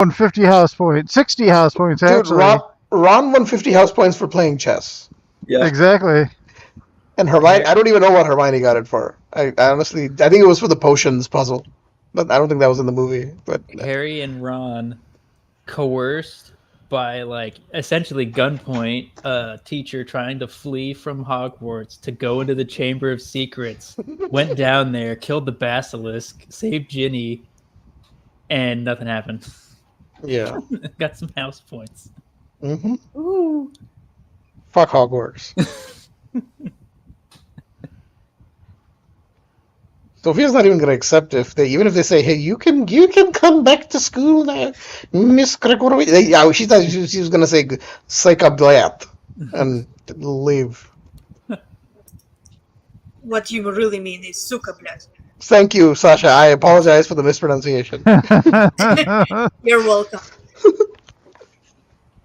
150 house points, 60 house points Dude, actually. Ron won 50 house points for playing chess. Yeah. Exactly. And Hermione, I don't even know what Hermione got it for. I honestly, I think it was for the potions puzzle, but I don't think that was in the movie. But Harry and Ron coerced by essentially gunpoint a teacher trying to flee from Hogwarts to go into the Chamber of Secrets, went down there, killed the basilisk, saved Ginny, and nothing happened. yeah, Got some house points. Ooh. Fuck Hogwarts. Sophia's not even gonna accept even if they say, "Hey, you can come back to school now, Miss Gregorovic." Yeah, she thought she was gonna say "psychoblat" and leave. What you really mean is sukablat. Thank you, Sasha. I apologize for the mispronunciation. You're welcome.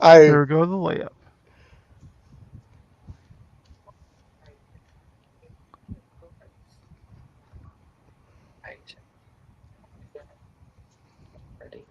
There we go, the layup. Right. Ready.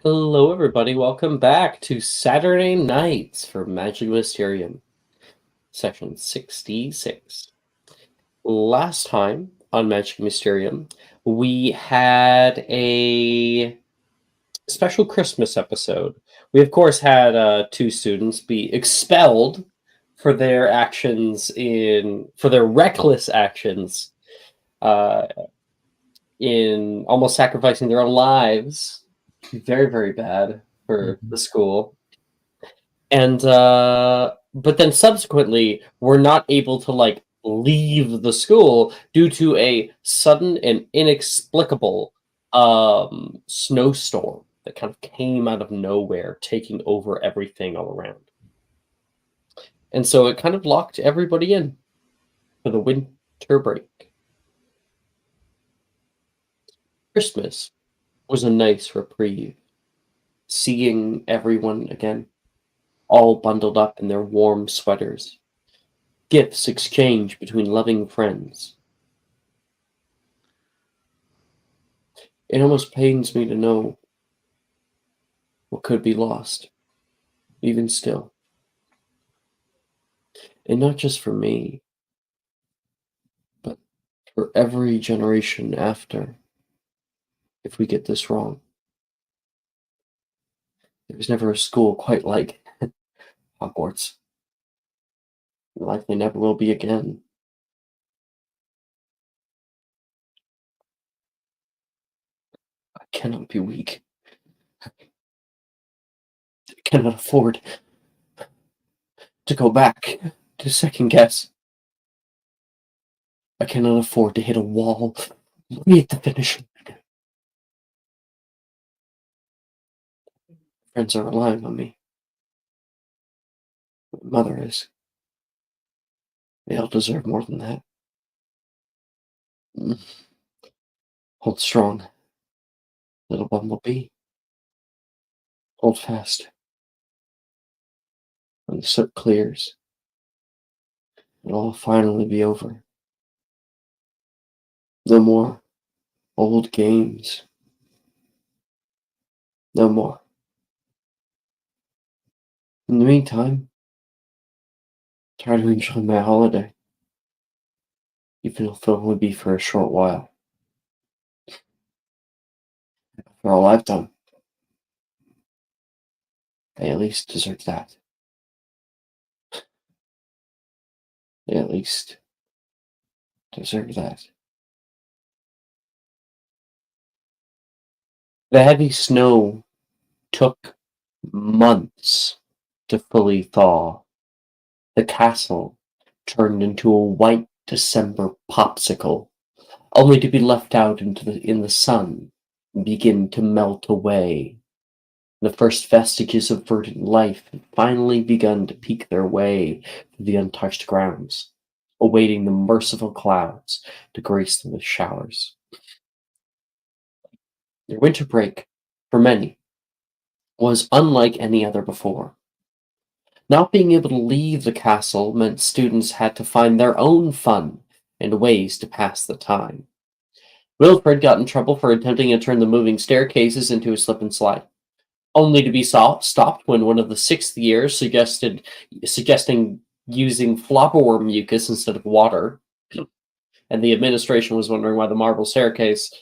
Hello, everybody. Welcome back to Saturday Nights for Magic Mysterium, section 66. Last time on Magic Mysterium, we had a special Christmas episode. We, of course, had 2 students be expelled for their reckless actions in almost sacrificing their own lives. Very, very bad for the school. And but then subsequently we're not able to leave the school due to a sudden and inexplicable snowstorm that kind of came out of nowhere, taking over everything all around. And so it kind of locked everybody in for the winter break. Christmas was a nice reprieve. Seeing everyone again, all bundled up in their warm sweaters. Gifts exchanged between loving friends. It almost pains me to know what could be lost, even still. And not just for me, but for every generation after, if we get this wrong. There was never a school quite like Hogwarts. Likely never will be again. I cannot be weak. I cannot afford to go back to second guess. I cannot afford to hit a wall way at the finish line. Friends are relying on me. My mother is. They all deserve more than that. Hold strong, little bumblebee. Hold fast. When the soot clears, it'll all finally be over. No more old games. No more. In the meantime, try to enjoy my holiday, even if it will be for a short while. For all I've done, I at least deserve that. They at least deserve that. The heavy snow took months to fully thaw. The castle turned into a white December popsicle, only to be left out in the sun and begin to melt away. The first vestiges of verdant life had finally begun to peek their way through the untouched grounds, awaiting the merciful clouds to grace them with showers. Their winter break, for many, was unlike any other before. Not being able to leave the castle meant students had to find their own fun and ways to pass the time. Wilfred got in trouble for attempting to turn the moving staircases into a slip and slide, only to be stopped when one of the sixth years suggesting using flopperworm mucus instead of water, and the administration was wondering why the marble staircase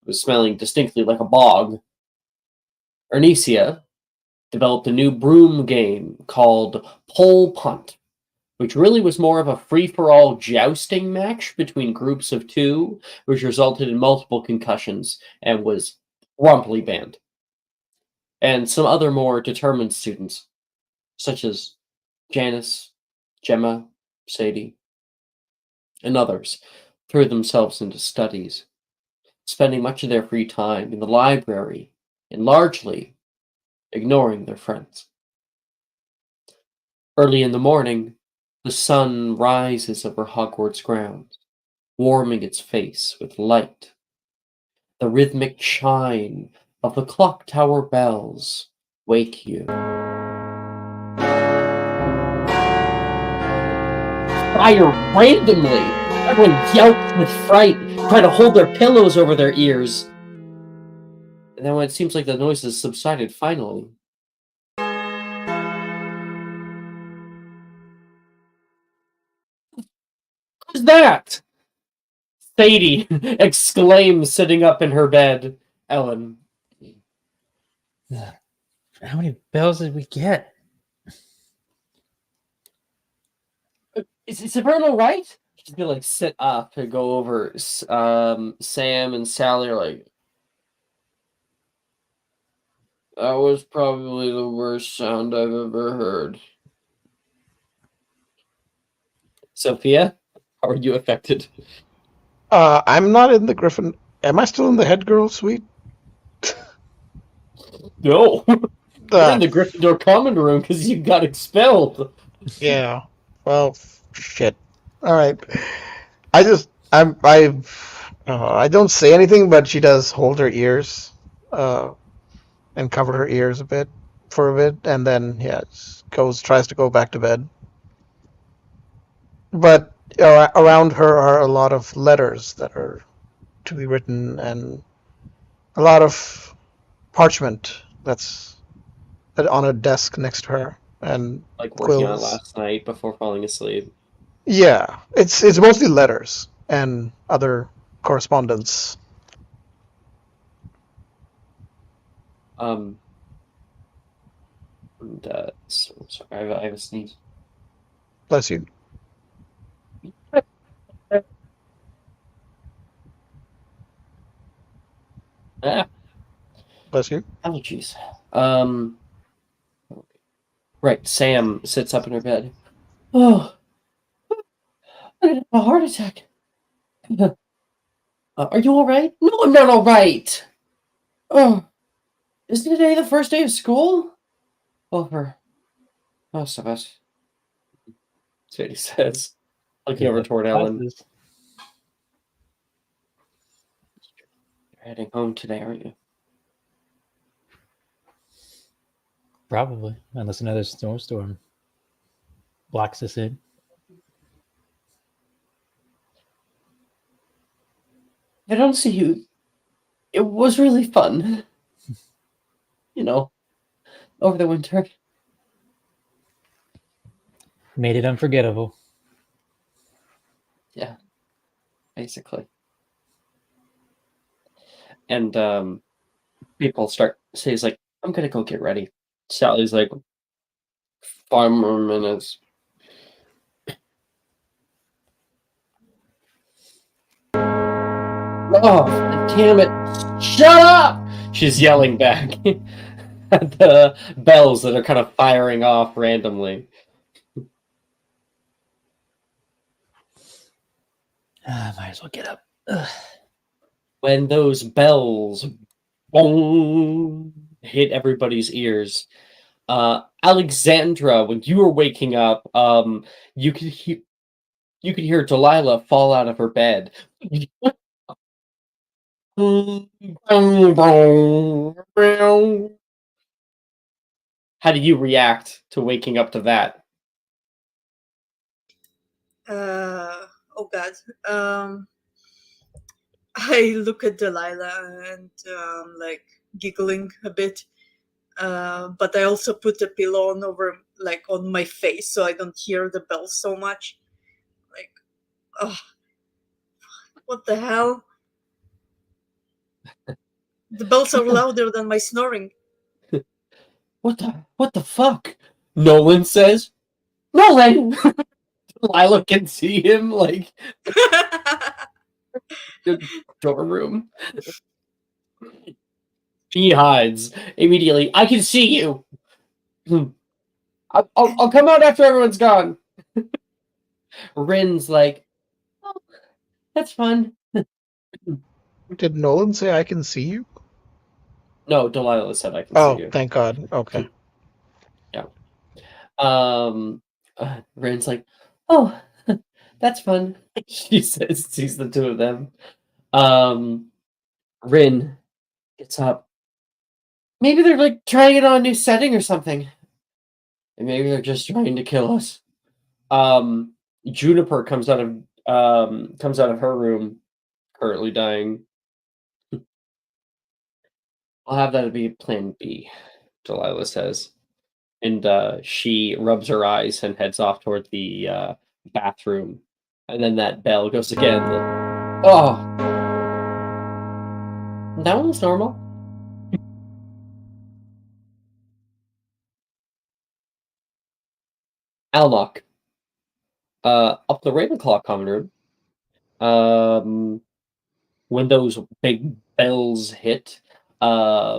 was smelling distinctly like a bog. Ernesia developed a new broom game called Pole Punt, which really was more of a free-for-all jousting match between groups of two, which resulted in multiple concussions and was promptly banned. And some other more determined students, such as Janice, Gemma, Sadie, and others, threw themselves into studies, spending much of their free time in the library and largely ignoring their friends. Early in the morning, the sun rises over Hogwarts grounds, warming its face with light. The rhythmic chime of the clock tower bells wake you. Fire randomly! Everyone yelps with fright, try to hold their pillows over their ears. And then when it seems like the noises subsided finally, who's that? Sadie exclaims, sitting up in her bed. Ellen. How many bells did we get? Is everyone all right? She's gonna like sit up and go over. Sam and Sally are like, that was probably the worst sound I've ever heard. Sophia, how are you affected? I'm not in the Griffin. Am I still in the head girl suite? No, you're Uh, in the Gryffindor common room because you got expelled. yeah. Well, shit. All right. I don't say anything, but she does hold her ears, and cover her ears for a bit, and then tries to go back to bed. But around her are a lot of letters that are to be written, and a lot of parchment that's on a desk next to her, and Like working on it quills. last night before falling asleep. Yeah, it's mostly letters and other correspondence. And, sorry, I have a sneeze. Bless you. Ah, Bless you. allergies. Right. Sam sits up in her bed. Oh, I had a heart attack. Are you all right? No, I'm not all right. Oh, isn't today the first day of school? Well, for most of us. That's what he says, looking over toward Ellen. Classes. You're heading home today, aren't you? Probably, unless another snowstorm blocks us in. I don't see you. It was really fun. You know, over the winter. Made it unforgettable. Yeah, basically. And people start says like, I'm gonna go get ready. Sally's like, 5 more minutes. Oh, damn it! Shut up! She's yelling back at the bells that are kind of firing off randomly. Might as well get up. Ugh. When those bells boom, hit everybody's ears, Alexandra, when you were waking up, you could hear Delilah fall out of her bed. How do you react to waking up to that? Oh God. I look at Delilah and like giggling a bit. But I also put a pillow on over like on my face so I don't hear the bells so much. Like, oh, what the hell? The bells are louder than my snoring. What the fuck? Nolan says. Nolan! Delilah can see him like the dorm room. She hides immediately. I can see you. I'll come out after everyone's gone. Rin's like, oh, that's fun. Did Nolan say I can see you? No, Delilah said I can Oh, see you. thank God. Okay. Rin's like, oh, that's fun. She says, sees the two of them. Rin gets up. Maybe they're like trying it on a new setting or something. And maybe they're just trying to kill us. Juniper comes out of her room, currently dying. I'll have that be plan B, Delilah says. And she rubs her eyes and heads off toward the bathroom. And then that bell goes again. Oh! That one's normal. Alnock. Up the Ravenclaw common room. When those big bells hit, I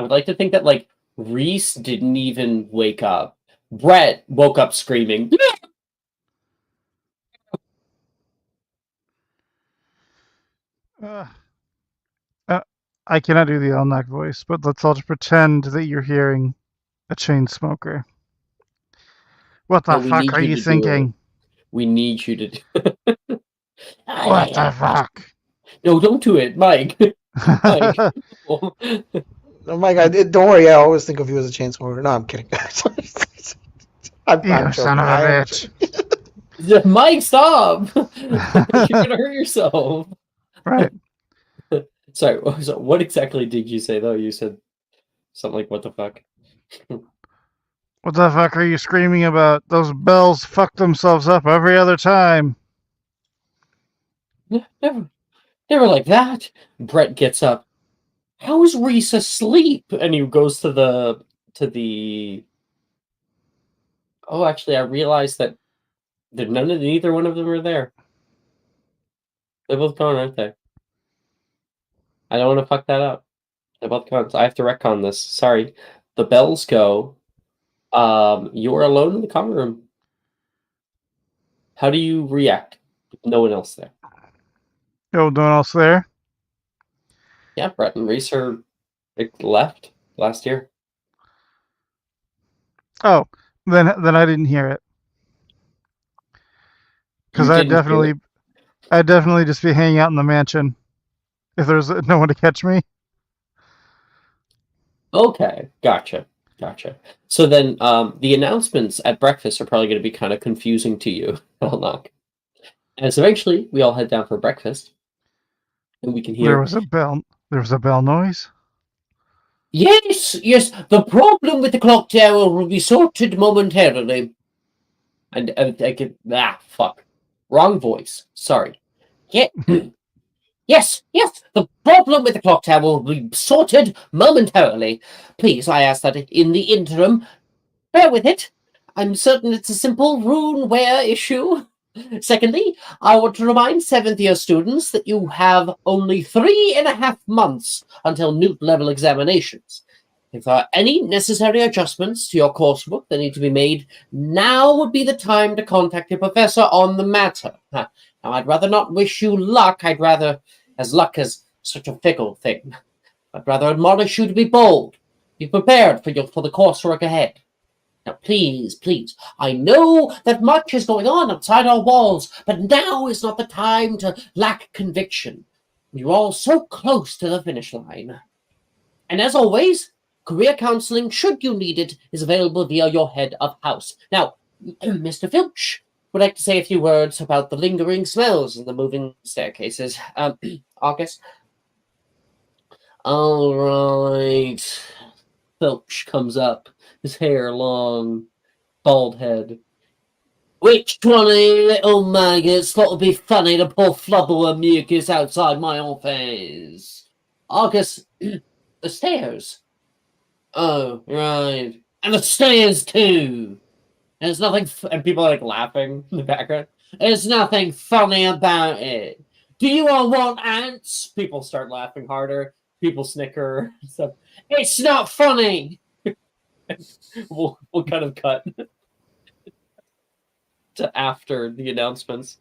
would like to think that like Reese didn't even wake up. Brett woke up screaming. I cannot do the Elnack voice, but let's all just pretend that you're hearing a chain smoker. What the No, we fuck need are you you to do thinking? We need you to. What the fuck? No, don't do it, Mike. Mike. Oh my God! Don't worry. I always think of you as a chain smoker. No, I'm kidding. I'm You son joking. of a bitch. Mike, stop! You're gonna hurt yourself. Right. Sorry, so what exactly did you say though? You said something like, what the fuck? What the fuck are you screaming about? Those bells fuck themselves up every other time. Never like that. Brett gets up. How is Reese asleep? And he goes to the. Oh, actually, I realized that neither one of them are there. They're both gone, aren't they? I don't want to fuck that up. They're both gone. I have to retcon this. Sorry. The bells go. You're alone in the common room. How do you react? No one else there. No one else there? Yeah, Brett and Reese are left last year. Oh, then I didn't hear it. Because I'd definitely just be hanging out in the mansion if there's no one to catch me. Okay, gotcha. So then, the announcements at breakfast are probably going to be kind of confusing to you, Elnock. And so eventually, we all head down for breakfast, and we can hear. There was a bell. There was a bell noise. Yes. The problem with the clock tower will be sorted momentarily. And I get fuck, wrong voice. Sorry. Yeah. Yes. The problem with the clock tower will be sorted momentarily. Please, I ask that in the interim, bear with it. I'm certain it's a simple rune wear issue. Secondly, I want to remind 7th-year students that you have only 3.5 months until Newt level examinations. If there are any necessary adjustments to your coursework that need to be made, now would be the time to contact your professor on the matter. Now, I'd rather not wish you luck. As luck is such a fickle thing. I'd rather admonish you to be bold. Be prepared for the coursework ahead. Now, please, I know that much is going on outside our walls, but now is not the time to lack conviction. You're all so close to the finish line. And as always, career counseling, should you need it, is available via your head of house. Now, Mr. Filch would like to say a few words about the lingering smells and the moving staircases. August? All right. Filch comes up, his hair long, bald head. Which one of you little maggots thought it'd be funny to pour flubber and mucus outside my office? August, the stairs. Oh, right. And the stairs too. There's nothing, and people are like laughing in the background. There's nothing funny about it. Do you all want ants? People start laughing harder. People snicker. So it's not funny. we'll kind of cut to after the announcements.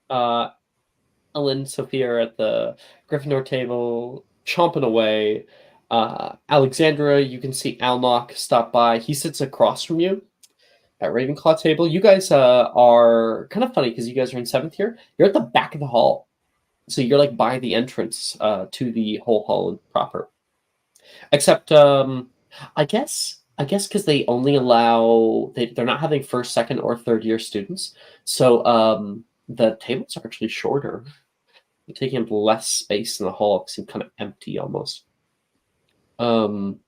Ellen, Sophia are at the Gryffindor table, chomping away. Alexandra, you can see Alnock stop by. He sits across from you at Ravenclaw table. You guys are kind of funny because you guys are in 7th year. You're at the back of the hall. So you're like by the entrance to the whole hall proper. Except, I guess because they only allow, they're not having 1st, 2nd, or 3rd year students. So the tables are actually shorter. They're taking up less space in the hall. It seems kind of empty almost. And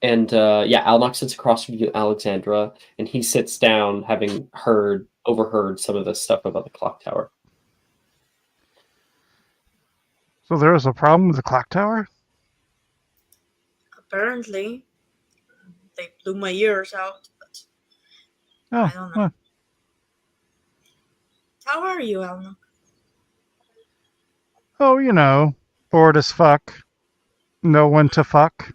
Alnock sits across from you, Alexandra, and he sits down, having overheard some of the stuff about the clock tower. So there was a problem with the clock tower? Apparently, they blew my ears out, but Oh, I don't know. How are you, Alnock? Oh, you know, bored as fuck. No one to fuck.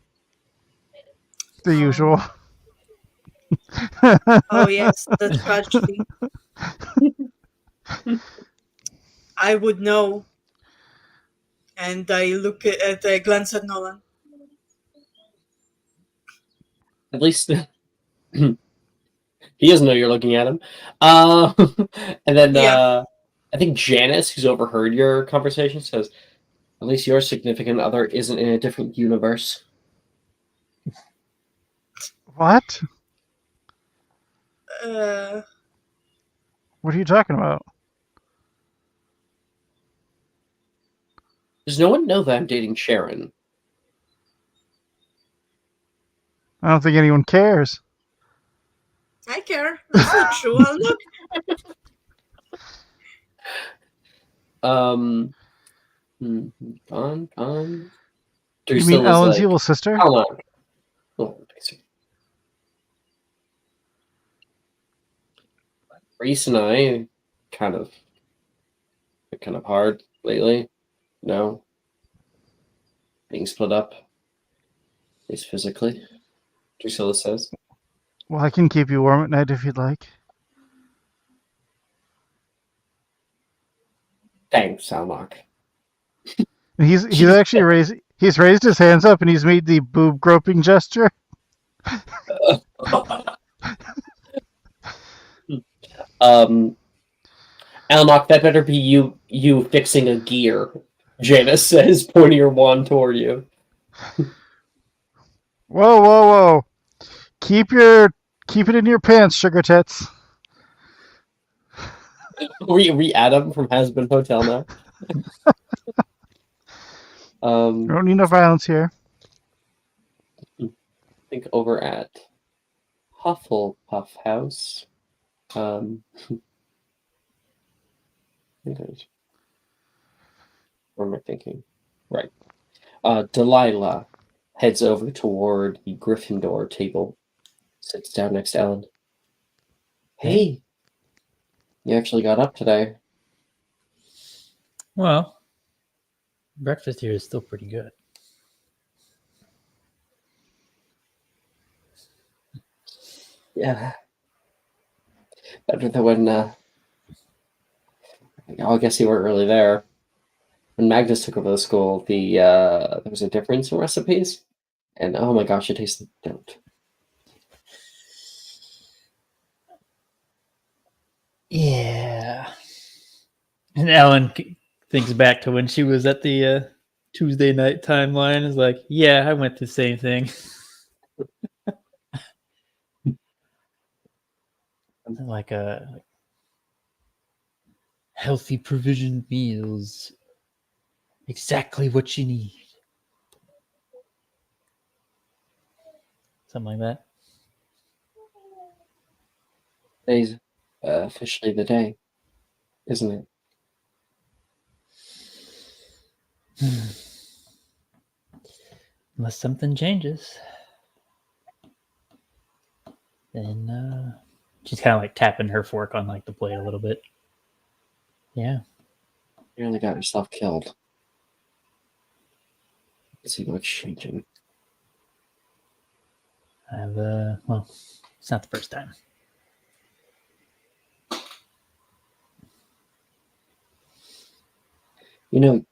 The usual. Oh yes, the tragedy. I would know. And I glance at Nolan. At least he doesn't know you're looking at him. And then I think Janice, who's overheard your conversation, says, "At least your significant other isn't in a different universe." What? What are you talking about? Does no one know that I'm dating Sharon? I don't think anyone cares. I care. That's not true, Alnock. Gone. You mean Ellen's evil sister? Oh, Reese and I kind of hard lately. No. Being split up. At least physically. Drusilla says. Well, I can keep you warm at night if you'd like. Thanks, Alnock. He's actually raised his hands up and he's made the boob groping gesture. Alnock, that better be you fixing a gear, Janice says, pointing her wand toward you. Whoa. Keep it in your pants, sugar tits. We Adam from Has Been Hotel now. We don't need no violence here. I think over at Hufflepuff House. What am I thinking? Right. Delilah heads over toward the Gryffindor table, sits down next to Ellen. Hey, you actually got up today. Well, breakfast here is still pretty good. Yeah. Better than when, I guess you weren't really there. When Magnus took over the school, there was a difference in recipes. And oh my gosh, it tasted dope. Yeah. And Ellen thinks back to when she was at the Tuesday night timeline. Is like, yeah, I went through the same thing. Something like a healthy provision meals, exactly what you need. Something like that. Today's officially the day, isn't it? Unless something changes, then she's kind of like tapping her fork on like the plate a little bit. Yeah. You nearly got yourself killed. Let's see what's changing. I've well, it's not the first time. You know,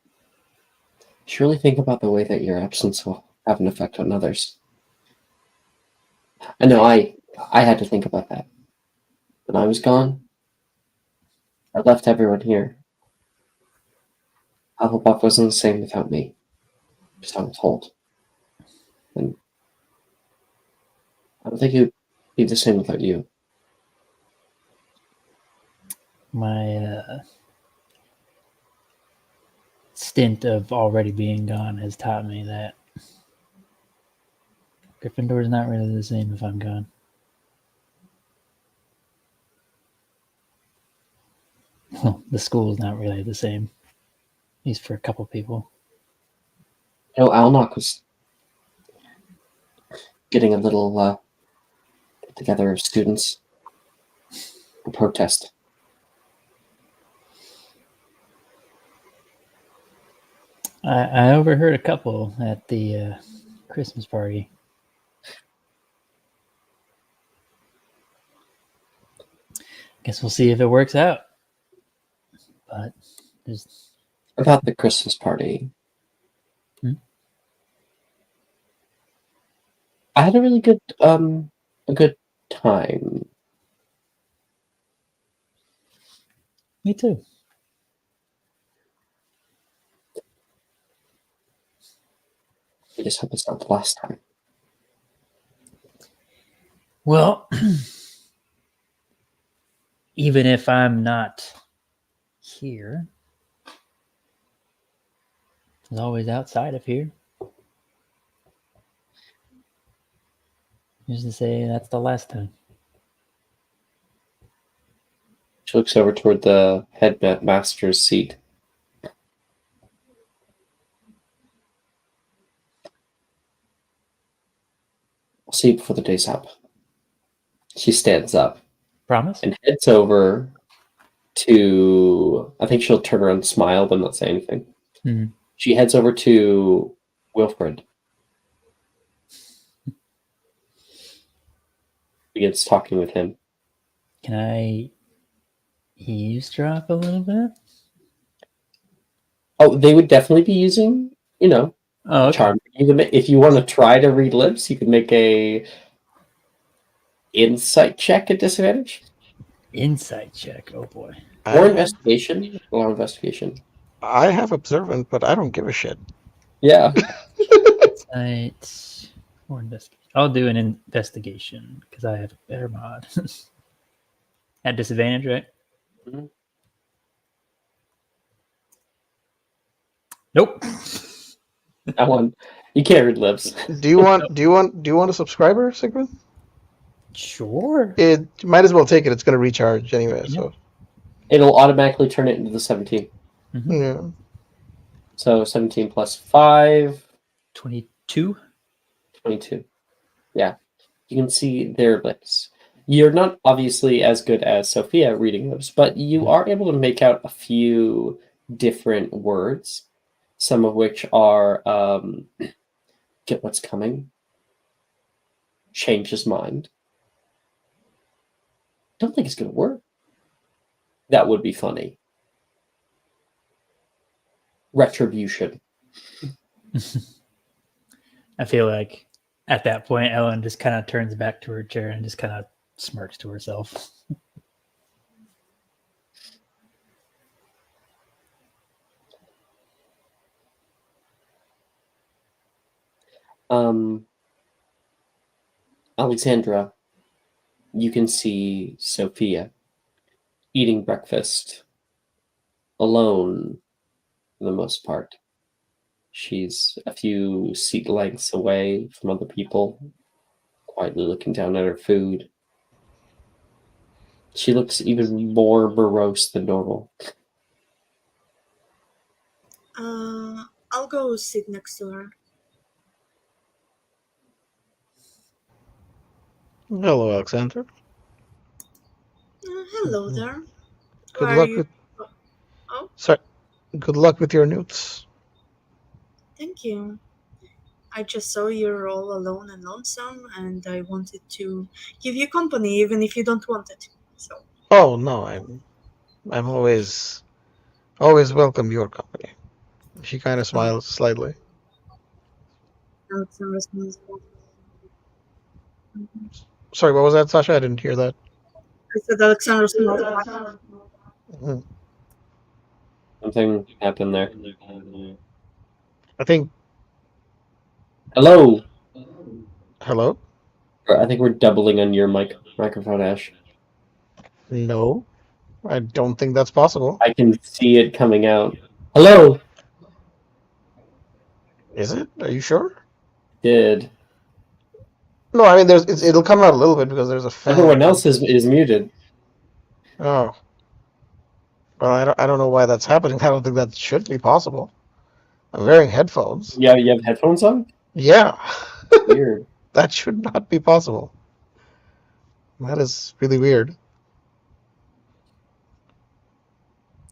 surely think about the way that your absence will have an effect on others. I know I had to think about that. When I was gone, I left everyone here. Hufflepuff wasn't the same without me. Just how I'm told. And I don't think it would be the same without you. My stint of already being gone has taught me that Gryffindor is not really the same if I'm gone. Well, the school's not really the same. At least for a couple people. You know, Alnock was getting a little together of students to protest. I overheard a couple at the Christmas party. Guess we'll see if it works out. But there's About the Christmas party. I had a really good time. me too. I just hope it's not the last time. Well, even if I'm not here, it's always outside of here. Just to say that's the last time. She looks over toward the headmaster's seat. I'll see you before the day's up. She stands up Promise? and heads over to... I think she'll turn around and smile, but not say anything. Mhm. She heads over to Wilfred. Begins talking with him. Can I eavesdrop a little bit? Oh, they would definitely be using, Oh, okay. charm. You can, if you want to try to read lips, you can make a insight check at disadvantage. Insight check. Oh boy. Or investigation. Or investigation. I have observant, but I don't give a shit. Yeah. Insight or investigation. I'll do an investigation because I have a better mod. At disadvantage, right? Mhm. Nope. That one. You can't read lips. Do you want a subscriber, Sigmund? Sure. It might as well take it. It's going to recharge anyway. So It'll automatically turn it into the 17. Mhm. yeah. So 17 plus 5. 22. 22. Yeah. You can see their lips. You're not obviously as good as Sophia reading lips, but you are able to make out a few different words, some of which are get what's coming, change his mind. Don't think it's going to work. That would be funny. Retribution. I feel like at that point, Ellen just kind of turns back to her chair and just kind of smirks to herself. Alexandra, you can see Sophia eating breakfast alone for the most part. She's a few seat lengths away from other people, quietly looking down at her food. She looks even more morose than normal. I'll go sit next to her. Hello, Alexander. Hello there. Good Why are luck you? with. Oh, Sorry. Good luck with your newts. thank you. I just saw you're all alone and lonesome, and I wanted to give you company, even if you don't want it. So, Oh no, I'm always welcome your company. She kind of smiles slightly. Alexandra smells bad. Sorry, what was that, Sasha? I didn't hear that. I said Alexandra smells bad. Mhm. Something happened there. I think. Hello. Hello? I think we're doubling on your microphone, Ash. No, I don't think that's possible. I can see it coming out. Hello. Is it? Are you sure? Did No, I mean, it'll come out a little bit because there's a fan. everyone else is muted? Oh, well, I don't know why that's happening. I don't think that should be possible. I'm wearing headphones. Yeah, you have headphones on. Yeah, Weird. that should not be possible. That is really weird.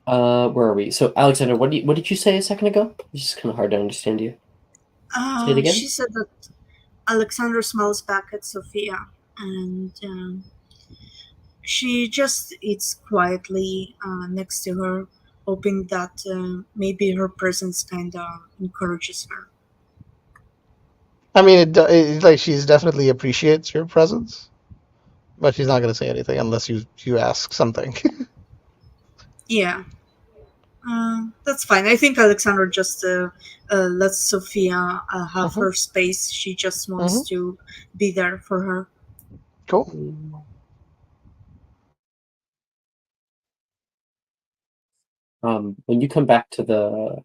Where are we? So, Alexander, what did you say a second ago? It's just kind of hard to understand you. Say it again. She said that Alexandra smiles back at Sophia, and she just eats quietly next to her, hoping that maybe her presence kind of encourages her. I mean, it like she's definitely appreciates your presence, but she's not going to say anything unless you ask something. Yeah, that's fine. I think Alexandra just lets Sophia have Mhm, her space. She just wants mhm. to be there for her. Cool. When you come back to the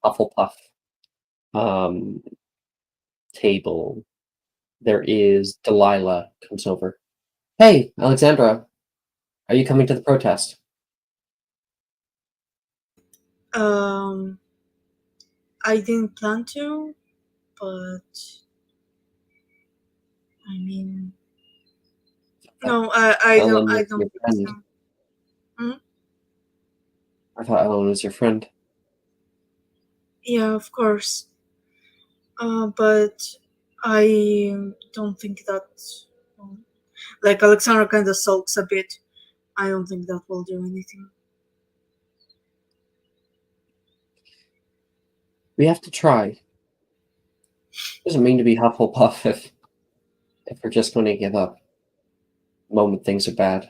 Hufflepuff um, table, there is Delilah comes over. Hey, Alexandra, are you coming to the protest? Um, I didn't plan to, but I mean, no, Ellen I was don't your think so. friend. I thought Ellen was your friend. Yeah, of course. But I don't think that. Like Alexandra kind of sulks a bit. I don't think that will do anything. We have to try. Doesn't mean to be Hufflepuff if we're just going to give up the moment things are bad.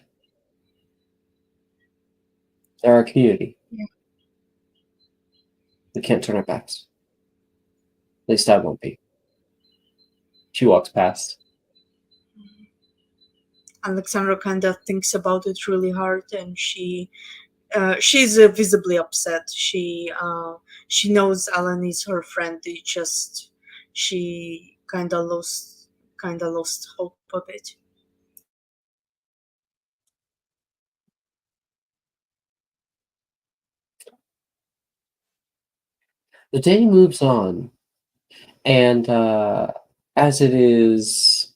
They're our community. Yeah. We can't turn our backs. At least I won't be. She walks past. Alexandra kind of thinks about it really hard, and she's visibly upset. She knows Alan is her friend. It just she kind of lost hope a bit. The day moves on, And as it is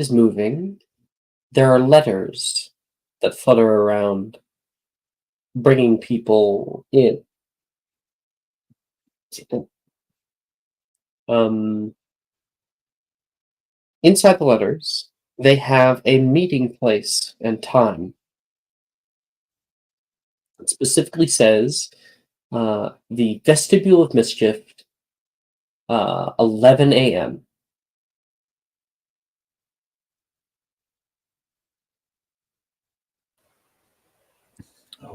moving, there are letters that flutter around, bringing people in. Inside the letters, they have a meeting place and time. It specifically says the Vestibule of Mischief, 11 a.m.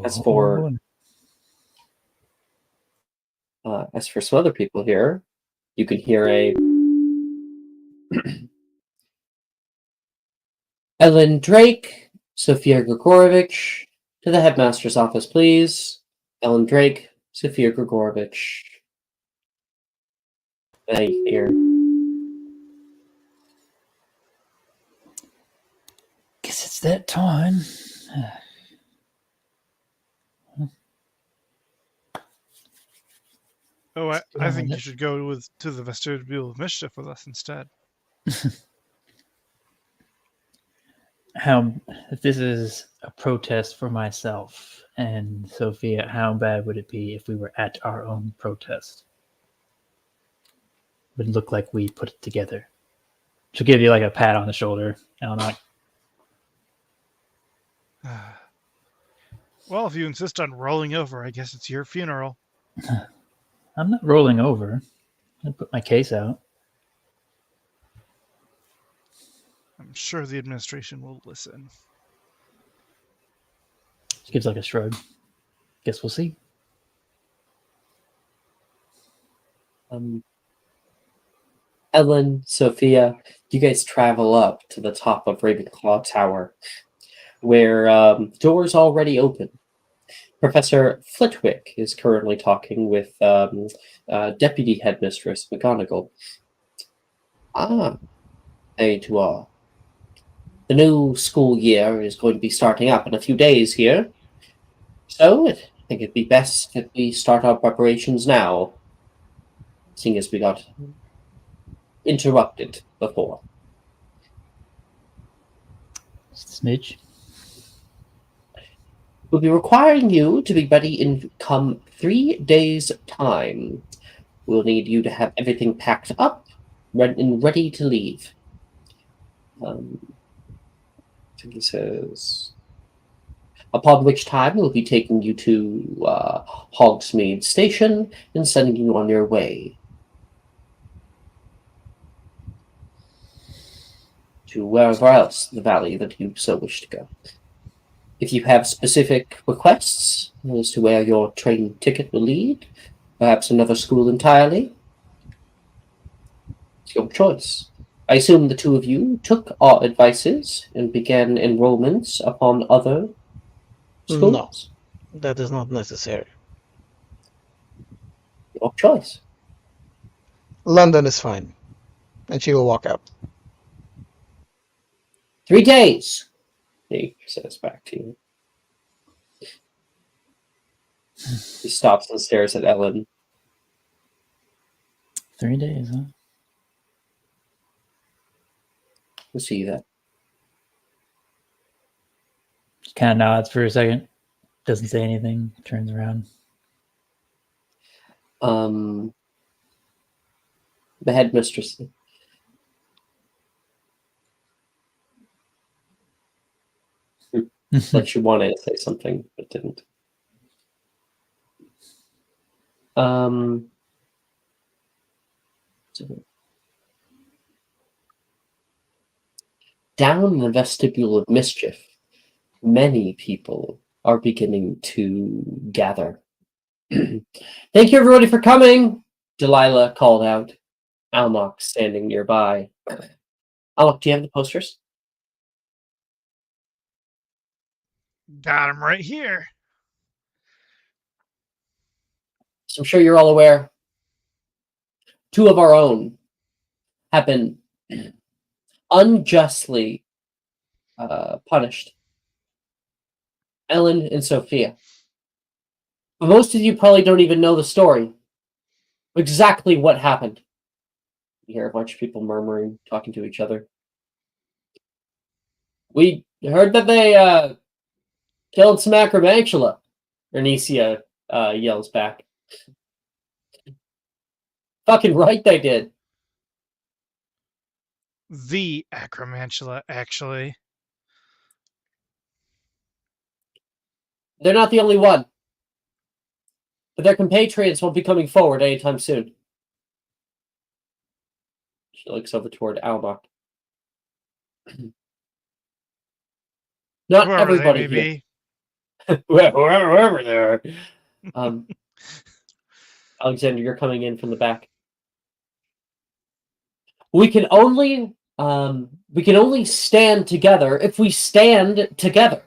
As for some other people here, you can hear a Ellen Drake, Sophia Grigorovich, to the headmaster's office, please. Ellen Drake, Sophia Grigorovich. Here. Guess it's that time. Oh, I think you should go to the Vestibule of Mischief with us instead. If this is a protest for myself and Sophia, how bad would it be if we were at our own protest? It would look like we put it together. She'll give you like a pat on the shoulder. And I'm Well, if you insist on rolling over, I guess it's your funeral. I'm not rolling over. I put my case out. I'm sure the administration will listen. She gives like a shrug. Guess we'll see. Ellen, Sophia, you guys travel up to the top of Ravenclaw Tower, where doors already open. Professor Flitwick is currently talking with Deputy Headmistress McGonagall. Hey to all. The new school year is going to be starting up in a few days here, so I think it'd be best if we start our preparations now, seeing as we got interrupted before. Smidge. We'll be requiring you to be ready in come 3 days' time. We'll need you to have everything packed up and ready to leave. I think it says, upon which time we'll be taking you to Hogsmeade Station and sending you on your way to wherever else in the valley that you so wish to go. If you have specific requests as to where your train ticket will lead, perhaps another school entirely, it's your choice. I assume the two of you took our advices and began enrollments upon other schools? No, that is not necessary. Your choice. London is fine. And she will walk out. 3 days, he says back to you. He stops and stares at Ellen. 3 days, huh? We'll see you then. She kind of nods for a second. Doesn't say anything. Turns around. The headmistress. Like she wanted to say something, but didn't. Down in the Vestibule of Mischief, many people are beginning to gather. Thank you, everybody, for coming, Delilah called out. Almok standing nearby. Almok, do you have the posters? Got him right here. So I'm sure you're all aware. 2 of our own have been unjustly punished. Ellen and Sophia. But most of you probably don't even know the story. Exactly what happened. You hear a bunch of people murmuring, talking to each other. We heard that they killed some acromantula. Ernesia yells back. Fucking right they did. The acromantula, actually. They're not the only one. But their compatriots won't be coming forward anytime soon. She looks over toward Almach. Not Whoever they everybody may here. be. Whoever they are. Alexander, you're coming in from the back. We can only stand together if we stand together.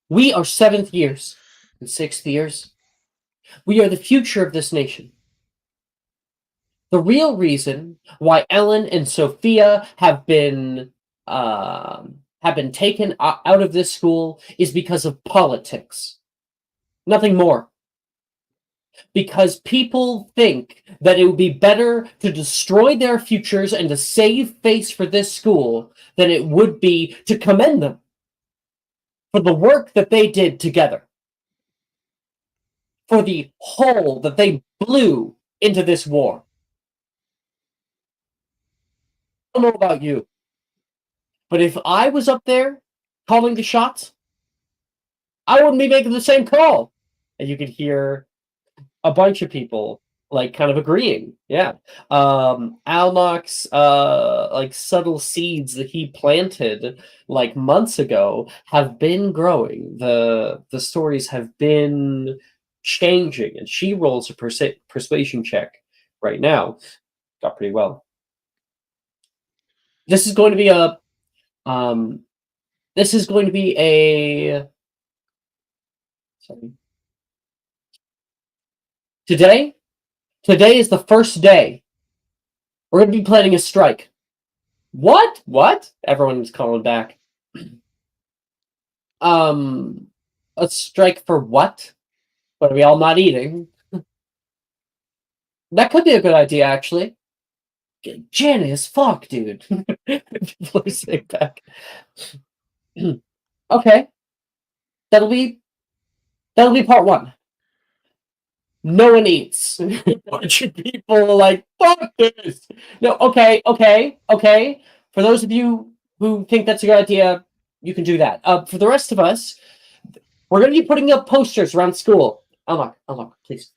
We are 7th years and 6th years. We are the future of this nation. The real reason why Ellen and Sophia have been taken out of this school is because of politics. Nothing more. Because people think that it would be better to destroy their futures and to save face for this school than it would be to commend them for the work that they did together, for the hole that they blew into this war. I don't know about you, but if I was up there calling the shots, I wouldn't be making the same call. And you could hear a bunch of people like kind of agreeing. Yeah. Alnock's like subtle seeds that he planted like months ago have been growing. The stories have been changing, and she rolls a persuasion check right now. Got pretty well. This is going to be a sorry. Today is the first day. We're going to be planning a strike. What? What? Everyone's calling back. A strike for what? What, are we all not eating? That could be a good idea, actually. Janet as fuck, dude. People are saying back. Okay. That'll be part one. No one eats. A bunch of people are like, fuck this. No, okay. For those of you who think that's a good idea, you can do that. For the rest of us, we're going to be putting up posters around school. Unlock, please.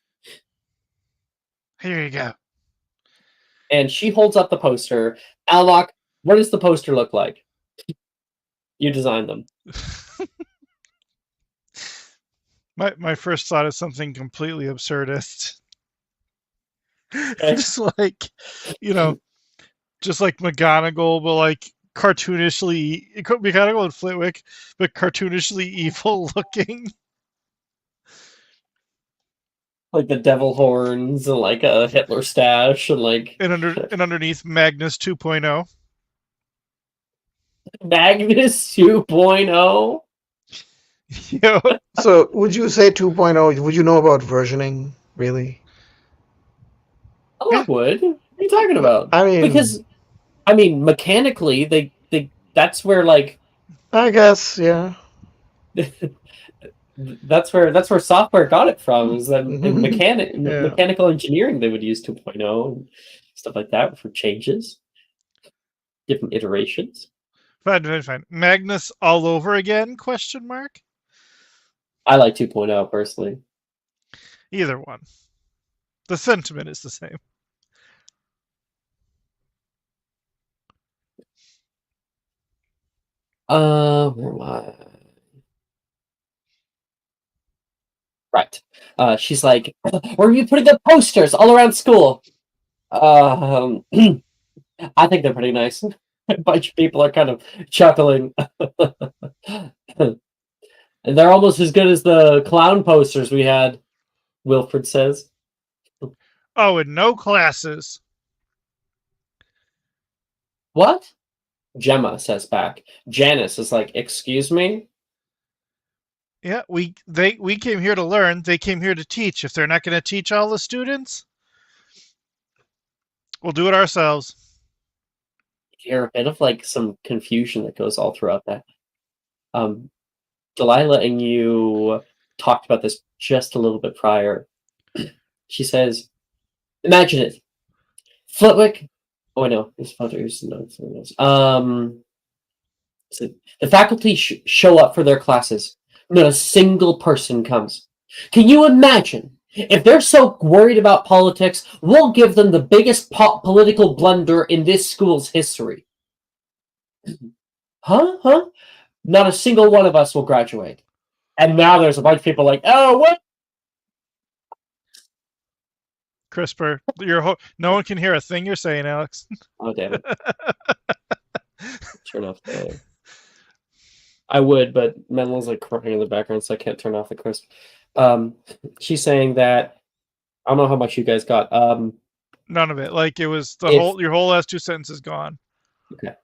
Here you go. And she holds up the poster. Alloc, what does the poster look like? You designed them. My first thought is something completely absurdist. Okay. Just like, just like McGonagall, but like cartoonishly, McGonagall and Flitwick, but cartoonishly evil looking. Like the devil horns and like a Hitler stash and like And underneath Magnus 2.0. Magnus 2.0. Yo, So, would you say 2.0? Would you know about versioning, really? I would. What are you talking about? I mean, because mechanically they that's where like I guess, yeah. that's where software got it from, is that in Yeah. mechanical engineering they would use 2.0 and stuff like that for changes, different iterations. fine. Magnus all over again? Question mark. I like 2.0 personally. Either one. The sentiment is the same. Where am I? Right. She's like, we're gonna be putting up posters all around school. I think they're pretty nice. A bunch of people are kind of chuckling. And they're almost as good as the clown posters we had, Wilfred says. Oh, and no classes. What? Gemma says back. Janice is like, excuse me? Yeah, we came here to learn. They came here to teach. If they're not going to teach all the students, we'll do it ourselves. Hear a bit of like some confusion that goes all throughout that. Delilah and you talked about this just a little bit prior. She says, "Imagine it, Flitwick." Oh, I know. This father's notes. So the faculty show up for their classes. Not a single person comes. Can you imagine? If they're so worried about politics, we'll give them the biggest political blunder in this school's history. Huh? Not a single one of us will graduate. And now there's a bunch of people like, oh, what? CRISPR, no one can hear a thing you're saying, Alex. Oh, damn it. Turn off the... I would, but Mendel's like crying in the background, so I can't turn off the crisp. She's saying that I don't know how much you guys got. None of it. Like it was your whole last 2 sentences gone. Okay.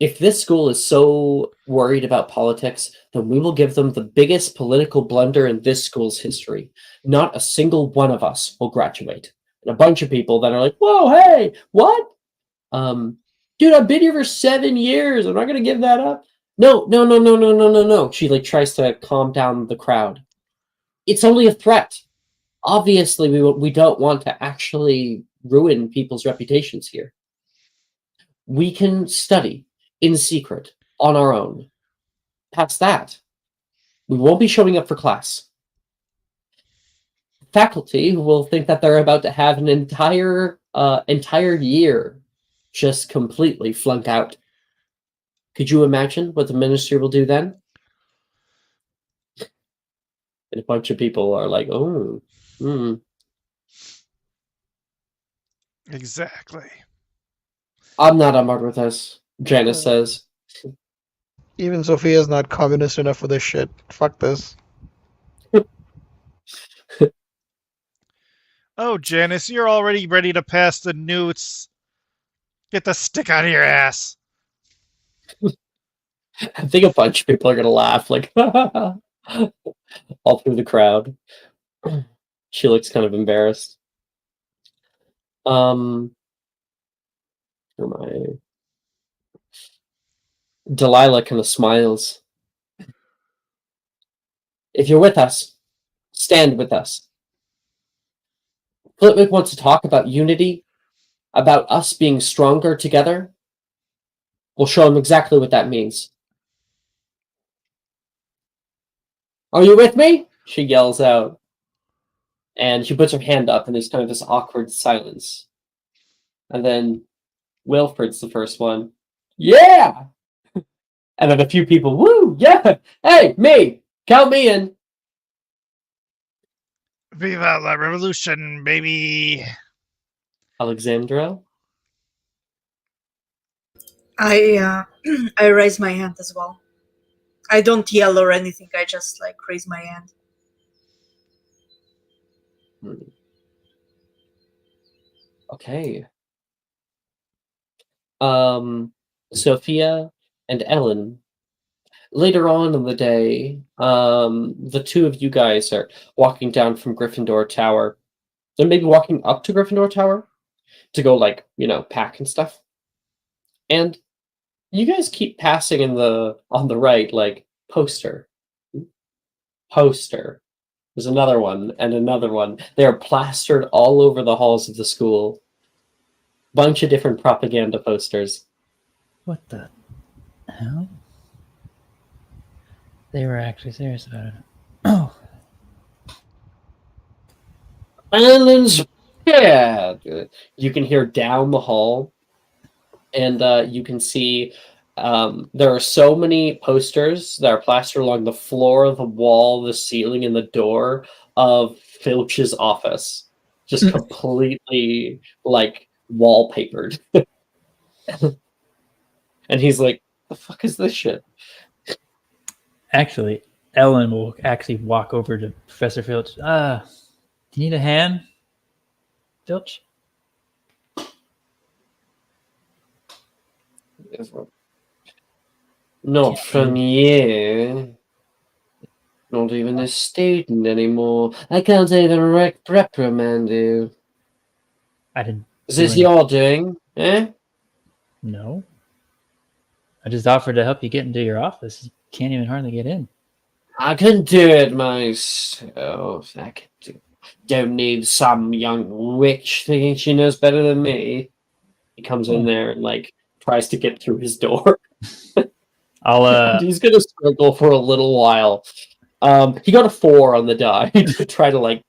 If this school is so worried about politics, then we will give them the biggest political blunder in this school's history. Not a single one of us will graduate. And a bunch of people that are like, whoa, hey, what? Dude, I've been here for 7 years. I'm not gonna give that up. No. She like tries to calm down the crowd. It's only a threat. Obviously, we don't want to actually ruin people's reputations here. We can study in secret on our own. Past that, we won't be showing up for class. Faculty will think that they're about to have an entire year just completely flunk out. Could you imagine what the ministry will do then? And a bunch of people are like, oh, Exactly. I'm not on board with this, Janice says. Even Sophia's not communist enough for this shit. Fuck this. Oh, Janice, you're already ready to pass the newts. Get the stick out of your ass. I think a bunch of people are going to laugh, like, all through the crowd. She looks kind of embarrassed. Delilah kind of smiles. If you're with us, stand with us. Flitwick wants to talk about unity, about us being stronger together. We'll show him exactly what that means. Are you with me? She yells out. And she puts her hand up, and there's kind of this awkward silence. And then Wilfred's the first one. Yeah! And then a few people, woo, yeah! Hey, me! Count me in! Viva la revolution, baby! Alexandra? I raise my hand as well. I don't yell or anything. I just like raise my hand. Okay. Sophia and Ellen. Later on in the day, the two of you guys are walking down from Gryffindor Tower. They're maybe walking up to Gryffindor Tower to go, like, pack and stuff. And you guys keep passing on the right, like, poster. There's another one and another one. They are plastered all over the halls of the school. Bunch of different propaganda posters. What the hell? They were actually serious about it. Oh. Islands, yeah. You can hear down the hall, and you can see there are so many posters that are plastered along the floor, the wall, the ceiling, and the door of Filch's office. Just completely, like, wallpapered. And he's like, the fuck is this shit? Actually, Ellen will actually walk over to Professor Filch. Do you need a hand, Filch? Not from you. Not even a student anymore. I can't even reprimand you. I didn't. Is do this anything. your doing? Eh? No. I just offered to help you get into your office. You can't even hardly get in. I can do it myself. I can do. Don't need some young witch thinking she knows better than me. He comes in there and like tries to get through his door. I'll He's gonna struggle for a little while. He got a 4 on the die to try to like.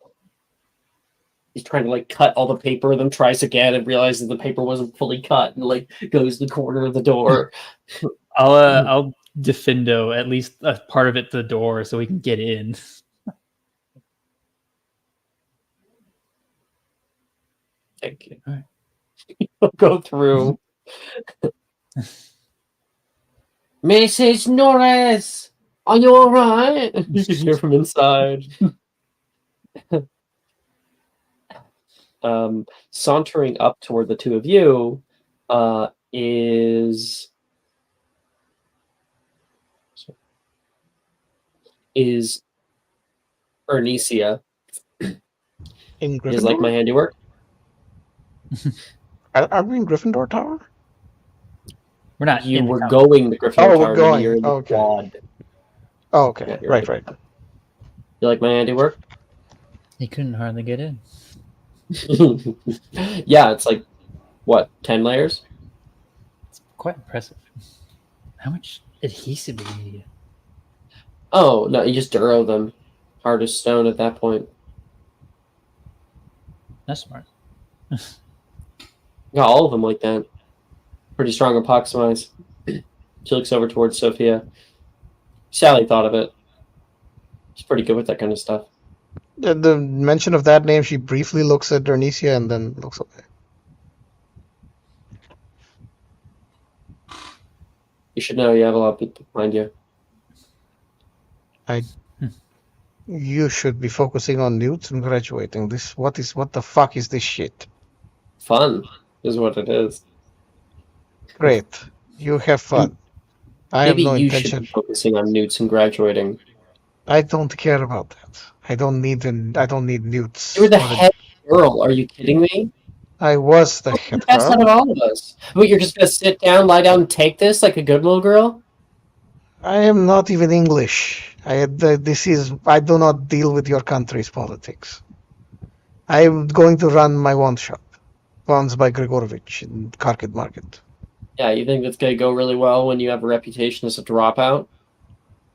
He's trying to like cut all the paper, then tries again and realizes the paper wasn't fully cut, and like goes to the corner of the door. I'll defendo at least a part of it to the door so we can get in. Thank you. All right. He'll go through. Mrs. Norris, are you all right? You can hear from inside. Sauntering up toward the two of you is Ernesia. In Is like my Gryffindor? handiwork. Are we in Gryffindor Tower? We're not. You in the were company. going to Gryffindor Oh, we're Tower, meaning you're going. in the Okay. quad. Oh, okay. Yeah, you're Right, right. right. You like my handiwork? He couldn't hardly get in. Yeah, it's like what, 10 layers? It's quite impressive. How much adhesive do you need? Oh no, you just duro them, hard as stone at that point. That's smart. Got all of them like that. Pretty strong epoximize. She looks over towards Sophia. Sally thought of it. She's pretty good with that kind of stuff. The mention of that name, she briefly looks at Dernesia and then looks away. You should know you have a lot of people behind you. You should be focusing on newts and graduating. What the fuck is this shit? Fun is what it is. Great. You have fun. I have Maybe no you should be intention. focusing on newts and graduating. I don't care about that. I don't need newts. You're the or a- head girl. Are you kidding me? I was the You're head the best out of girl. all of us. But you're just gonna sit down, lie down, and take this like a good little girl? I am not even English. I do not deal with your country's politics. I am going to run my wand shop. Wands by Grigorovich in Kharkiv Market. Yeah, you think that's gonna go really well when you have a reputation as a dropout?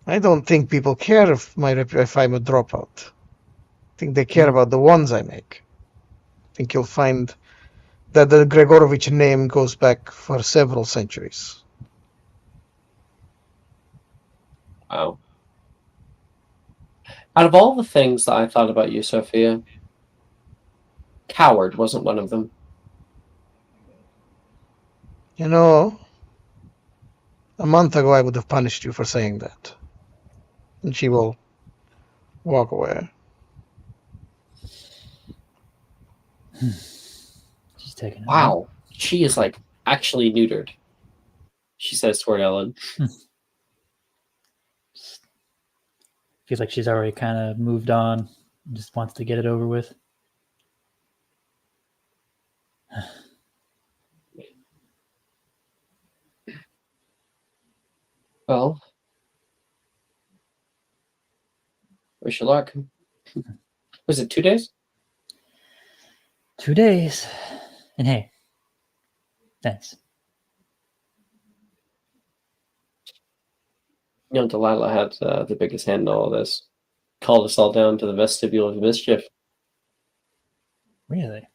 I don't think people care if I'm a dropout. I think they care about the wands I make. I think you'll find that the Grigorovich name goes back for several centuries. Wow. Out of all the things that I thought about you, Sophia, coward wasn't one of them. You know, a month ago I would have punished you for saying that. And she will walk away. She's taking it. Wow. She is like actually neutered. She says toward Ellen. Feels like she's already kind of moved on. Just wants to get it over with. Well, wish you luck. Was it 2 days? 2 days. And hey, thanks. You know, Delilah had the biggest hand in all of this. Called us all down to the vestibule of mischief. Really?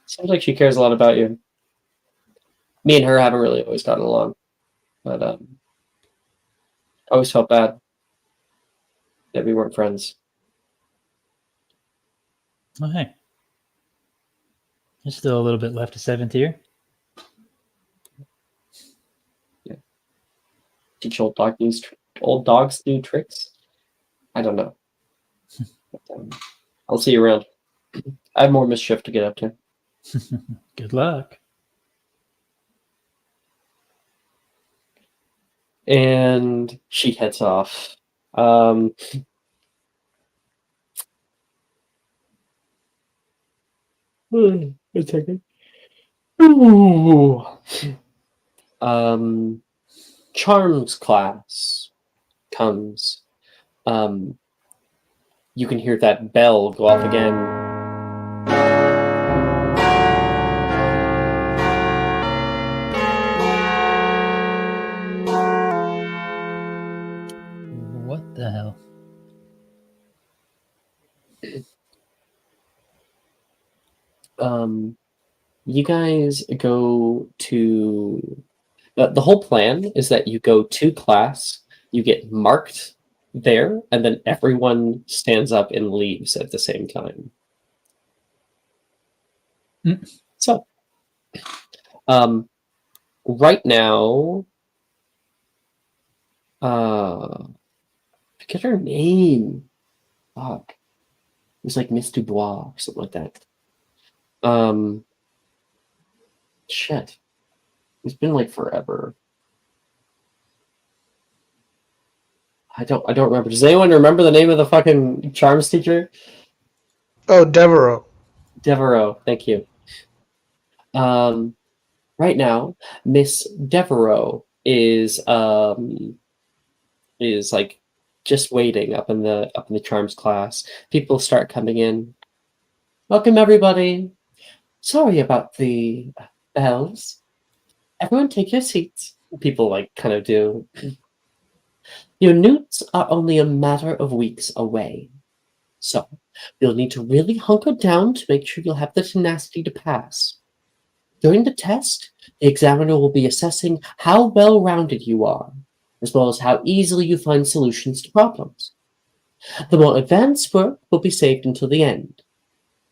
Seems like she cares a lot about you. Me and her haven't really always gotten along. But I always felt bad that we weren't friends. Oh, hey. There's still a little bit left of 7th tier. Yeah. Teach old dogs new tricks? I don't know. But, I'll see you around. I have more mischief to get up to. Good luck. And she heads off. A second. Ooh. Charms class comes. You can hear that bell go off again. What the hell? You guys go to the whole plan is that you go to class, you get marked there, and then everyone stands up and leaves at the same time. So, right now, forget her name. Fuck. It was like Miss Dubois or something like that. Shit. It's been like forever. I don't remember. Does anyone remember the name of the fucking charms teacher? Oh, Devereaux. Devereaux, thank you. Right now, Miss Devereaux is like just waiting up in the charms class. People start coming in. Welcome everybody. Sorry about the bells. Everyone take your seats. People like kind of do. Your newts are only a matter of weeks away. So you'll need to really hunker down to make sure you'll have the tenacity to pass. During the test, the examiner will be assessing how well-rounded you are, as well as how easily you find solutions to problems. The more advanced work will be saved until the end.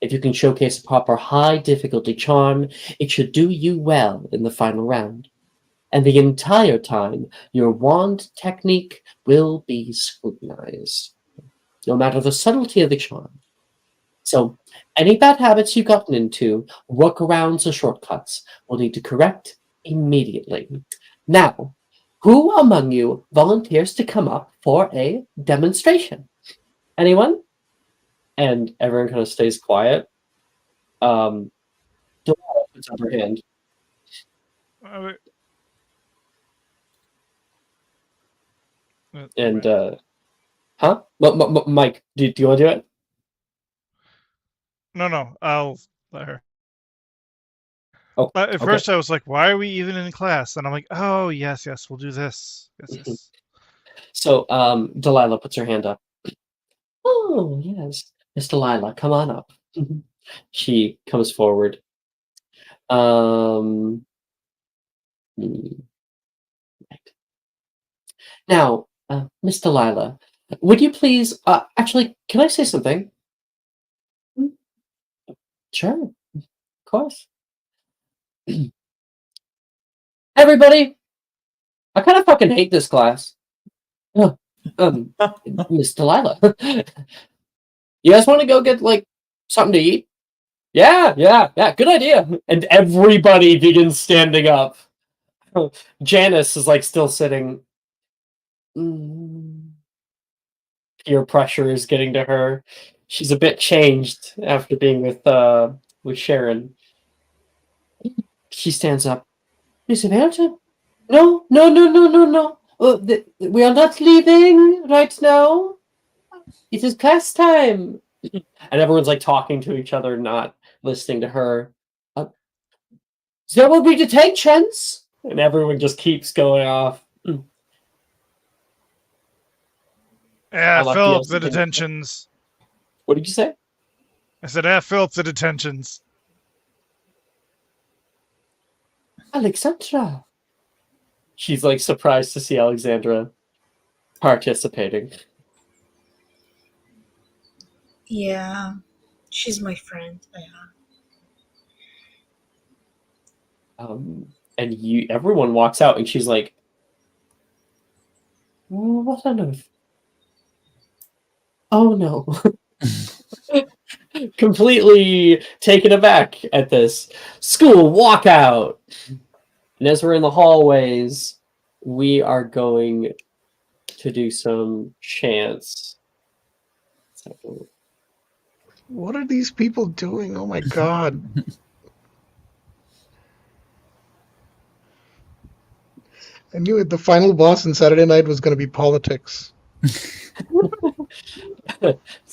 If you can showcase a proper high-difficulty charm, it should do you well in the final round. And the entire time, your wand technique will be scrutinized, no matter the subtlety of the charm. So, any bad habits you've gotten into, workarounds or shortcuts, will need to correct immediately. Now, who among you volunteers to come up for a demonstration? Anyone? And everyone kind of stays quiet. Delilah puts up her hand. And, huh? Mike, do you want to do it? No, I'll let her. Oh, At first I was like, why are we even in class? And I'm like, oh, yes, we'll do this. Yes. So, Delilah puts her hand up. Oh, yes. Miss Delilah, come on up. She comes forward. Right. Now, Miss Delilah, would you please, actually, can I say something? Sure, of course. Everybody, I kind of fucking hate this class. Miss Delilah, you guys want to go get, like, something to eat? Yeah, good idea. And everybody begins standing up. Janice is, like, still sitting. Peer pressure is getting to her. She's a bit changed after being with Sharon. She stands up. Miss America? No. We are not leaving right now. It is class time. And everyone's like talking to each other, not listening to her. There will be detentions. And everyone just keeps going off. Yeah, fill up the detentions. What did you say? I said, fill up the detentions. Alexandra. She's like surprised to see Alexandra participating. Yeah, she's my friend. And everyone walks out, and she's like, "What on earth?" Oh no. Completely taken aback at this. School walkout. And as we're in the hallways, we are going to do some chants. What are these people doing? Oh my god. I knew it. The final boss in Saturday Night was going to be politics. It's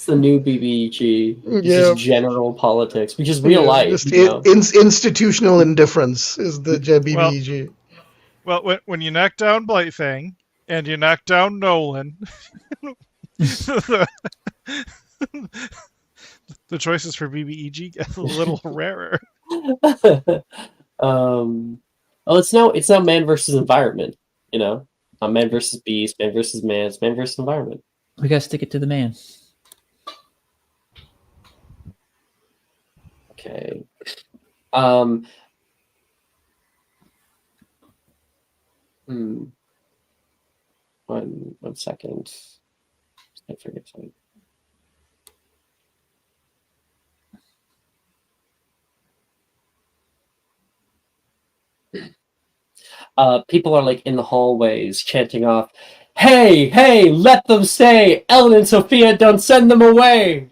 the new BBG. It's Yeah. just general politics, which is real Yeah, life. just You know? institutional indifference is the BBEG. Well, when you knock down Blightfang and you knock down Nolan, the choices for BBEG get a little rarer. It's now man versus environment. You know, man versus beast, man versus man. It's man versus environment. We gotta stick it to the man. Okay. One second. I forget something. People are like in the hallways chanting off, "Hey, hey, let them stay! Ellen and Sophia, don't send them away!"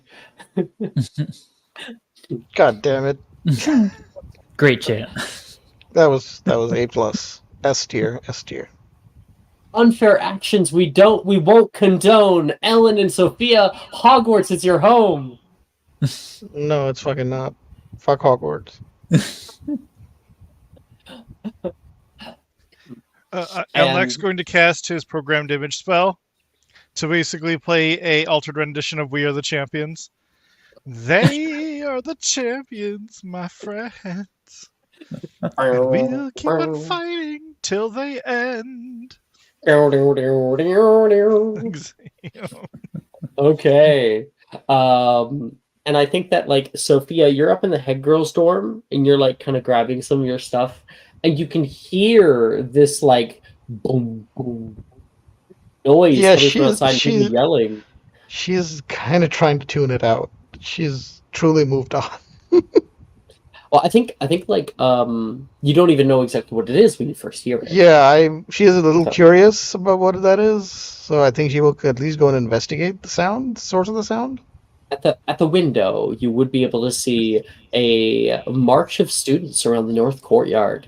God damn it. Great chant. That was A plus. S tier. Unfair actions we won't condone. Ellen and Sophia, Hogwarts is your home. No, it's fucking not. Fuck Hogwarts. Elnek's going to cast his programmed image spell to basically play a altered rendition of "We Are the Champions." They are the champions, my friends. And we'll keep on fighting till they end. Okay. And I think that, like, Sophia, you're up in the head girl's dorm and you're like kind of grabbing some of your stuff, and you can hear this like boom boom noise coming from outside and people yelling. She's kind of trying to tune it out. She's truly moved on. Well, I think like you don't even know exactly what it is when you first hear it. Yeah, she is a little curious about what that is, so I think she will at least go and investigate the source of the sound. At the window, you would be able to see a march of students around the north courtyard,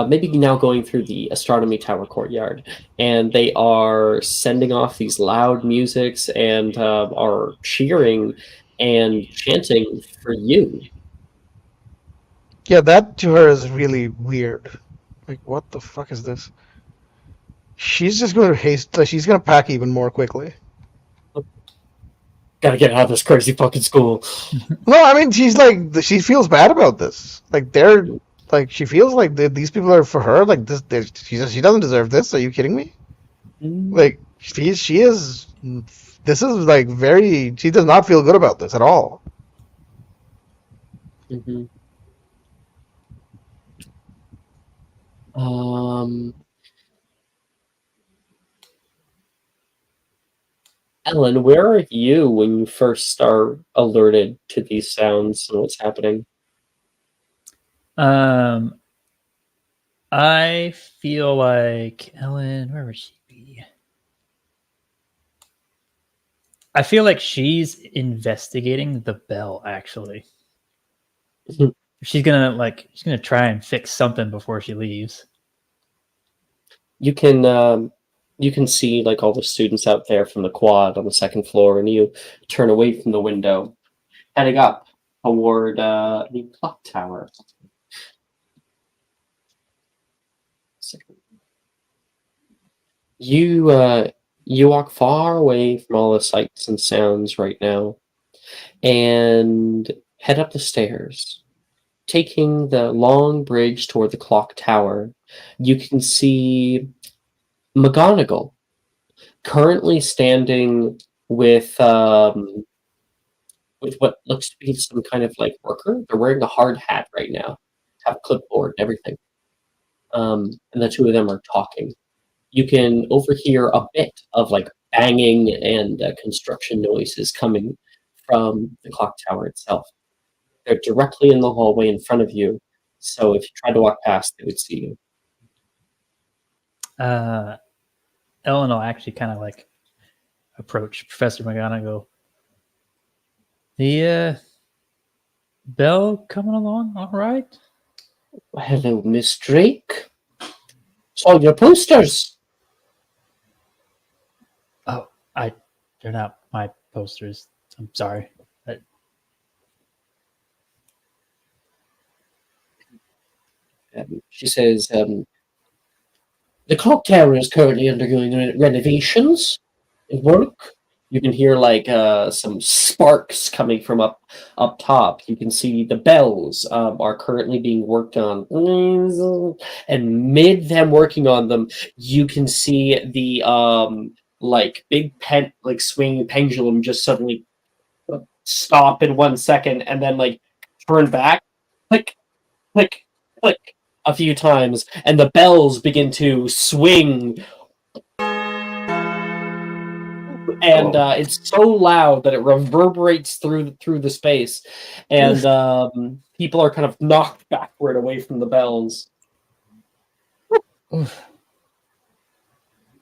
maybe now going through the astronomy tower courtyard, and they are sending off these loud musics and are cheering and chanting for you. Yeah, that to her is really weird. Like, what the fuck is this? She's just going to she's going to pack even more quickly. Gotta get out of this crazy fucking school. No, I mean, she's like, she feels bad about this. Like, she feels like these people are for her. Like, she doesn't deserve this. Are you kidding me? Like, she is, this is like she does not feel good about this at all. Mm-hmm. Ellen, where are you when you first are alerted to these sounds and what's happening? I feel like Ellen, where would she be? I feel like she's investigating the bell, actually. She's gonna try and fix something before she leaves. You can see like all the students out there from the quad on the second floor, and you turn away from the window, heading up toward the clock tower. You walk far away from all the sights and sounds right now, and head up the stairs. Taking the long bridge toward the clock tower, you can see McGonagall currently standing with what looks to be some kind of like worker. They're wearing a hard hat right now, have a clipboard and everything. And the two of them are talking. You can overhear a bit of like banging and construction noises coming from the clock tower itself. They're directly in the hallway in front of you, so if you tried to walk past, they would see you. Ellen will actually kind of like approach Professor McGonagall. The bell coming along all right? Hello, Miss Drake. Saw your posters. Oh, they're not my posters. I'm sorry. She says, the clock tower is currently undergoing renovations and work. You can hear like some sparks coming from up top. You can see the bells are currently being worked on, and mid them working on them, you can see the like big swinging pendulum just suddenly stop in 1 second and then like turn back, click, click, click a few times, and the bells begin to swing. And it's so loud that it reverberates through the space, and people are kind of knocked backward away from the bells.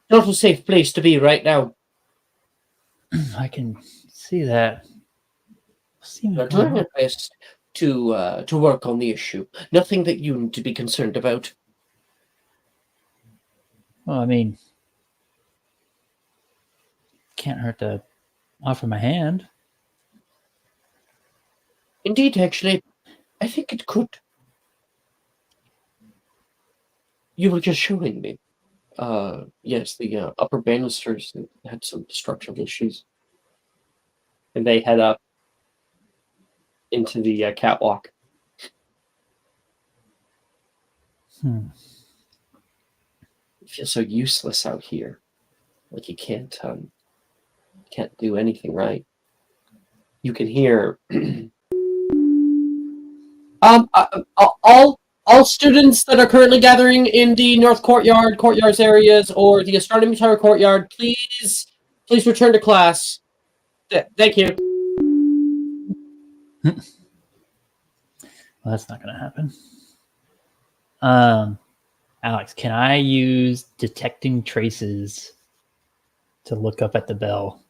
Not a safe place to be right now. I can see that. We're doing our best to work on the issue. Nothing that you need to be concerned about. Well, I mean, can't hurt to offer my hand. Indeed, actually, I think it could. You were just showing me. Yes, the upper banisters had some structural issues. And they head up into the catwalk. Hmm. You feel so useless out here. Like you can't do anything right. You can hear all students that are currently gathering in the North Courtyards areas, or the Astronomy Tower Courtyard, please return to class. Thank you. Well, that's not going to happen. Alex, can I use detecting traces to look up at the bell?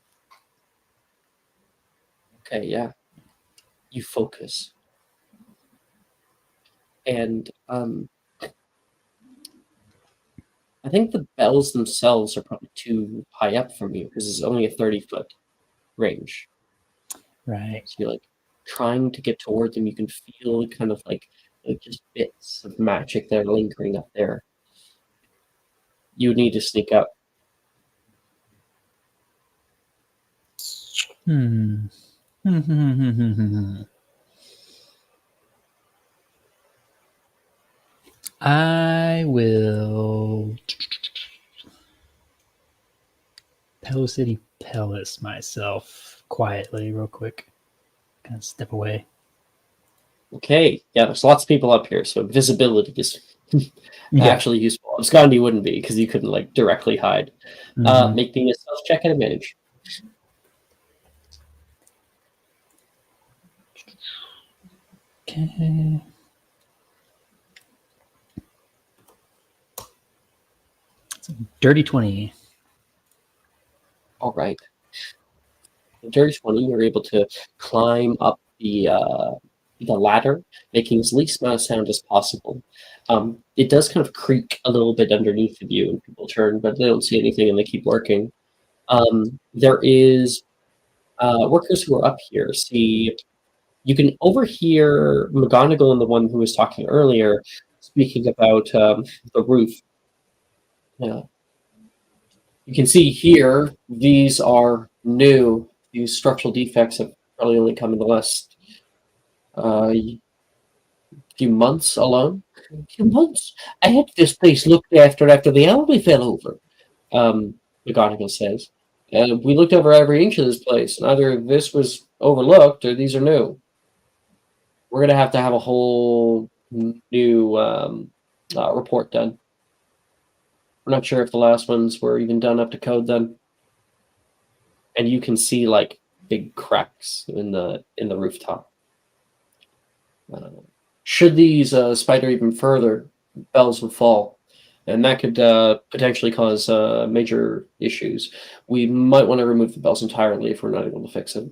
Okay, yeah. You focus. And I think the bells themselves are probably too high up from you because it's only a 30-foot range. Right. So you're like trying to get toward them. You can feel kind of like just bits of magic that are lingering up there. You need to sneak up. I will Pell City Palace myself quietly, real quick. Kind of step away. Okay, yeah, there's lots of people up here, so visibility is actually useful. Abscondi wouldn't be because you couldn't like directly hide. Make me a stealth check at advantage. Okay. Dirty 20. All right. Dirty 20, you're able to climb up the ladder, making as least amount of sound as possible. It does kind of creak a little bit underneath of you, and people turn, but they don't see anything, and they keep working. There is workers who are up here. See, you can overhear McGonagall and the one who was talking earlier speaking about the roof. Yeah. You can see here, these are new. These structural defects have probably only come in the last few months alone. A few months? I had this place looked after the Albany fell over, McGonagall says. We looked over every inch of this place, and either this was overlooked or these are new. We're going to have a whole new report done. We're not sure if the last ones were even done up to code then. And you can see like big cracks in the rooftop. Should these spider even further, bells would fall. And that could potentially cause major issues. We might want to remove the bells entirely if we're not able to fix it.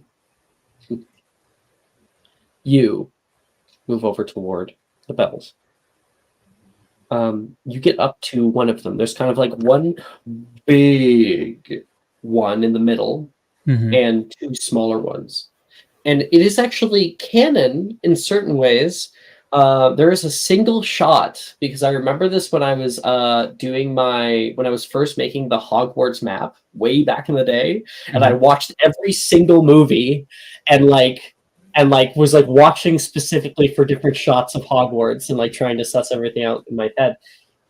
You move over toward the bells. You get up to one of them. There's kind of like one big one in the middle and two smaller ones. And it is actually canon in certain ways. There is a single shot, because I remember this when I was when I was first making the Hogwarts map way back in the day, and I watched every single movie and was like watching specifically for different shots of Hogwarts and like trying to suss everything out in my head.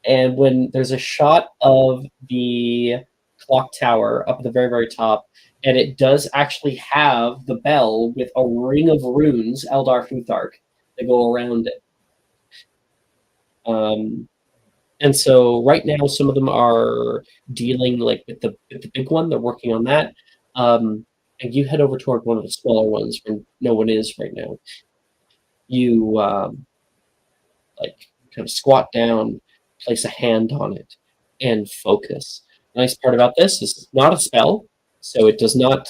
And when there's a shot of the clock tower up at the very, very top, and it does actually have the bell with a ring of runes, Eldar Futhark, that go around it. And so right now, some of them are dealing like with the big one. They're working on that. And you head over toward one of the smaller ones where no one is right now. You like kind of squat down, place a hand on it, and focus. The nice part about this is it's not a spell, so it does not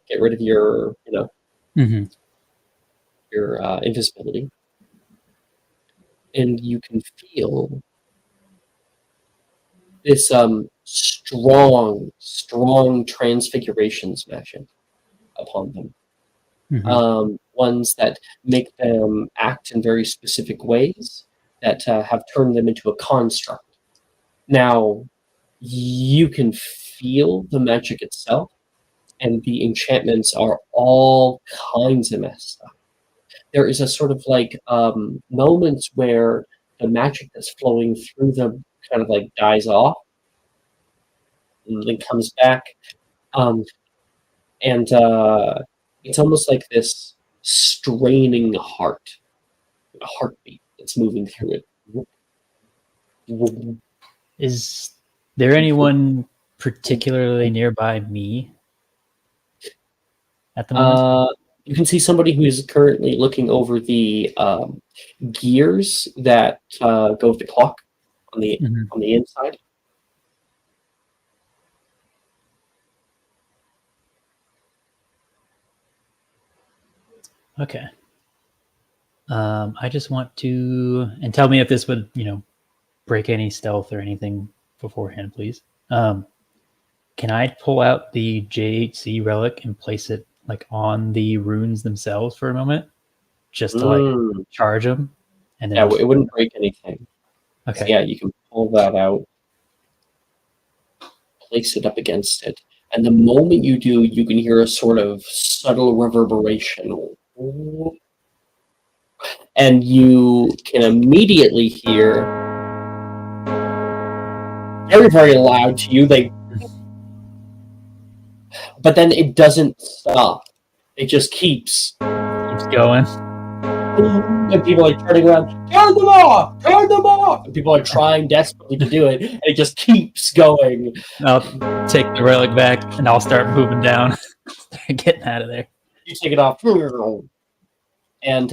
get rid of your, your invisibility. And you can feel this strong transfigurations magic upon them. Ones that make them act in very specific ways that have turned them into a construct. Now, you can feel the magic itself, and the enchantments are all kinds of messed up. There is a sort of like moments where the magic that's flowing through them kind of like dies off and then comes back. And it's almost like this straining heart, a heartbeat that's moving through it. Is there anyone particularly nearby me at the moment? You can see somebody who is currently looking over the gears that go with the clock on the inside. Okay. I just want to, and tell me if this would, break any stealth or anything beforehand, please. Can I pull out the JHC relic and place it like on the runes themselves for a moment, just to like charge them? And then it wouldn't break anything. Okay. So, yeah, you can pull that out, place it up against it, and the moment you do, you can hear a sort of subtle reverberation. And you can immediately hear, very, very loud to you, but then it doesn't stop. It just keeps going. And people are turning around, turn them off! Turn them off! And people are trying desperately to do it, and it just keeps going. I'll take the relic back, and I'll start moving down. Getting out of there. You take it off. And,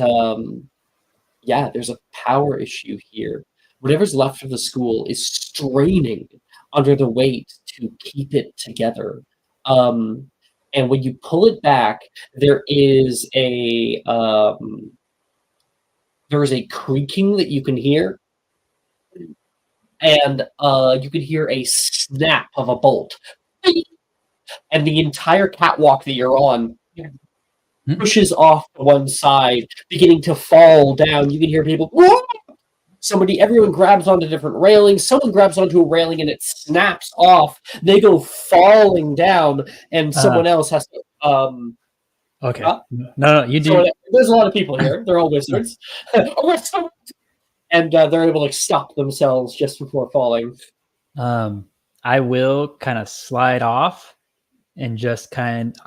yeah, there's a power issue here. Whatever's left of the school is straining under the weight to keep it together. And when you pull it back, there is a creaking that you can hear, and you can hear a snap of a bolt, and the entire catwalk that you're on pushes off to one side, beginning to fall down. You can hear people. Whoa! Everyone grabs onto different railings. Someone grabs onto a railing and it snaps off. They go falling down, and someone else has to. Okay. No, you do. So there's a lot of people here. They're all wizards. And they're able to stop themselves just before falling. I will kind of slide off and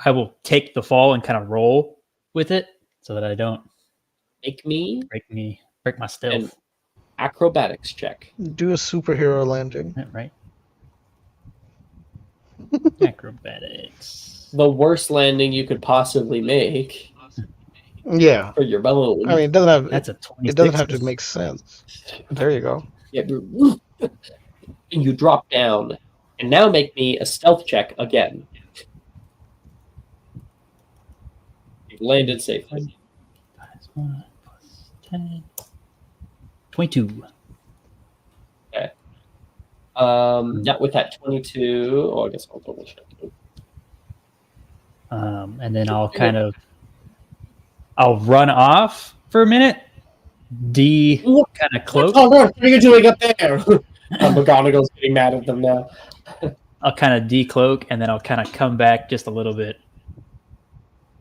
I will take the fall and kind of roll with it so that I don't break my stealth. Acrobatics check. Do a superhero landing. Right. Acrobatics. The worst landing you could possibly make. Yeah. For your balloon. I mean, it doesn't have. That's a 26. It doesn't have to make sense. There you go. Yeah. and you drop down. And now make me a stealth check again. You've landed safely. Minus 1 plus 10. 22. Okay. Yeah, with that 22. Oh, I guess I'll double check. And then I'll I'll run off for a minute. Kind of cloak. Oh, what are you doing up there? McGonagall's getting mad at them now. I'll kind of decloak, and then I'll kind of come back just a little bit.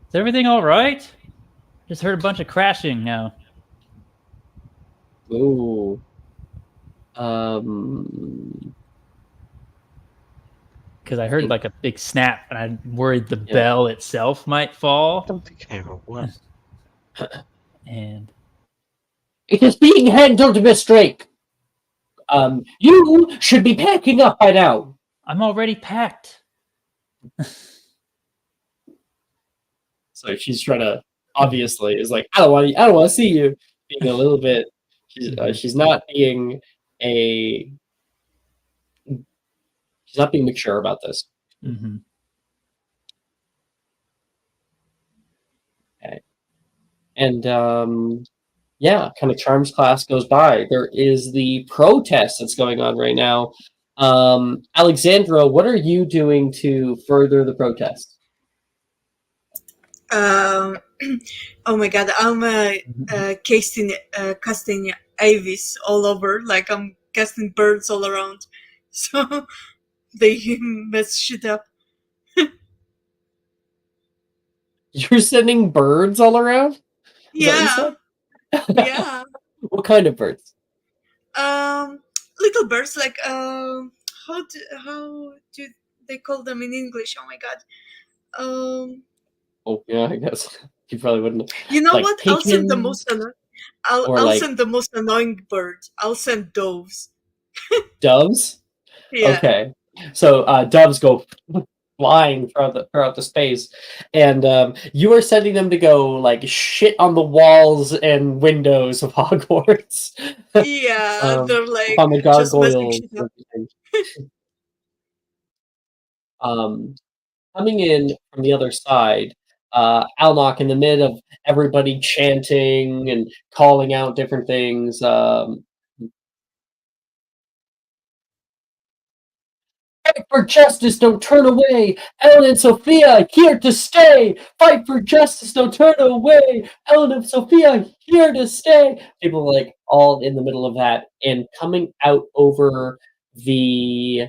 Is everything all right? Just heard a bunch of crashing now. Ooh. Because I heard like a big snap, and I'm worried the bell itself might fall. I don't think I ever was. And it is being handled, Miss Drake. You should be packing up by now. I'm already packed. So she's trying to, obviously, is like, I don't want to see you. Being a little bit, she's not being she's not being mature about this. Mm-hmm. Okay. And kind of charms class goes by. There is the protest that's going on right now. Alexandra, what are you doing to further the protest? Oh my god, I'm casting avis all over, like I'm casting birds all around, so they mess shit up. You're sending birds all around? Is that what you said? Yeah. What kind of birds? Little birds, like how do they call them in English? Oh my god. Oh yeah, I guess you probably wouldn't. You know like what? I'll send the most annoying. I'll send the most annoying bird. I'll send doves. Doves? Yeah. Okay. So doves go flying throughout the space, and you are sending them to go like shit on the walls and windows of Hogwarts. Yeah, they're like on the just messing gargoyles. shit up. Coming in from the other side, Alnock, in the mid of everybody chanting and calling out different things. Fight for justice, don't turn away. Ellen and Sophia, here to stay. Fight for justice, don't turn away. Ellen and Sophia, here to stay. People like all in the middle of that, and coming out over the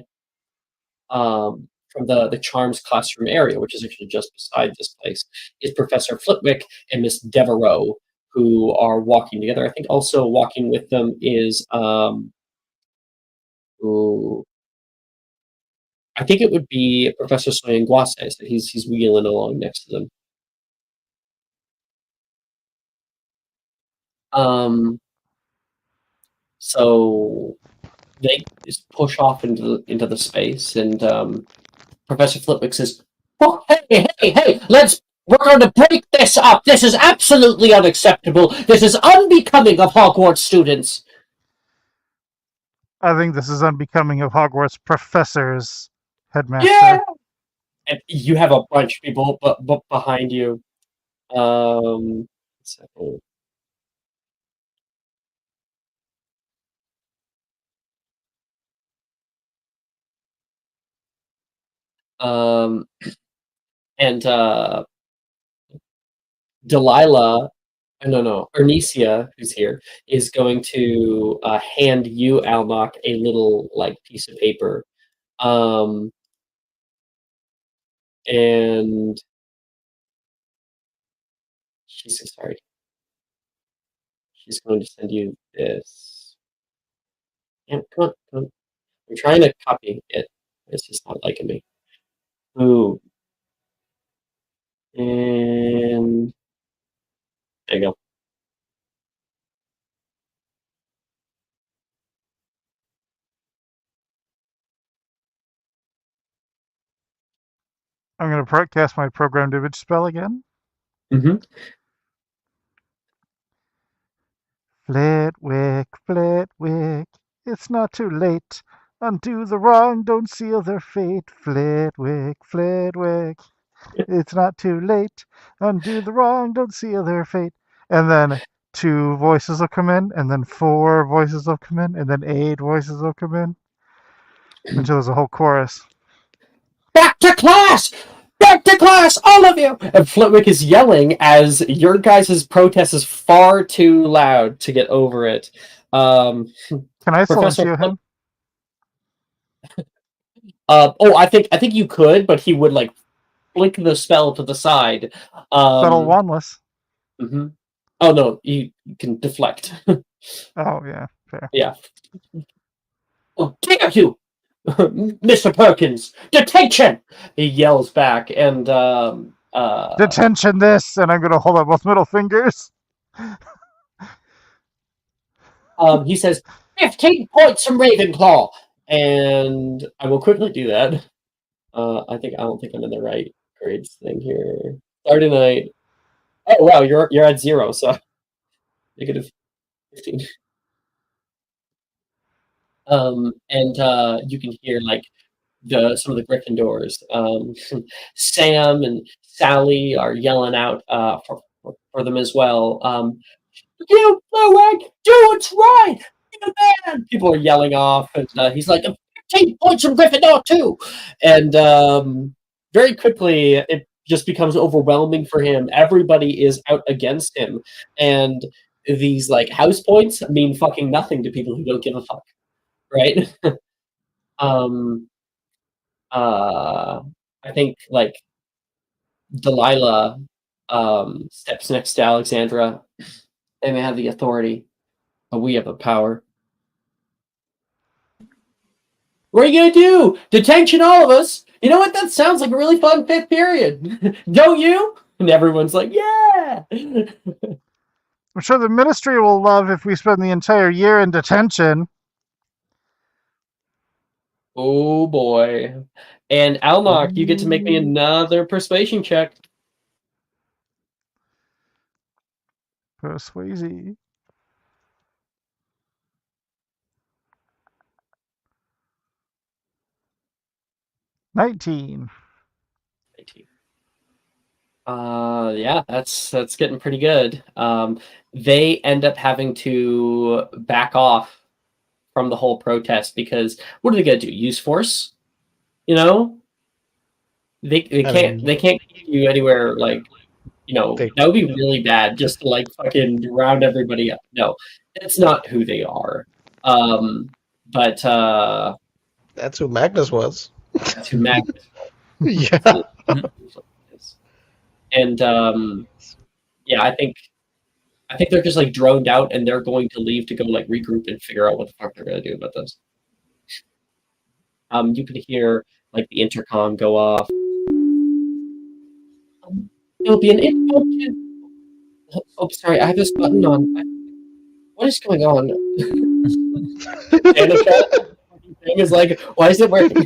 from the Charms classroom area, which is actually just beside this place, is Professor Flitwick and Miss Devereaux, who are walking together. I think also walking with them is I think it would be Professor Soyanguase, that he's wheeling along next to them. So they just push off into the space, and Professor Flitwick says, "Oh, hey! We're going to break this up. This is absolutely unacceptable. This is unbecoming of Hogwarts students." I think this is unbecoming of Hogwarts professors, headmaster. Yeah. And you have a bunch of people behind you. And Delilah, no, Ernesia, who's here, is going to hand you, Alnock, a little like piece of paper. And she's sorry. She's going to send you this. And come on. I'm trying to copy it. It's just not liking me. Ooh. And there you go. I'm going to cast my programmed image spell again. Mm-hmm. Flitwick, it's not too late. Undo the wrong, don't seal their fate. Flitwick, Flitwick. It's not too late. Undo the wrong, don't seal their fate. And then 2 voices will come in, and then 4 voices will come in, and then 8 voices will come in. Until there's a whole chorus. Back to class! Back to class, all of you! And Flitwick is yelling as your guys' protest is far too loud to get over it. Can I Professor silencio him? I think you could, but he would like flick the spell to the side. Subtle wandless. Mm-hmm. Oh no, you can deflect. Oh yeah, fair. Yeah. Oh, dare you, Mr. Perkins! Detention! He yells back, and Detention this, and I'm gonna hold up both middle fingers. He says 15 points from Ravenclaw, and I will quickly do that. I don't think I'm in the right grades thing here. Saturday night. Oh wow, you're at 0, so negative 15. And you can hear like some of the Gryffindors. Sam and Sally are yelling out for them as well. You, Flitwick, do what's right! You're the man! People are yelling off, and he's like, 15 points from Gryffindor too! And very quickly, it just becomes overwhelming for him. Everybody is out against him, and these like house points mean fucking nothing to people who don't give a fuck, right? I think like Delilah steps next to Alexandra. They may have the authority, but we have the power. What are you gonna do? Detention, all of us? You know what? That sounds like a really fun 5th period. Don't you? And everyone's like, yeah! I'm sure the ministry will love if we spend the entire year in detention. Oh boy. And Alnock, you get to make me another persuasion check. Persuasion. $19. Yeah, that's getting pretty good. They end up having to back off from the whole protest because what are they gonna do? Use force? You know? They can't keep you anywhere like that would be really bad just to like fucking round everybody up. No, that's not who they are. But that's who Magnus was. That's who Magnus was. Yeah. And yeah, I think they're just like droned out and they're going to leave to go like regroup and figure out what the fuck they're gonna do about this. You can hear like the intercom go off. It'll be an impromptu. Oh, sorry, I have this button on. What is going on? Danica thing is like, why is it working?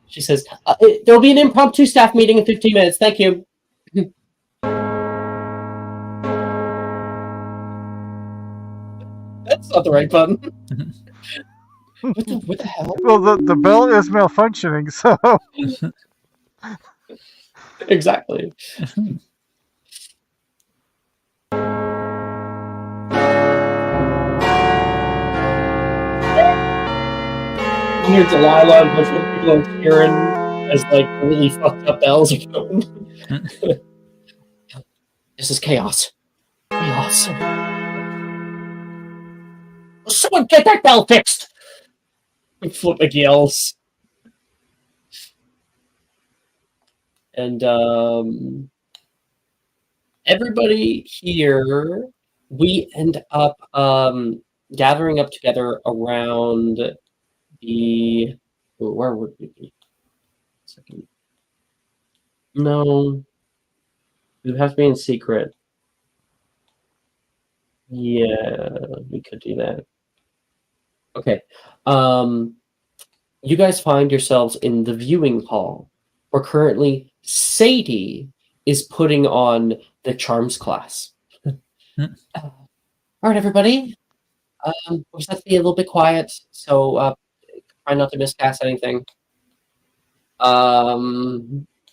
She says, there'll be an impromptu staff meeting in 15 minutes. Thank you. That's not the right button. What the hell? Well, the bell is malfunctioning, so... Exactly. You hear Delilah and a bunch of people are cheering as like really fucked up bells are going. This is chaos. Chaos. Someone get that bell fixed! Flitwick yells. And everybody here, we end up gathering up together around the... Where would we be? Second. No. We have to be in secret. Yeah, we could do that. Okay. You guys find yourselves in the viewing hall, where currently Sadie is putting on the charms class. All right, everybody. We just have to be a little bit quiet, so try not to miscast anything.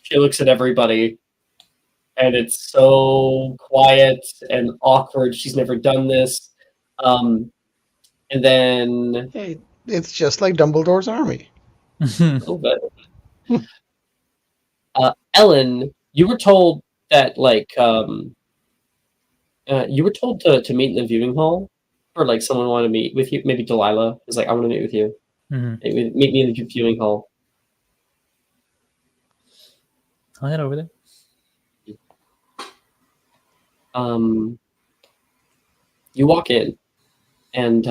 She looks at everybody, and it's so quiet and awkward. She's never done this. And then Hey, it's just like Dumbledore's army. a little bit. Ellen, you were told that you were told to meet in the viewing hall, or like someone wanted to meet with you. Maybe Delilah is like, I want to meet with you. Mhm. Meet me in the viewing hall. I'll head over there. You walk in, and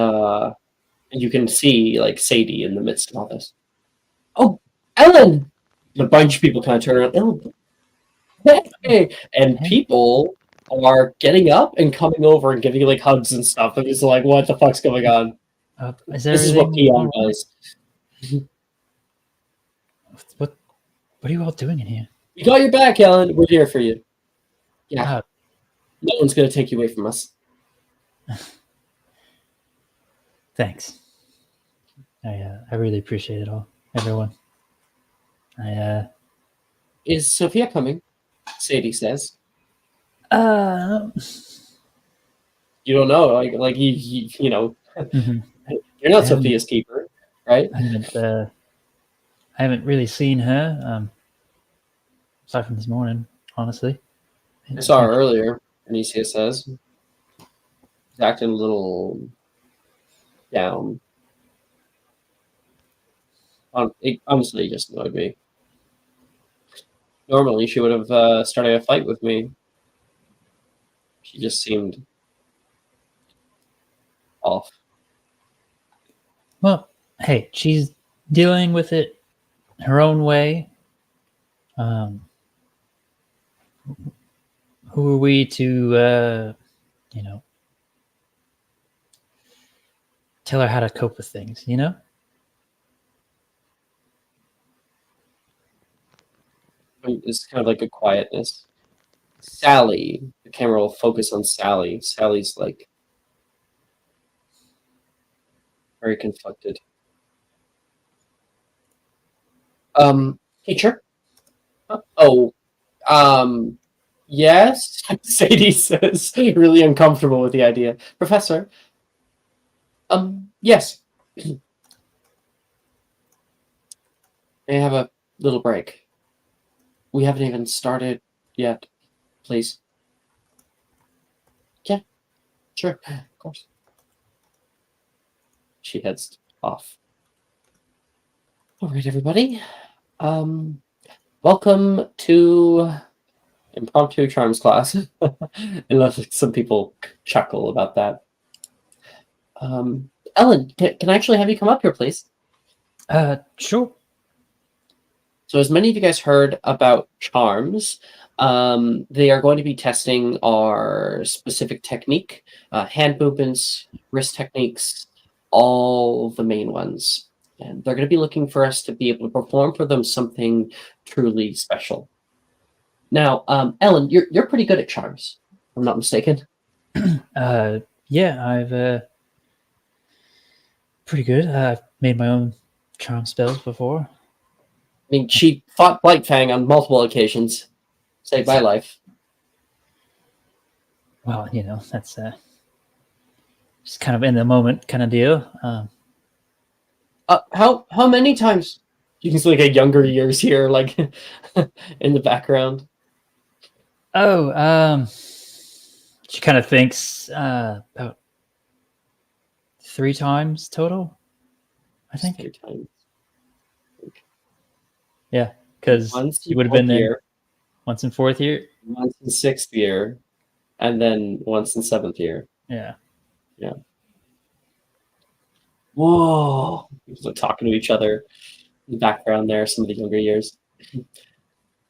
you can see like Sadie in the midst of all this. Oh, Ellen! And a bunch of people kind of turn around. Ellen, hey! And people are getting up and coming over and giving you like hugs and stuff. And it's like, what the fuck's going on? Is This is what everything Peon all right? does. What are you all doing in here? We got your back, Ellen. We're here for you. Yeah. Uh, No one's gonna take you away from us. Thanks. I really appreciate it all, everyone. Is Sophia coming? Sadie says. Uh, You don't know, like you know, mhm. you're not I haven't- Sophia's keeper, right? I haven't really seen her, aside from this morning, honestly. I saw her earlier. Anicia says. She's acting a little down. Honestly, it just annoyed me. Normally, she would have started a fight with me. She just seemed off. Well, hey, she's dealing with it her own way. Who are we to, tell her how to cope with things, you know? It's kind of like a quietness. Sally, the camera will focus on Sally. Sally's like very conflicted. Teacher? Oh, yes, Sadie says, really uncomfortable with the idea. Professor? Yes. May I have a little break? We haven't even started yet, please. Yeah, sure, of course. She heads off. All right, everybody. Welcome to impromptu charms class. Unless some people chuckle about that. Ellen, can I actually have you come up here, please? Sure. So as many of you guys heard about charms, they are going to be testing our specific technique, hand movements, wrist techniques, all the main ones. And they're going to be looking for us to be able to perform for them something truly special. Now, Ellen, you're pretty good at charms, if I'm not mistaken. Yeah, I've pretty good. I've made my own charm spells before. I mean, she fought Blightfang on multiple occasions, saved my life. Well, that's just kind of in the moment kind of deal. How many times? You can see like a younger years here, like in the background. Oh, she kind of thinks about 3 times total, I think. 3 times. Yeah, because Once you in would have been 4th there year, once in 4th year. once in 6th year, and then once in 7th year. Yeah. Whoa! People are talking to each other in the background there, some of the younger years.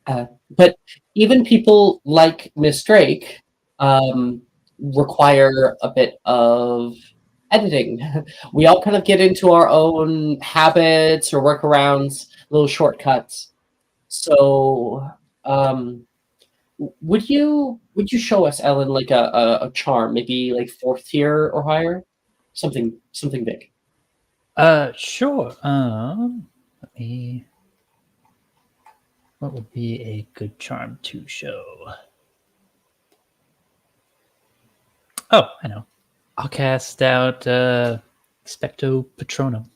But even people like Miss Drake require a bit of editing. We all kind of get into our own habits or workarounds, little shortcuts. So, would you show us, Ellen, like a charm, maybe like 4th tier or higher? Something big. Sure. Let me. What would be a good charm to show? Oh, I know. I'll cast out Specto Patronum.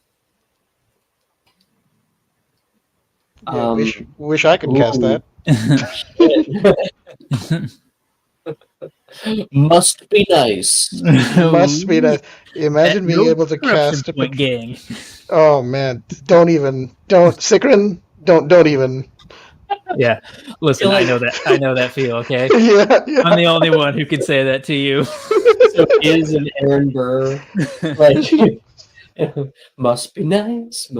Yeah, wish I could cast that. Must be nice. Must be that. Imagine being able to corruption cast a point gang. Oh man, don't Sikrin, don't even. Yeah, listen, Feel like- I know that feel. Okay, Yeah, I'm the only one who can say that to you. So is an Aaron Burr. Like, must be nice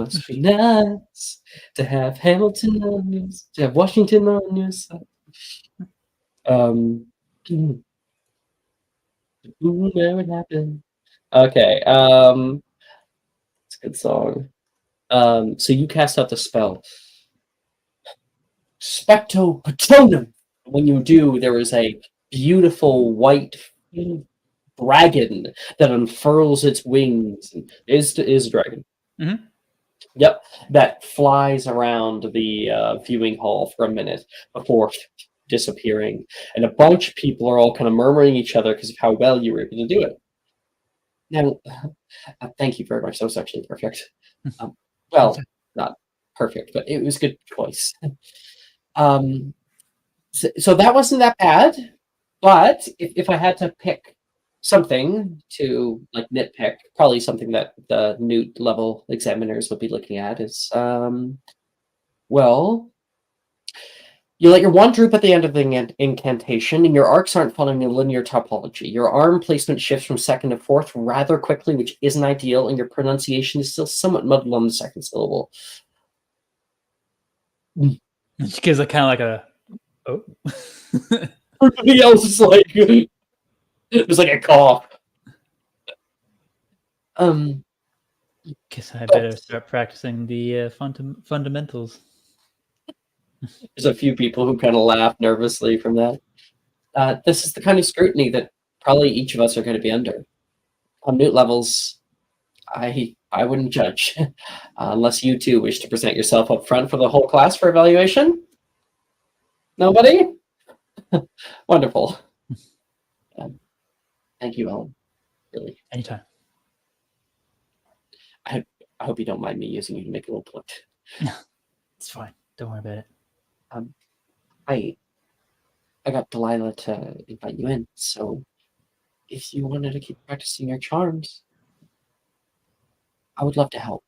to have Hamilton on your, to have Washington on your side. Ooh, never happened. Okay, it's a good song. So you cast out the spell Specto Patronum. When you do, there is a beautiful white dragon that unfurls its wings. Is a dragon. Mhm. Yep, that flies around the viewing hall for a minute before disappearing, and a bunch of people are all kind of murmuring each other because of how well you were able to do it. Now, thank you very much. That was actually perfect. Well, not perfect, but it was a good choice. So that wasn't that bad, but if I had to pick something to like nitpick, probably something that the Newt level examiners would be looking at is, well, you let your wand droop at the end of the incantation, and your arcs aren't following a linear topology. Your arm placement shifts from second to fourth rather quickly, which isn't ideal, and your pronunciation is still somewhat muddled on the second syllable. Because I kind of like a Everybody else is like, it was like a cough. Guess I better start practicing the fundamentals. There's a few people who kind of laugh nervously from that. This is the kind of scrutiny that probably each of us are going to be under. On Newt levels, I wouldn't judge unless you two wish to present yourself up front for the whole class for evaluation. Nobody? Wonderful. Thank you, Ellen. Really. Anytime. I hope you don't mind me using you to make a little point. It's fine. Don't worry about it. I got Delilah to invite you in, so if you wanted to keep practicing your charms, I would love to help.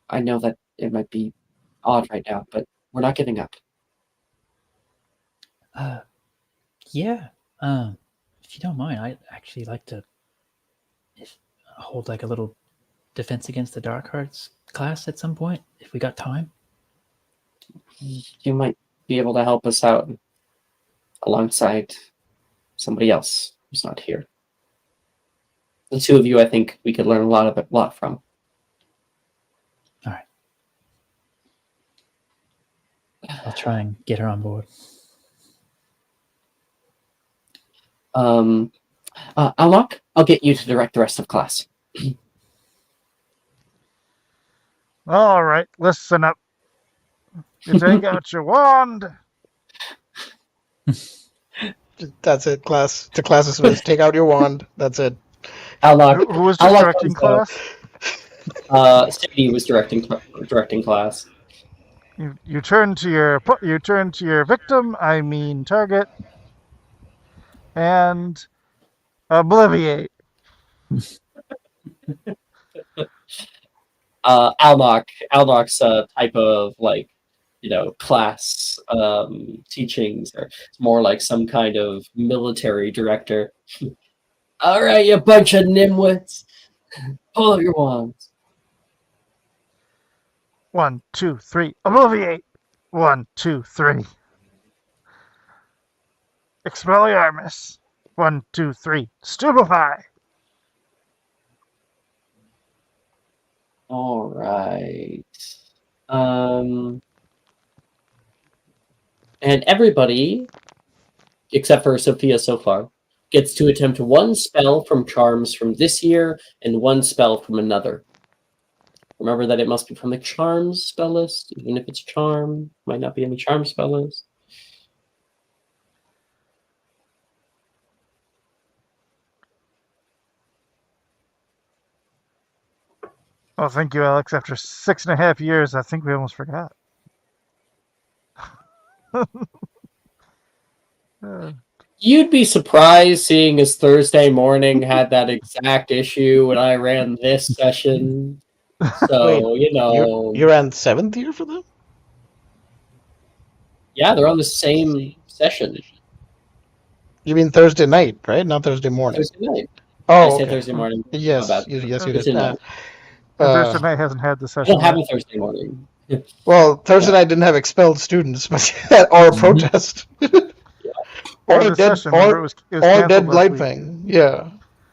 I know that it might be odd right now, but we're not giving up. Yeah. If you don't mind, I'd actually like to hold like a little defense against the dark arts class at some point if we got time. You might be able to help us out alongside somebody else who's not here. The two of you, I think we could learn a lot from. All right. I'll try and get her on board. Alok, I'll get you to direct the rest of class. All right, listen up. You take out your wand. That's it, class. To class dismissed. Take out your wand. That's it. Alok, Who was Alok directing was, class? Sadie was directing class. You turn to your victim. I mean target. And obliviate. Alnok's type of like, class teachings are more like some kind of military director. All right, you bunch of nimwits, pull up your wands. 1, 2, 3. Obliviate. 1, 2, 3. Expelliarmus. 1, 2, 3. Stupefy. All right. And everybody, except for Sophia so far, gets to attempt one spell from charms from this year and one spell from another. Remember that it must be from the charms spell list, even if it's a charm, might not be in the charm spell list. Oh, thank you, Alex. After 6.5 years, I think we almost forgot. You'd be surprised seeing as Thursday morning had that exact issue when I ran this session. So, Wait, you ran 7th year for them? Yeah, they're on the same session. You mean Thursday night, right? Not Thursday morning. Thursday night. Oh, I said okay. Thursday morning. Yes, you Thursday did. night. Thursday night hasn't had the I session don't have yet. a Thursday morning. Well, Thursday night didn't have expelled students, but or a protest. Or the session, remember, it was or canceled dead last blight week. thing. Yeah.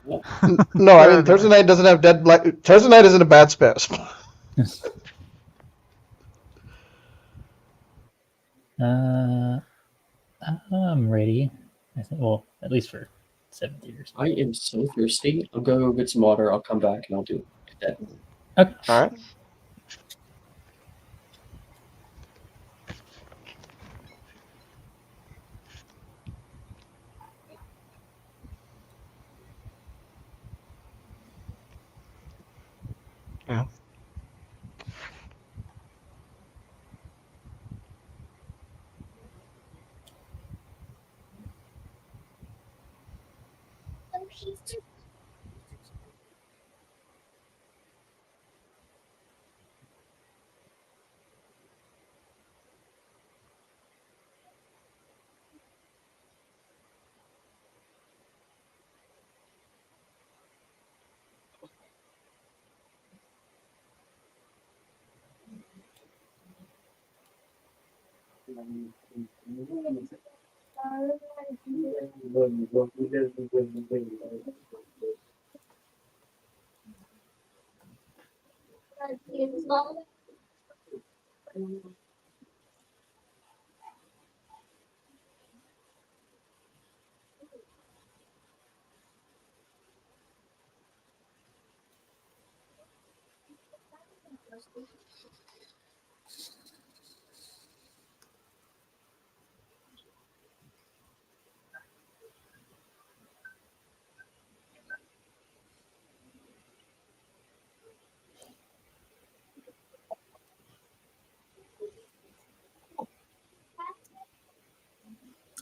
Yeah. No, I mean Anyway. Thursday night doesn't have dead blight. Thursday night isn't a bad spell. I'm ready. I think. Well, at least for 7 years. I am so thirsty. I'm going to go get some water. I'll come back and I'll do that. Okay. All right. Yeah.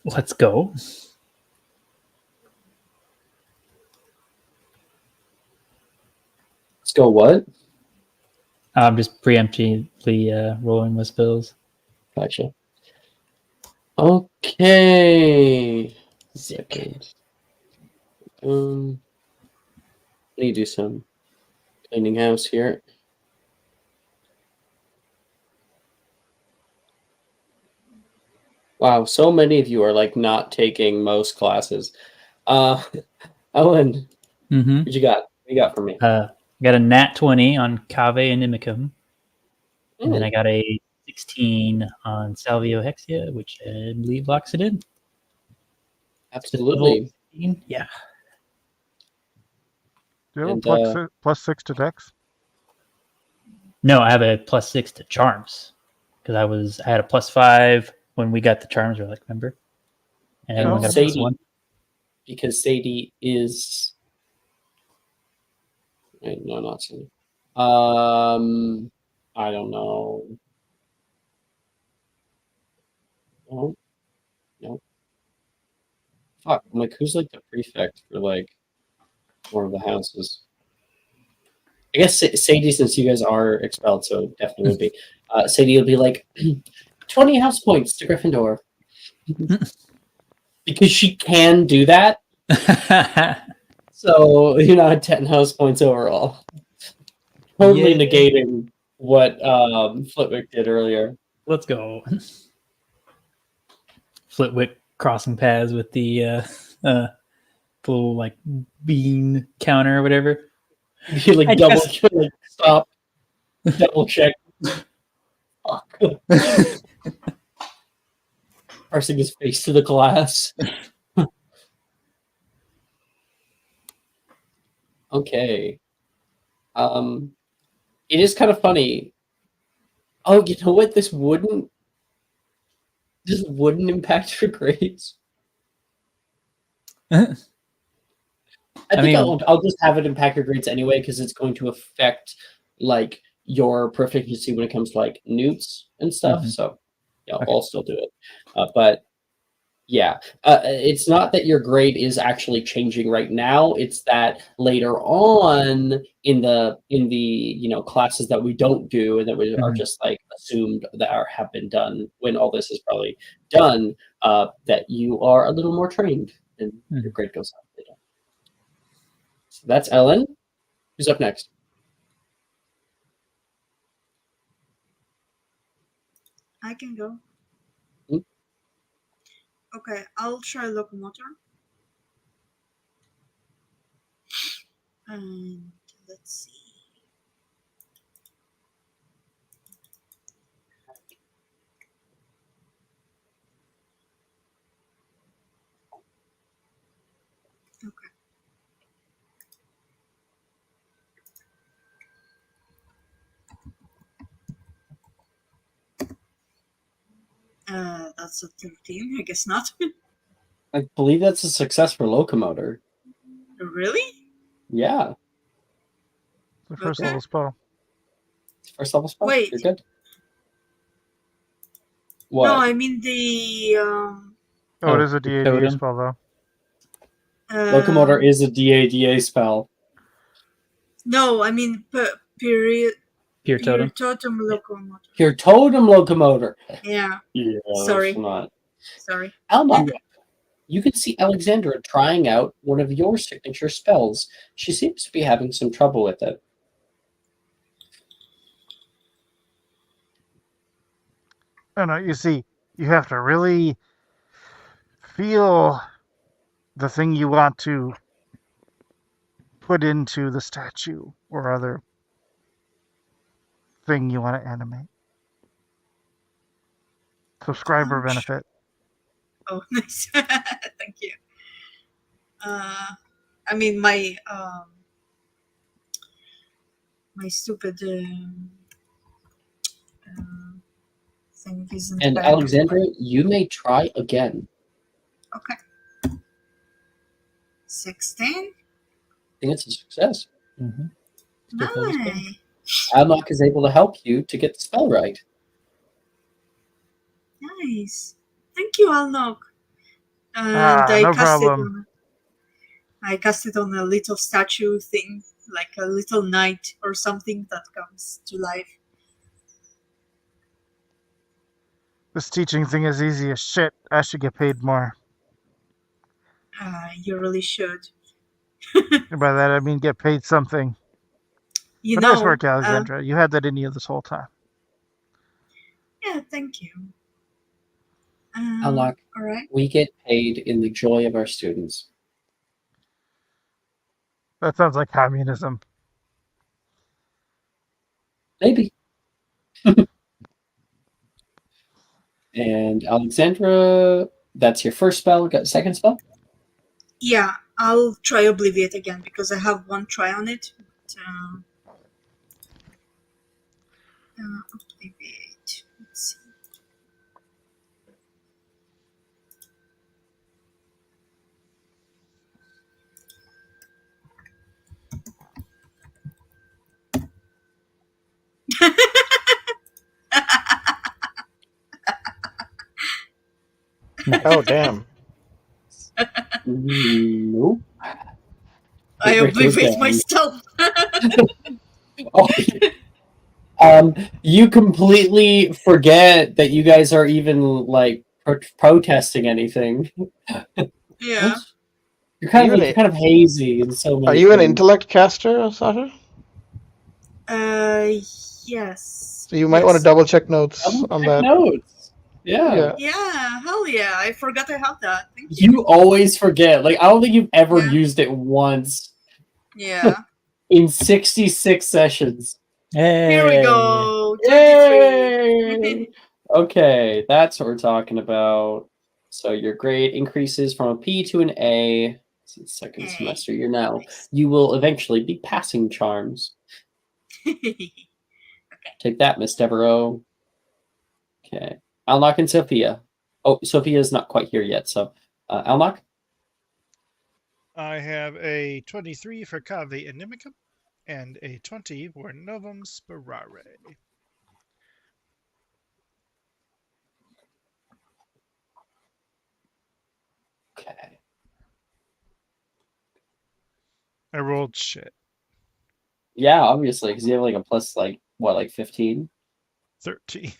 Let's go. Let's go what? I'm just preemptively rolling my spells. Gotcha. Okay. Second. Let me do some cleaning house here. Wow, so many of you are like not taking most classes. Owen, Mm-hmm. what you got? What you got for me? Got a nat 20 on Cave and Inimicum. And then I got a 16 on Salvio Hexia, which I believe locks it in. Absolutely. 16? Yeah. Do you have And, a +6 to Dex? No, I have a +6 to Charms. Because I had a +5 when we got the Charms relic, remember? And everyone got a Sadie, +1. because Sadie is... Wait, no, not Sadie. I don't know. No. Fuck, I'm like, who's like the prefect for like one of the houses? I guess Sadie, since you guys are expelled, so definitely would be. Sadie would be like, 20 house points to Gryffindor. Because she can do that. So, 10 house points overall. Totally negating what Flitwick did earlier. Let's go. Flitwick crossing paths with the little like bean counter or whatever. He like double like, stop, double check. Fuck. Parsing his face to the glass. Okay. It is kind of funny. Oh, you know what? This wouldn't impact your grades. I think mean- I'll just have it impact your grades anyway because it's going to affect like your proficiency when it comes to like newts and stuff. Mhm. So yeah, Okay. I'll still do it. But yeah, it's not that your grade is actually changing right now. It's that later on in the classes that we don't do and that we are Mhm. just like assumed that have been done when all this is probably done, that you are a little more trained and your Mhm. grade goes up later. So that's Ellen. Who's up next? I can go. Hmm? Okay, I'll try locomotor. And let's see. Okay. That's a 13. I guess not. I believe that's a success for locomotor. Really? Yeah, The first Okay. level spell. it's first level spell. Wait. You're good. No, What? I mean the Oh, it is a the DADA totem. spell though. Locomotor is a DADA spell. No, I mean period. Pure totem. Totem locomotor. Your totem locomotor. Yeah. Yeah, Sorry. that's not. Sorry. Alma, you can see Alexandra trying out one of your signature spells. She seems to be having some trouble with it. Oh no, you see, you have to really feel the thing you want to put into the statue or other thing you want to animate. Subscriber Oh, benefit. Oh, nice. Thank you. I mean my stupid thing isn't And bad. Alexandra, you may try again. Okay. 16. I think it's a success. Mm-hmm. Nice. Almach is able to help you to get the spell right. Nice. Thank you, Alnok. And I No cast problem. I cast it on a little statue thing, like a little knight or something that comes to life. This teaching thing is easy as shit. I should get paid more. You really should. And by that I mean get paid something. You But know. nice work, Alexandra. You had that in you this whole time. Yeah, thank you. Almach, All right. we get paid in the joy of our students. That sounds like communism. Maybe. And Alexandra, that's your first spell. Got a second spell? Yeah, I'll try Obliviate again because I have one try on it. But, Obliviate. Let's see. Oh, damn. Nope. I It goes obliviate down. myself. Oh, you completely forget that you guys are even like protesting anything. Yeah. You're kind Are of you you're kind of hazy in so many. Are you an things. intellect caster, Sasha? Yes. So you might want to double check notes Double on check that. notes. Yeah. Yeah, hell yeah. I forgot I have that. Thank you. You always forget. Like I don't think you've ever Yeah. used it once Yeah. in 66 sessions. Hey. Here we go. 23. Yay! Okay, that's what we're talking about. So your grade increases from a P to an A. Since second semester, you will eventually be passing charms. Take that, Miss Devereaux. Okay. Alnock and Sophia. Oh, Sophia is not quite here yet, so Alnock? I have a 23 for Cave Inimicum and a 20 for Novum Sperare. Okay. I rolled shit. Yeah, obviously, because you have like a plus, like, what, like 15? 13.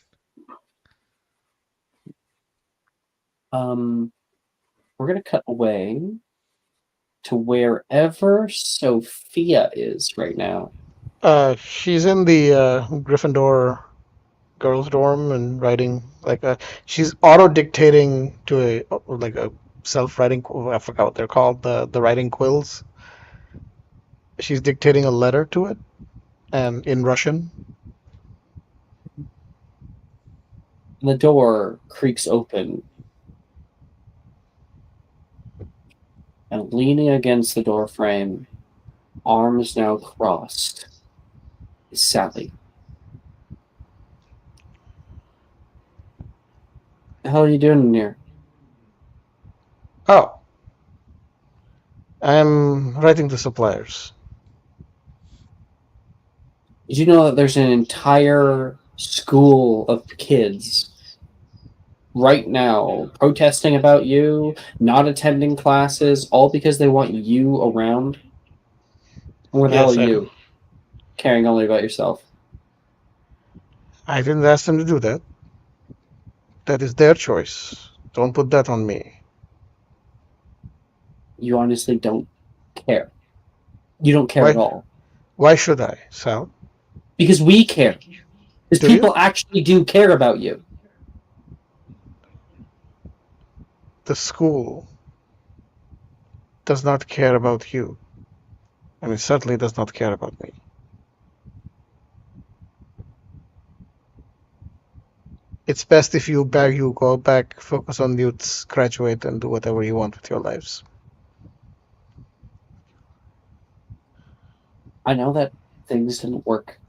We're going to cut away to wherever Sophia is right now. She's in the Gryffindor girls' dorm and writing she's auto dictating to a self-writing. I forgot what they're called. The writing quills. She's dictating a letter to it, and in Russian. The door creaks open. And leaning against the door frame, arms now crossed, is Sally. The hell are you doing in here? Oh, I'm writing to suppliers. Did you know that there's an entire school of kids right now protesting about you, not attending classes, all because they want you around? Where the hell are you? Caring only about yourself. I didn't ask them to do that. That is their choice. Don't put that on me. You honestly don't care. You don't care at all. Why should I, Sal? Because we care. Because Do people you? actually do care about you. The school does not care about you. And it certainly does not care about me. It's best if you go back, focus on youths, graduate, and do whatever you want with your lives. I know that things didn't work.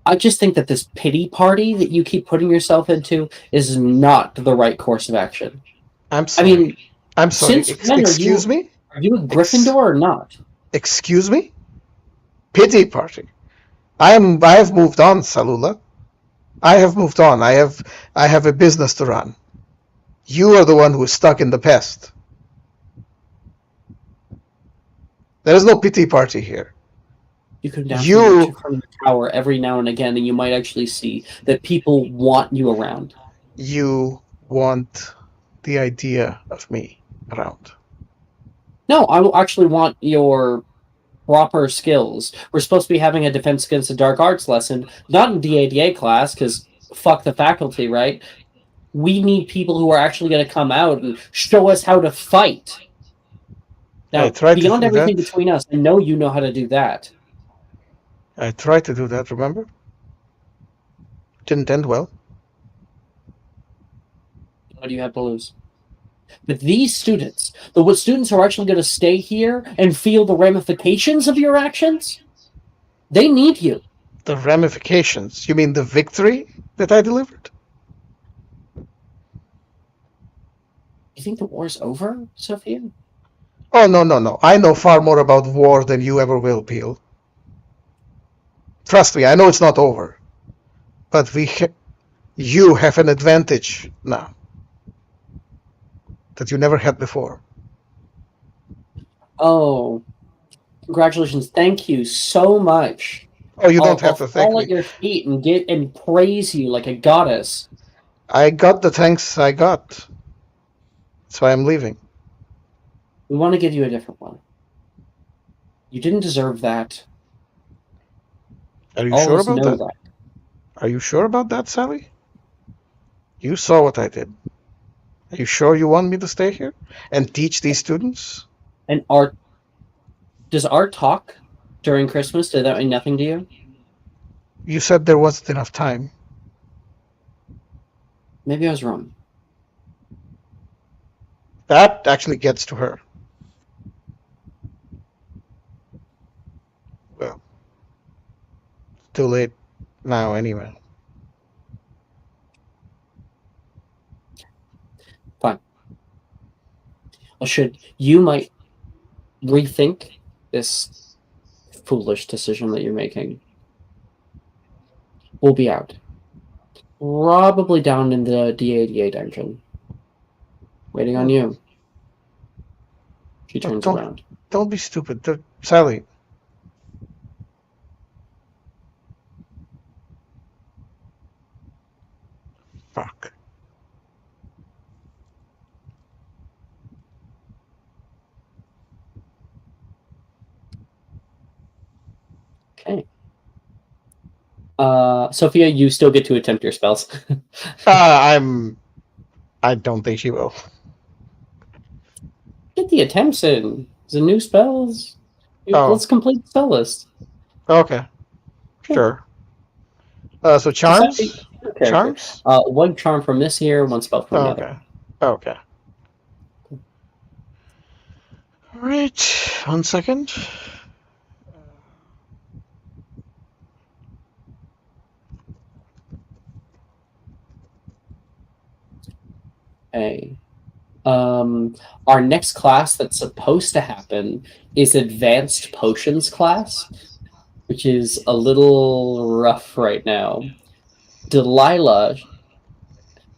I just think that this pity party that you keep putting yourself into is not the right course of action. I'm sorry. I mean, I'm sorry. Since when Excuse me? Are you a Gryffindor or not? Excuse me? Pity party. I have moved on, Salula. I have moved on. I have a business to run. You are the one who is stuck in the past. There is no pity party here. You could naturally reach from the tower every now and again, and you might actually see that people want you around. You want the idea of me around. No, I actually want your proper skills. We're supposed to be having a Defense Against the Dark Arts lesson, not in DADA class, because fuck the faculty, right? We need people who are actually going to come out and show us how to fight. Now, beyond everything between us, I know you know how to do that. I tried to do that, remember? Didn't end well. What do you have to lose? But these students, the students who are actually going to stay here and feel the ramifications of your actions, they need you. The ramifications? You mean the victory that I delivered? You think the war's over, Sophia? Oh, no. I know far more about war than you ever will, Peel. Trust me, I know it's not over. But you have an advantage now that you never had before. Oh, congratulations. Thank you so much. Oh, you don't have to thank me. I'll fall at your feet and praise you like a goddess. I got the thanks I got. That's why I'm leaving. We want to give you a different one. You didn't deserve that. Are you sure about that? Are you sure about that, Sally? You saw what I did. Are you sure you want me to stay here and teach these students? And does Art talk during Christmas? Did that mean nothing to you? You said there wasn't enough time. Maybe I was wrong. That actually gets to her. Well, too late now anyway. Fine. You might rethink this foolish decision that you're making. We'll be out. Probably down in the D88 dungeon. Waiting on you. She turns around. Don't be stupid. Sally. Fuck. Okay. Sophia, you still get to attempt your spells. I don't think she will. Get the attempts in. The new spells. Let's complete the spell list. Okay. Sure. So charms? Charms? One charm from this here, one spell from the other. Okay. Alright. 1 second. Okay. Our next class that's supposed to happen is Advanced Potions class, which is a little rough right now. Delilah,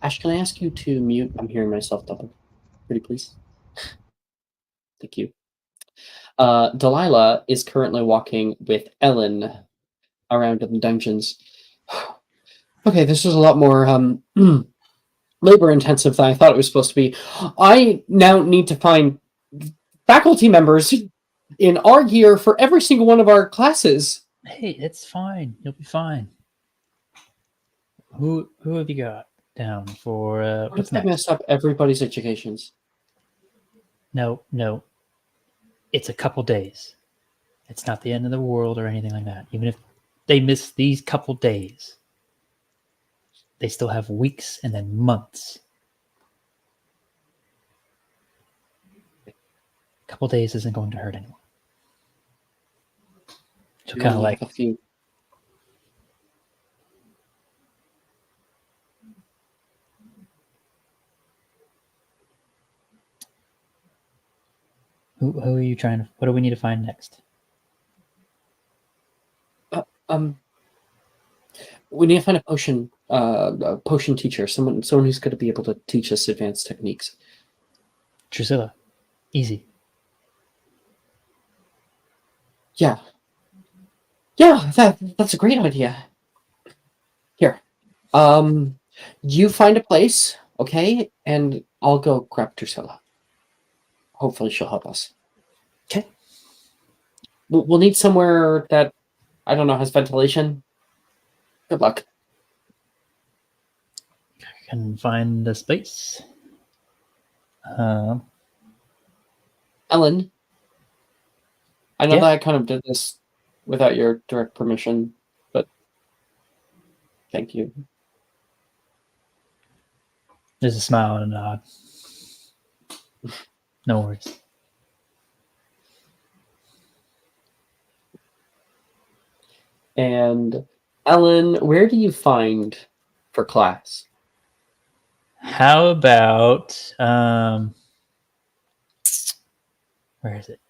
Ash, can I ask you to mute? I'm hearing myself double. Pretty please. Thank you. Delilah is currently walking with Ellen around in the dungeons. Okay, this is a lot more labor intensive than I thought it was supposed to be. I now need to find faculty members in our gear for every single one of our classes. Hey, it's fine. You'll be fine. Who have you got down for what's that mess up everybody's educations? No. It's a couple days. It's not the end of the world or anything like that. Even if they miss these couple days, they still have weeks and then months. A couple days isn't going to hurt anyone. So kind of like a few. Who are you trying to? What do we need to find next? We need to find a potion teacher, someone who's going to be able to teach us advanced techniques. Drusilla, easy. Yeah, that's a great idea. Here, you find a place, okay, and I'll go grab Drusilla. Hopefully she'll help us. Okay. We'll need somewhere that, I don't know, has ventilation. Good luck. I can find the space. Ellen, I know that I kind of did this without your direct permission, but thank you. There's a smile and a nod. No worries. And Ellen, where do you find for class? How about where is it?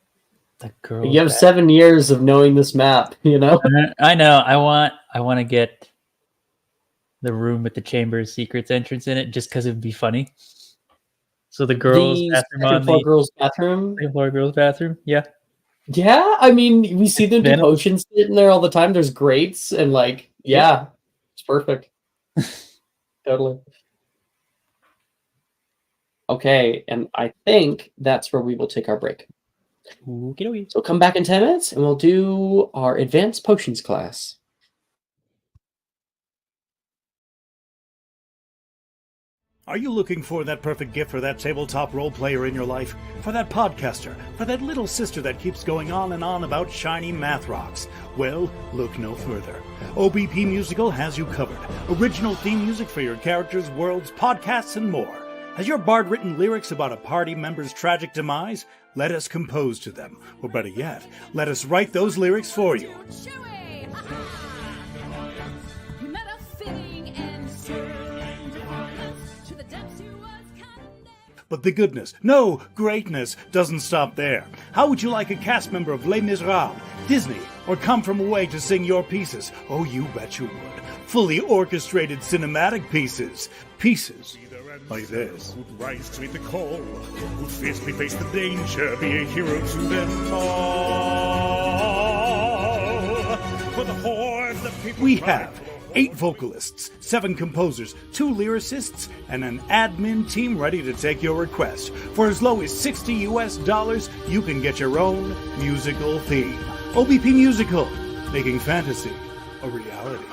The girl. You have 7 years of knowing this map, you know? I know. I want to get the room with the Chamber of Secrets entrance in it just because it'd be funny. So the girls' bathroom on the girls' bathroom? second floor girls' bathroom? Yeah. Yeah, I mean, we see them do potions sitting there all the time. There's grates and it's perfect. Totally. Okay, and I think that's where we will take our break. Okey-dokey. So come back in 10 minutes and we'll do our advanced potions class. Are you looking for that perfect gift for that tabletop role player in your life? For that podcaster? For that little sister that keeps going on and on about shiny math rocks? Well, look no further. OBP Musical has you covered. Original theme music for your characters, worlds, podcasts, and more. Has your bard written lyrics about a party member's tragic demise? Let us compose to them. Or better yet, let us write those lyrics for you. But the goodness, no, greatness, doesn't stop there. How would you like a cast member of Les Miserables, Disney, or Come From Away to sing your pieces? Oh, you bet you would. Fully orchestrated cinematic pieces. Pieces like this. Who'd rise to meet the call, who'd fiercely face the danger, be a hero to them all. For the hordes of people We have 8 vocalists, 7 composers, 2 lyricists, and an admin team ready to take your request. For as low as $60 you can get your own musical theme. OBP Musical, making fantasy a reality.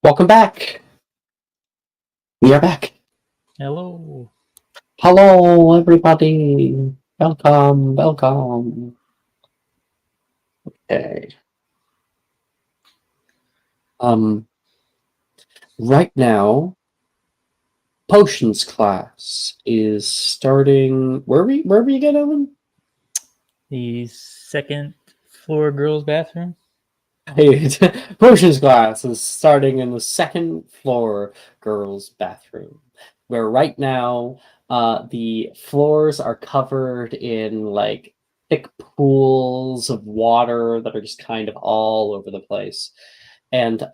Welcome back. We are back. Hello. Hello, everybody. Welcome, welcome. Okay. Right now, potions class is starting. Where were you get, Ellen? The second floor girls' bathroom. Hey, potions class is starting in the second floor girls' bathroom, where right now the floors are covered in like thick pools of water that are just kind of all over the place, and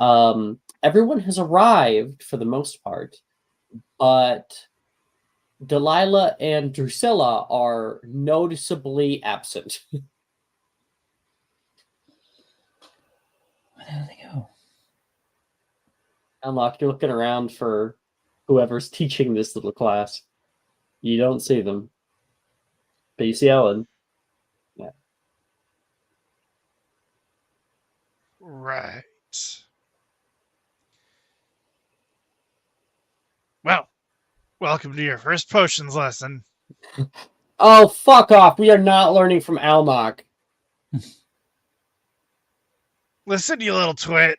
everyone has arrived for the most part, but Delilah and Drusilla are noticeably absent. Where did they go? Unlock, you're looking around for whoever's teaching this little class. You don't see them. But you see Ellen. Yeah. Right. Well, welcome to your first potions lesson. Oh, fuck off. We are not learning from Alnock. Listen, you little twit.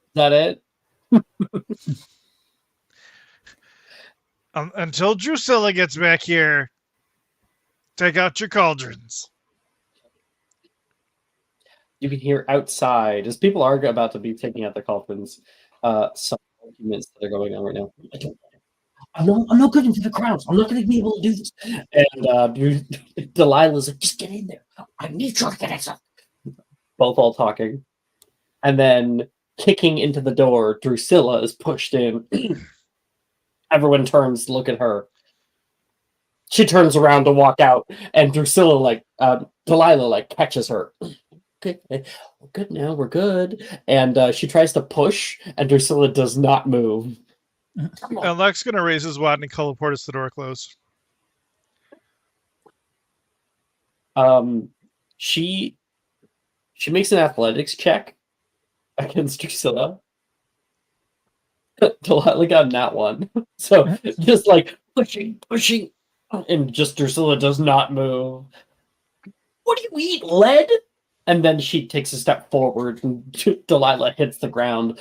Is that it? Until Drusilla gets back here, take out your cauldrons. You can hear outside, as people are about to be taking out their cauldrons, some arguments that are going on right now. I'm not good into the crowds. I'm not going to be able to do this. And Delilah's like, just get in there. I need you to get inside. Both all talking. And then kicking into the door, Drusilla is pushed in. Everyone turns to look at her. She turns around to walk out, and Drusilla, Delilah, catches her. Okay, we're good now, we're good. And she tries to push, and Drusilla does not move. And Lex gonna raise his wand and teleport us the door closed. She makes an athletics check against Drusilla. Delilah got that one. So just pushing, and just Drusilla does not move. What do you eat, lead? And then she takes a step forward, and Delilah hits the ground.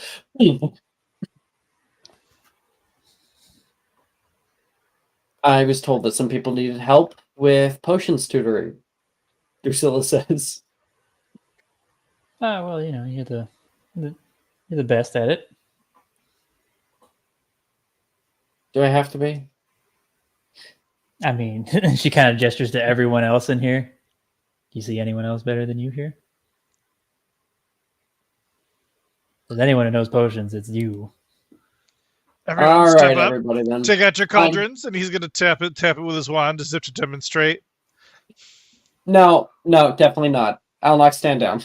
I was told that some people needed help with potions tutoring, Drusilla says. Oh, well, you're the best at it. Do I have to be? I mean, she kind of gestures to everyone else in here. Do you see anyone else better than you here? There's anyone who knows potions, it's you. Everyone All step right, up, everybody, then. take out your cauldrons, and he's gonna tap it with his wand as if to demonstrate. No, definitely not. I'll not stand down.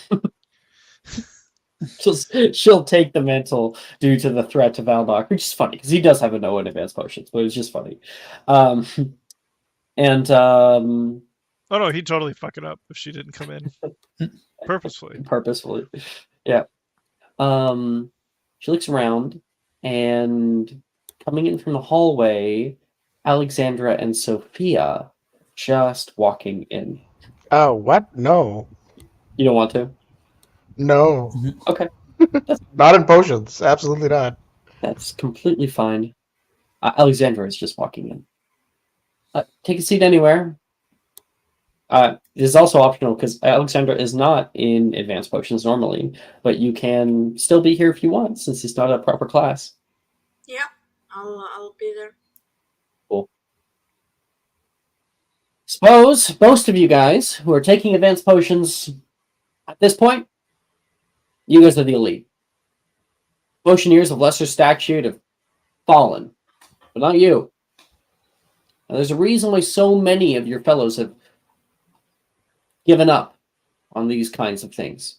She'll take the mantle due to the threat of Alnock, which is funny because he does have a no in advanced potions, but it's just funny. Oh no, he'd totally fuck it up if she didn't come in purposefully. Yeah. She looks around, and coming in from the hallway, Alexandra and Sophia just walking in. Oh, what? No. You don't want to? No. Okay. Not in potions. Absolutely not. That's completely fine. Alexandra is just walking in. Take a seat anywhere. It is also optional because Alexandra is not in advanced potions normally, but you can still be here if you want since it's not a proper class. Yeah, I'll be there. Cool. Suppose most of you guys who are taking advanced potions at this point, you guys are the elite. Potioneers of lesser stature have fallen, but not you. Now, there's a reason why so many of your fellows have given up on these kinds of things.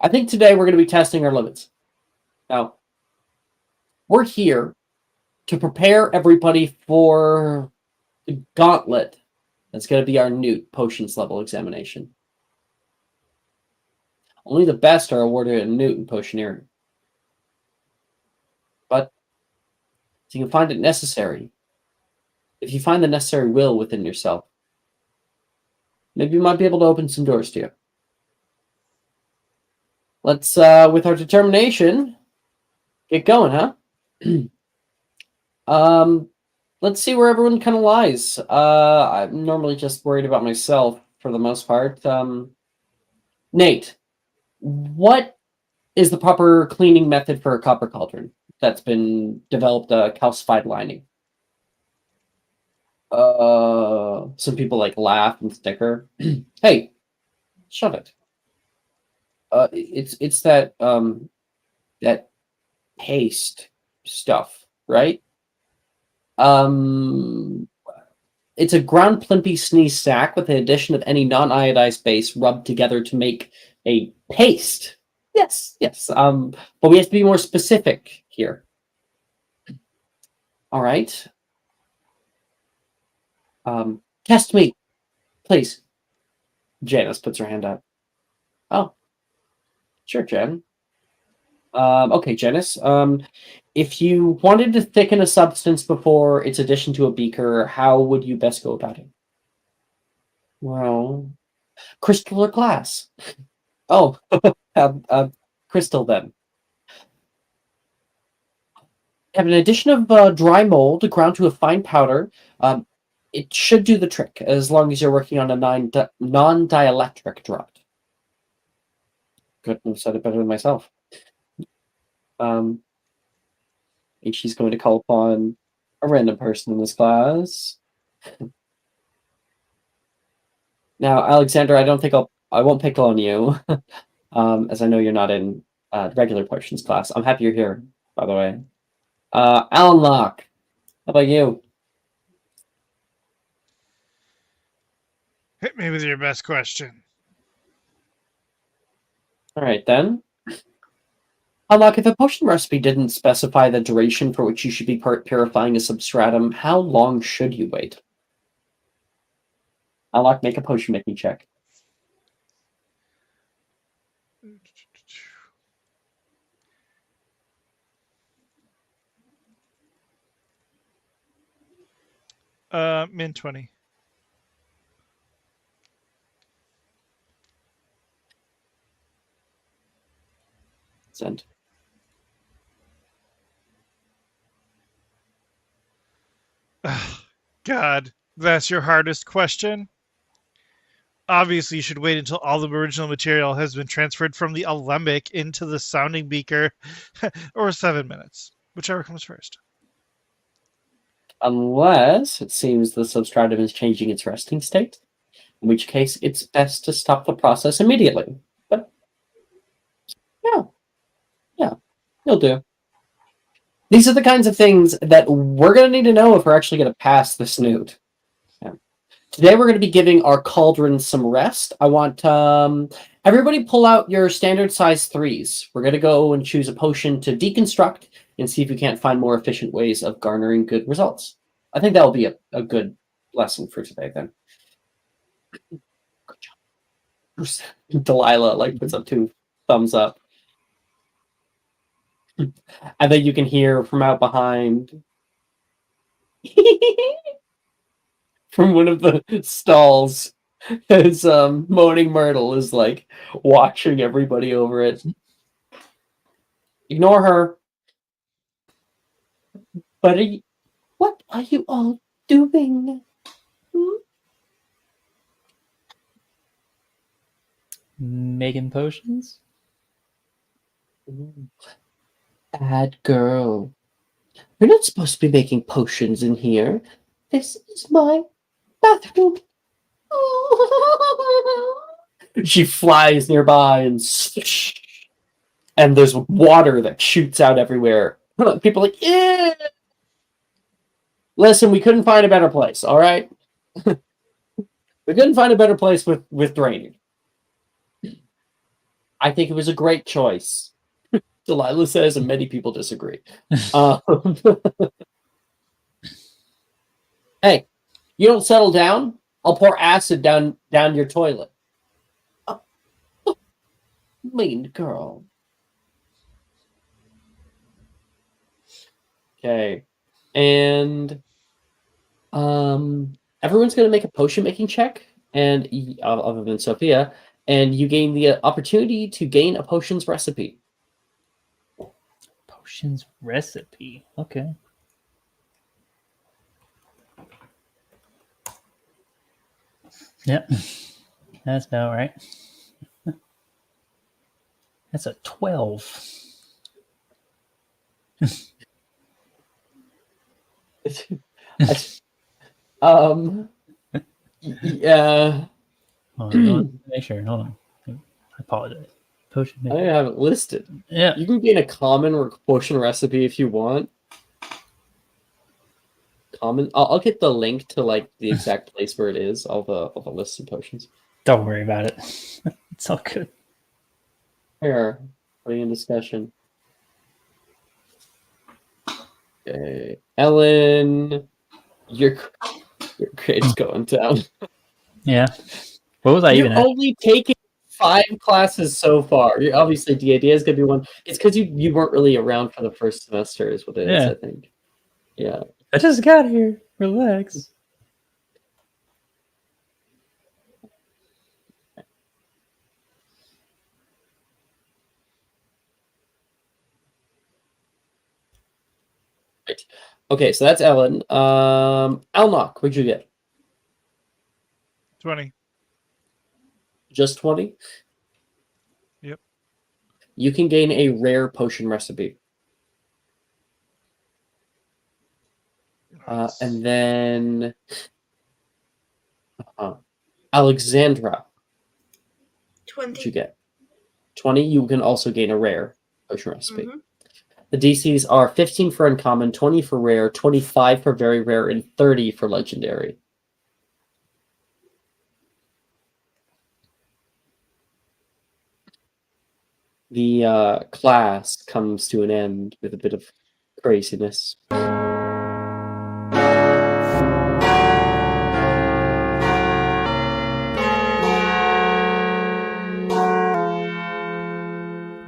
I think today we're going to be testing our limits. Now, we're here to prepare everybody for the gauntlet that's going to be our new potions level examination. Only the best are awarded a Newt in potioneering. But if you can find it necessary, if you find the necessary will within yourself, maybe you might be able to open some doors to you. Let's, with our determination, get going, huh? Let's see where everyone kind of lies. I'm normally just worried about myself for the most part. Nate, what is the proper cleaning method for a copper cauldron that's been developed calcified lining? Some people like laugh and snicker. Hey, shut it. It's that that paste stuff, right? It's a ground plimpy sneeze stack with the addition of any non-iodized base rubbed together to make a paste. Yes. But we have to be more specific here. All right. Test me, please. Janice puts her hand up. Oh, sure, Jen. Okay, Janice. If you wanted to thicken a substance before its addition to a beaker, how would you best go about it? Well, crystal or glass? Oh, crystal then. Have an addition of dry mold ground to a fine powder. It should do the trick as long as you're working on a non-dielectric draught. Couldn't have said it better than myself. And she's going to call upon a random person in this class. Now, Alexander, I won't pick on you, as I know you're not in regular potions class. I'm happy you're here, by the way. Alan Locke, how about you? Hit me with your best question. All right, then. Unlock, if a potion recipe didn't specify the duration for which you should be purifying a substratum, how long should you wait? Unlock, make a potion making check. Min 20. Send. God, that's your hardest question? Obviously, you should wait until all the original material has been transferred from the alembic into the sounding beaker, or 7 minutes, whichever comes first. Unless it seems the substratum is changing its resting state, in which case it's best to stop the process immediately. But, yeah, you'll do. These are the kinds of things that we're going to need to know if we're actually going to pass the snoot. Yeah. Today we're going to be giving our cauldron some rest. I want everybody pull out your standard size 3s. We're going to go and choose a potion to deconstruct and see if we can't find more efficient ways of garnering good results. I think that will be a good lesson for today then. Good job. Delilah puts up 2 thumbs up. And then you can hear from out behind from one of the stalls as Moaning Myrtle is watching everybody over it. Ignore her. But what are you all doing? Making potions? Bad girl. You're not supposed to be making potions in here. This is my bathroom. She flies nearby and there's water that shoots out everywhere. People are like, yeah. Listen, we couldn't find a better place, all right? We couldn't find a better place with drainage. I think it was a great choice. Delilah says, and many people disagree. Hey, you don't settle down, I'll pour acid down your toilet. Mean girl. Okay. And everyone's going to make a potion making check, and other than Sophia, and you gain the opportunity to gain a potion's recipe. Potions recipe. Okay. Yep. That's about right. That's a 12. Yeah. Hold on, make sure. Hold on. I apologize. Potion I maker. have it listed. Yeah. You can gain a common potion recipe if you want. Common. I'll get the link to like the exact place where it is. All the lists of potions. Don't worry about it. It's all good. Here, putting in discussion. Okay, Ellen, your grade's going down. Yeah. What was I even You're at? only taking 5 classes so far. You're obviously DAD is gonna be one. It's because you weren't really around for the first semester, is what it is. Yeah. I think. Yeah. I just got here. Relax. Right. Okay, so that's Ellen. Alnock, what'd you get? 20. Just 20? Yep. You can gain a rare potion recipe. Nice. And then Alexandra, 20. what'd you get? 20. You can also gain a rare potion recipe. Mhm. The DCs are 15 for uncommon, 20 for rare, 25 for very rare, and 30 for legendary. The class comes to an end with a bit of craziness.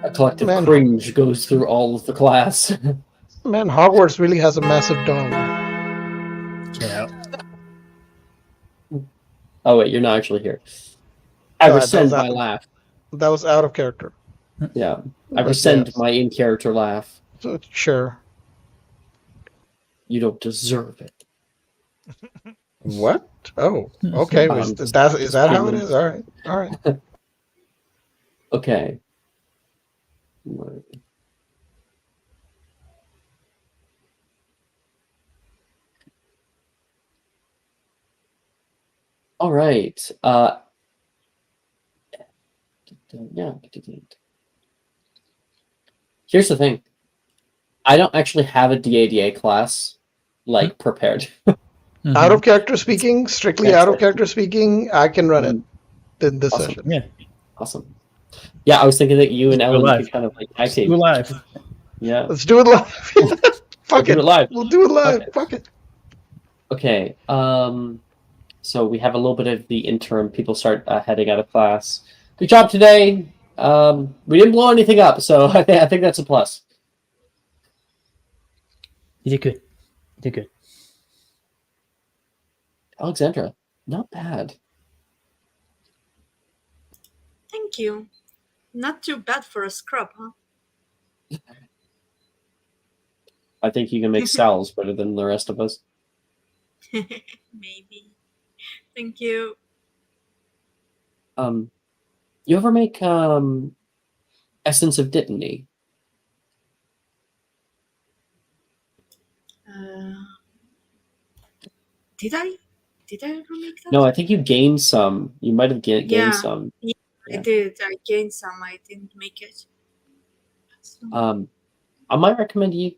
A collective Man. cringe goes through all of the class. Man, Hogwarts really has a massive dome. Yeah. Oh wait, you're not actually here. I No, that rescind was my out- laugh. That was out of character. Yeah, I But rescind yes. my in-character laugh. So, sure. You don't deserve it. What? Oh, okay. Is that how it is? All right. All right. Okay. All right. Yeah. Here's the thing. I don't actually have a DADA class like prepared. Mhm. Out of character speaking, strictly That's out of it. character speaking, I can run it in this Awesome. session. Yeah. Awesome. Yeah, I was thinking that you and Let's go Ellen live. could kind of like tag Let's do team. live. Yeah. Let's do it live. Fuck do it. it live. We'll do it live. Okay. Fuck it. Okay. So we have a little bit of the interim. People start heading out of class. Good job today. We didn't blow anything up, so I think that's a plus. You did good. You did good. Alexandra, not bad. Thank you. Not too bad for a scrub, huh? I think you can make Sal's better than the rest of us. Maybe. Thank you. You ever make Essence of Dittany? Did I? Did I ever make that? No, I think you gained some. You might have gained Yeah. some. I Yeah. did. I gained some. I didn't make it. So, I might recommend you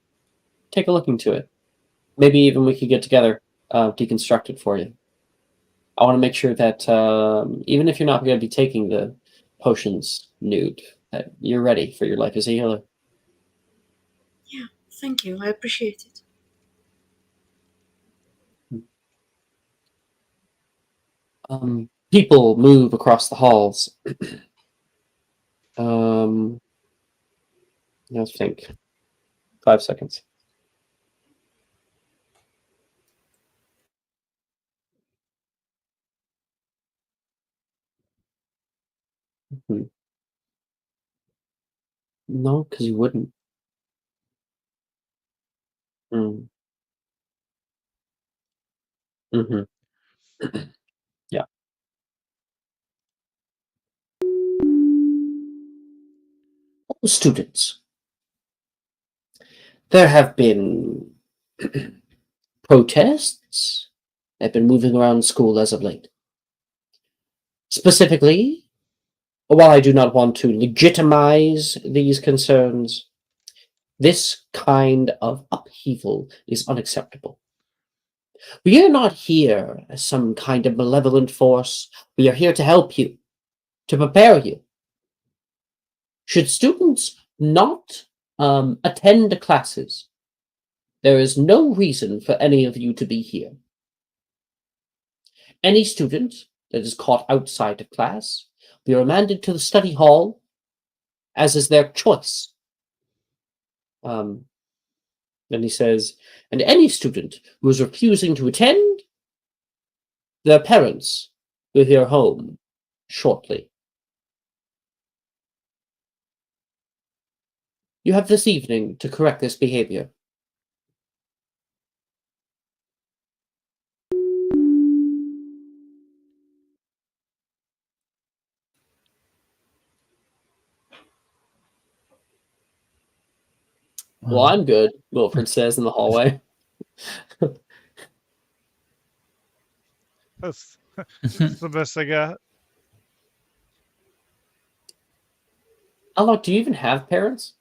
take a look into it. Maybe even we could get together, deconstruct it for you. I want to make sure that even if you're not going to be taking the potions nude, that you're ready for your life as a healer. yeah, thank you. I appreciate it. People move across the halls. Let's think. 5 seconds. No, because you wouldn't. Mm. Hmm. Yeah. Students, there have been protests that have been moving around school as of late. Specifically, while I do not want to legitimize these concerns, this kind of upheaval is unacceptable. We are not here as some kind of malevolent force. We are here to help you, to prepare you. Should students not attend classes, there is no reason for any of you to be here. Any student that is caught outside of class will be remanded to the study hall, as is their choice. Then he says, and any student who is refusing to attend, their parents will hear home shortly. You have this evening to correct this behavior. Well, I'm good, Wilfred says in the hallway. That's the best I got. Alok, do you even have parents?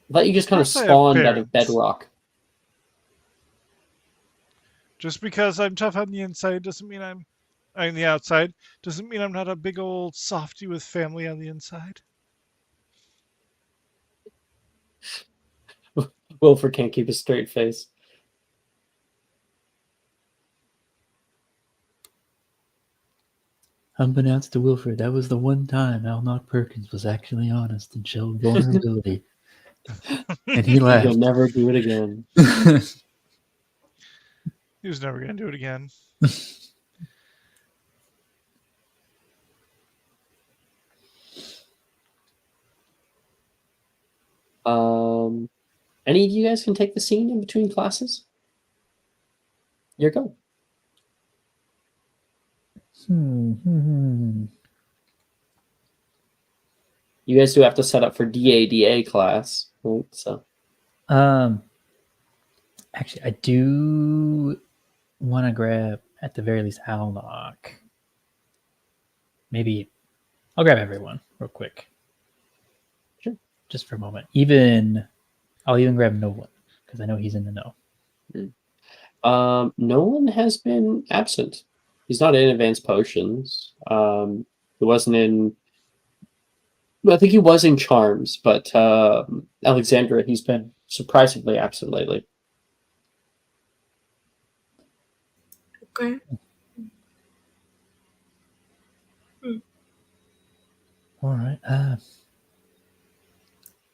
I thought you just kind of course I have spawned out of parents. bedrock. Just because I'm tough on the inside doesn't mean I'm on the outside. Doesn't mean I'm not a big old softy with family on the inside. Wilfred can't keep a straight face. Unbeknownst to Wilfred, that was the one time Alnock Perkins was actually honest and showed vulnerability. And he He'll laughed. never do it again. He was never going to do it again. Any of you guys can take the scene in between classes? Your go. You guys do have to set up for DADA class, right? So, actually, I do want to grab at the very least Alnock. Maybe I'll grab everyone real quick. Sure. Just for a moment. I'll even grab Nolan because I know he's in the know. Nolan has been absent. He's not in advanced potions. He wasn't in. I think he was in charms, but Alexandra, he's been surprisingly absent lately. Okay. All right.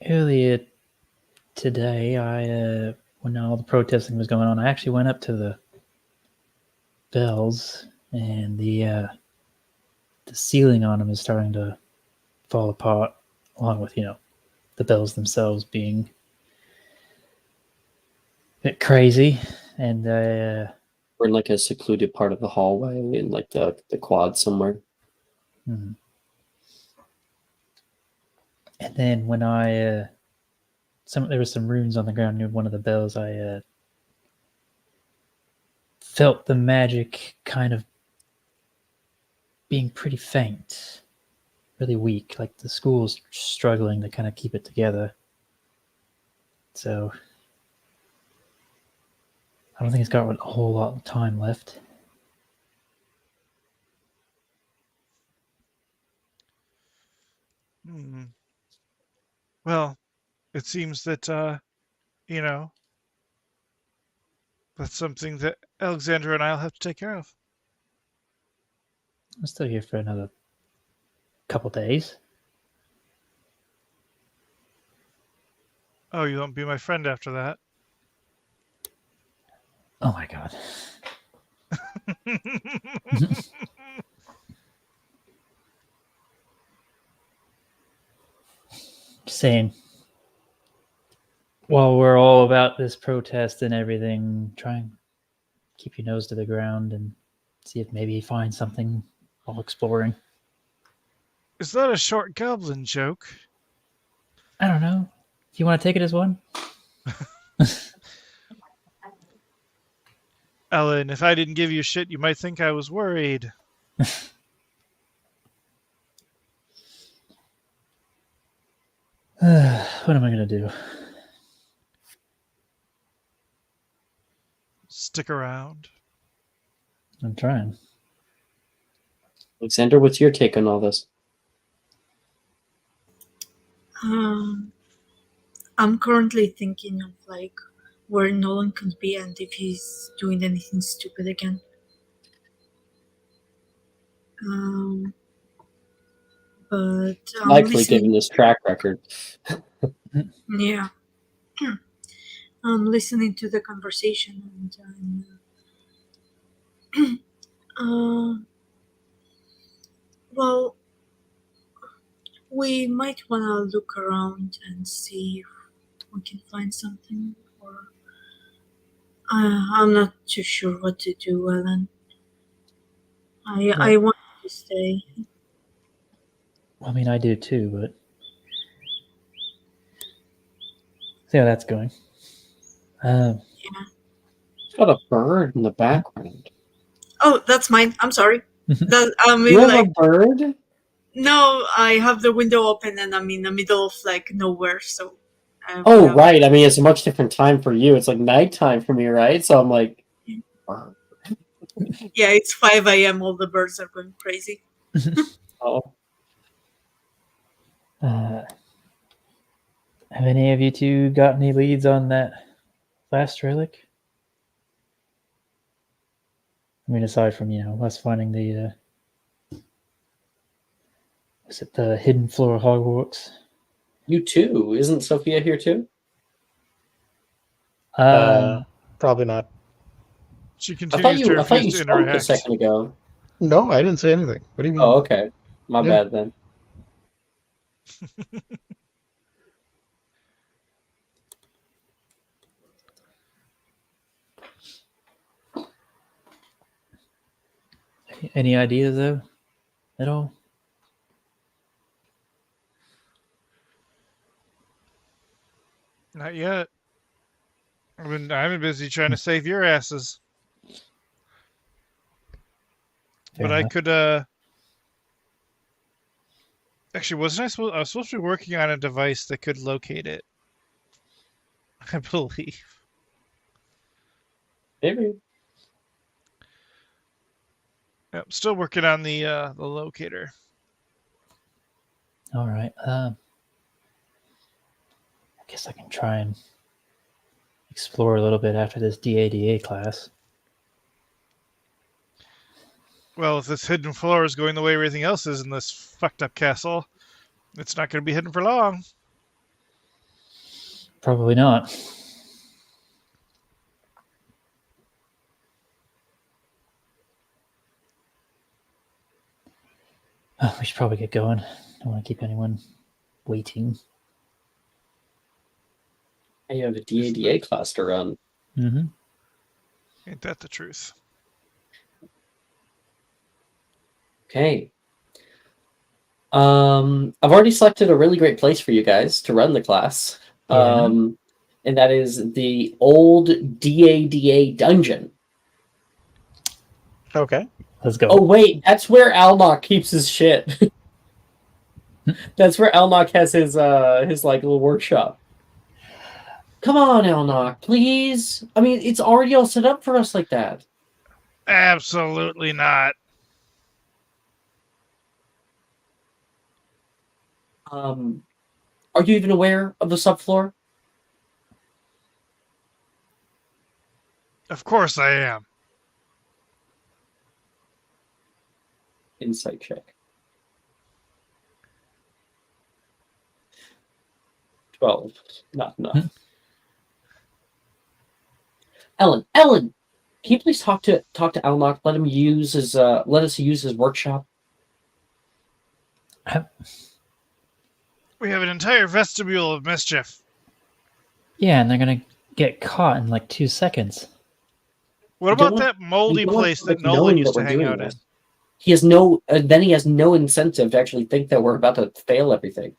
Earlier today, when all the protesting was going on, I actually went up to the bells, and the ceiling on them is starting to fall apart, along with the bells themselves being a bit crazy. And we're in like a secluded part of the hallway in like the quad somewhere. Mm-hmm. And then when there was some runes on the ground near one of the bells, I felt the magic kind of being pretty faint, really weak, like the school's struggling to kind of keep it together. So I don't think it's got a whole lot of time left. Well, it seems that, that's something that Alexandra and I'll have to take care of. I'm still here for another couple days. Oh, you won't be my friend after that. Oh my god. Just saying. While we're all about this protest and everything, try and keep your nose to the ground and see if maybe you find something while exploring. Is that a short goblin joke? I don't know. Do you want to take it as one? Ellen, if I didn't give you shit, you might think I was worried. What am I going to do? Stick around. I'm trying. Alexander, what's your take on all this? I'm currently thinking of like where Nolan could be and if he's doing anything stupid again. But Likely, given this track record. Yeah. I'm listening to the conversation and well, we might want to look around and see if we can find something. Or I'm not too sure what to do, Ellen. I want to stay. I mean, I do too, but see how that's going. Yeah. Got a bird in the background. Oh, that's mine. I'm sorry. I mean, You have like, a bird? no, I have the window open and I'm in the middle of like nowhere. So. Oh, right. I mean, it's a much different time for you. It's like nighttime for me, right? So I'm like, yeah, it's 5 a.m. All the birds are going crazy. oh. Have any of you two got any leads on that last relic? I mean, aside from, us finding the, was it the hidden floor of Hogwarts? You too. Isn't Sophia here too? Probably not. She I continues to thought you refuse to spoke a interact. second ago. No, I didn't say anything. What do you mean? Oh, okay. My Yeah. bad then. Any ideas, though, at all? Not yet. I've been busy trying to save your asses. Fair But I enough. could, actually, I was supposed to be working on a device that could locate it. I believe. Maybe. Yep, still working on the locator. All right. I guess I can try and explore a little bit after this DADA class. Well, if this hidden floor is going the way everything else is in this fucked up castle, it's not going to be hidden for long. Probably not. Oh, we should probably get going. Don't want to keep anyone waiting. You have a DADA class to run. Mm-hmm. Ain't that the truth? Okay. I've already selected a really great place for you guys to run the class. Yeah. And that is the old DADA dungeon. Okay. Let's go. Oh, wait, that's where Alnock keeps his shit. That's where Alnock has his like little workshop. Come on, Alnock, please. I mean, it's already all set up for us like that. Absolutely not. Are you even aware of the subfloor? Of course I am. Insight check. 12. Not enough. Ellen, can you please talk to Alnock? Let him use his let us use his workshop. We have an entire vestibule of mischief. Yeah, and they're gonna get caught in like 2 seconds. What about that moldy place that Nolan used to hang out in? He has no. Then he has no incentive to actually think that we're about to fail everything.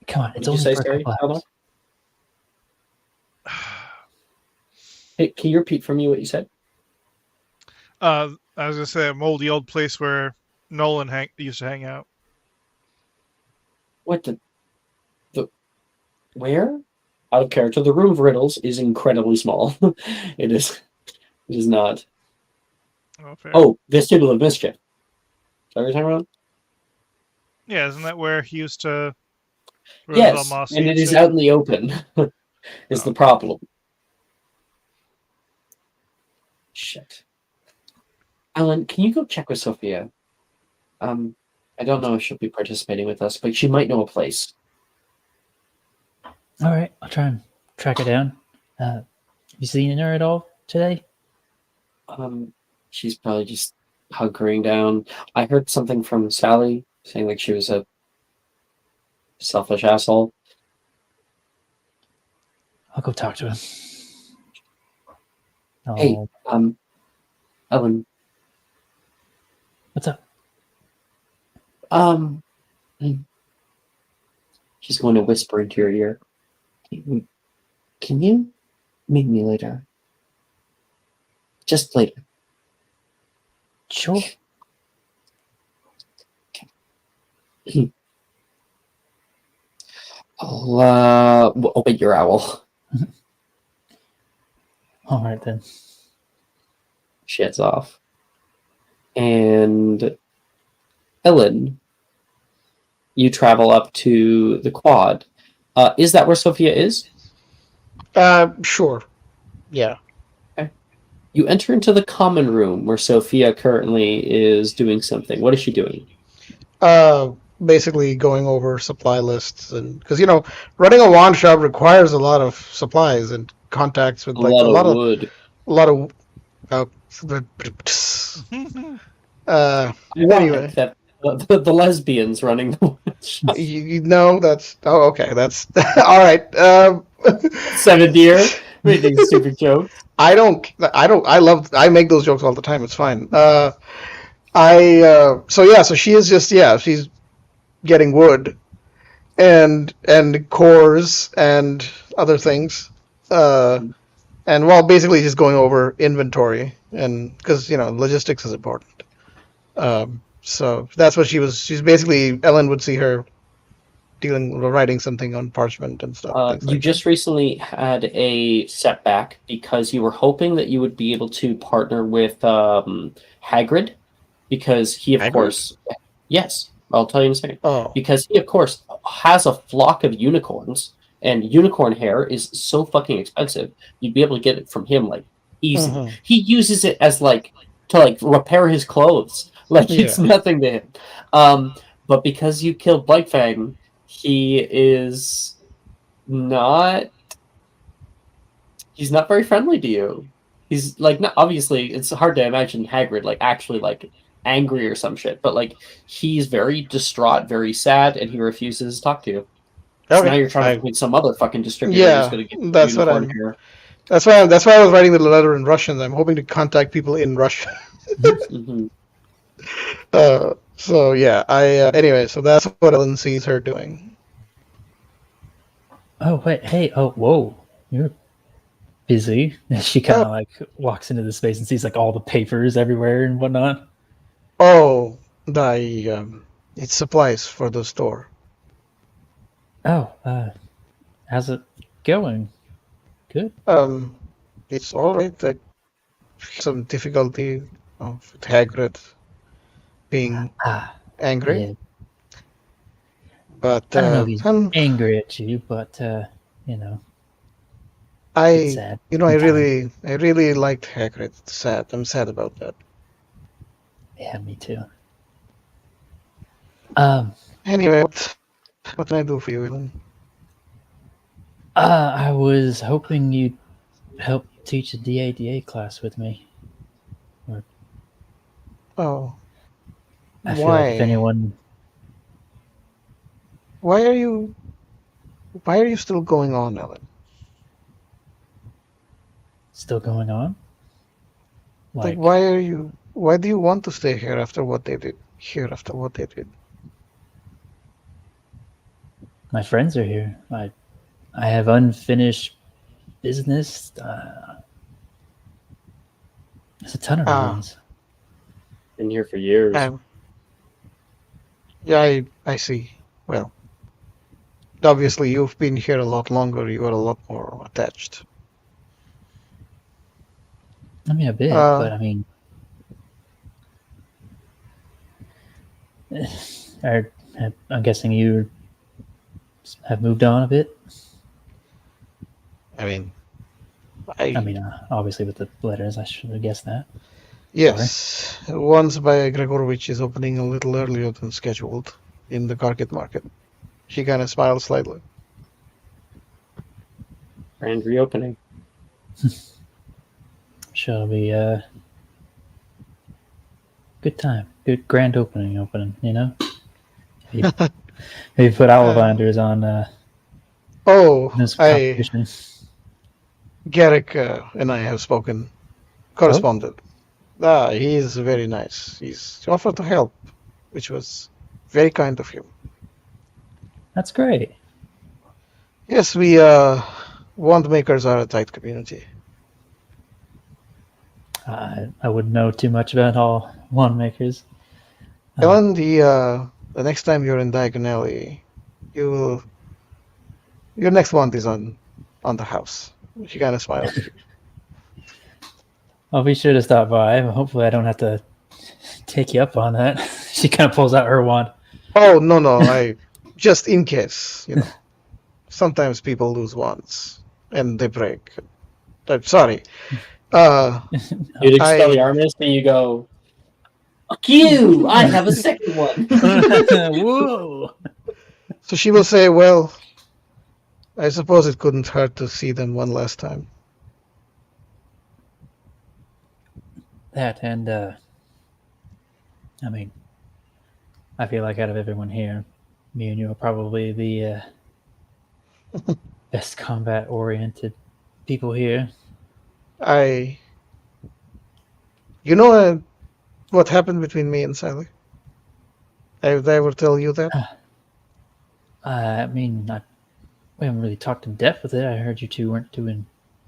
Come on, it's only for a couple hours. Hey, can you repeat for me what you said? I was gonna say a moldy old place where Nolan used to hang out. What the where? Out of character. The room of riddles is incredibly small. It is not. Oh, vestibule of mischief. Is that what you're talking about? Yeah, isn't that where he used to? Yes, and it is out in the open. Is the problem? Shit. Alan, can you go check with Sophia? I don't know if she'll be participating with us, but she might know a place. All right, I'll try and track her down. Have you seen her at all today? She's probably just hunkering down. I heard something from Sally saying like she was a selfish asshole. I'll go talk to him. Hey, Ellen. What's up? She's going to whisper into your ear. Can you meet me later? Just later. Sure. I'll open your owl. All right then. She heads off. And Ellen, you travel up to the quad. Is that where Sophia is? Sure. Yeah. Okay. You enter into the common room where Sophia currently is doing something. What is she doing? Basically going over supply lists, and because running a wand shop requires a lot of supplies and contacts with a lot of wood. Anyway, that the lesbians running the wand shop. That's okay. That's all right. 7th year making stupid jokes. I make those jokes all the time. It's fine. So she is just she's getting wood and cores and other things, and basically just going over inventory, and because logistics is important. So that's what she's basically, Ellen would see her writing something on parchment and stuff. You just recently had a setback because you were hoping that you would be able to partner with Hagrid, because he, of course, yes, I'll tell you in a second. Oh. Because he, of course, has a flock of unicorns, and unicorn hair is so fucking expensive. You'd be able to get it from him like easy. Mm-hmm. He uses it as to repair his clothes. It's nothing to him. But because you killed Blightfang, he is not. He's not very friendly to you. He's not, obviously it's hard to imagine Hagrid actually angry or some shit, but he's very distraught, very sad, and he refuses to talk to you. Okay. So now you're trying to find some other fucking distributor who's going to get that's what I'm here. That's why I was writing the letter in Russian. I'm hoping to contact people in Russia. Mm-hmm. So yeah, anyway, so that's what Ellen sees her doing. Oh wait, hey, oh whoa, you're busy. She kind of walks into the space and sees all the papers everywhere and whatnot. Oh, it's supplies for the store. Oh, how's it going? Good. It's all right. Some difficulty with Hagrid being angry. Yeah. But I don't know if he's angry at you, but it's sad. I really liked Hagrid. It's sad. I'm sad about that. Yeah, me too. Anyway, What can I do for you, Ellen? I was hoping you'd help teach a DADA class with me. Oh, I feel like if why? anyone Why are you? Why are you still going on, Ellen? still going on, Like, like why are you? Why do you want to stay here after what they did? Here after what they did? my friends are here. I have unfinished business. There's a ton of Ah, reasons. Been here for years. yeah, I see. Well, obviously you've been here a lot longer. You are a lot more attached. I mean, a bit, Uh, but I mean, are, I'm guessing you have moved on a bit. I mean, I mean, obviously with the letters, I should have guessed that. yes, once by Gregorovich is opening a little earlier than scheduled in the Karkit market. She kind of smiles slightly. Grand reopening. Shall be a good time, good grand opening. You know, maybe put Olivanders on Oh, this competition. Garrick and I have spoken, corresponded. He is very nice. He's offered to help, which was very kind of him. That's great. Yes, we wand makers are a tight community. I wouldn't know too much about all wand makers. Ellen, the next time you're in Diagon Alley, your next wand is on the house. She kind of smiles at you. I'll be sure to stop by. Hopefully, I don't have to take you up on that. She kind of pulls out her wand. Oh no! I just in case, you know. Sometimes people lose wands and they break. I'm sorry. You'd expel the armist and you go, "Fuck you! I have a second one." Whoa! So she will say, "Well, I suppose it couldn't hurt to see them one last time." That and I mean, I feel like out of everyone here, me and you are probably the best combat-oriented people here. You know what happened between me and Sally? Did I ever tell you that? I mean, we haven't really talked in depth with it. I heard you two weren't doing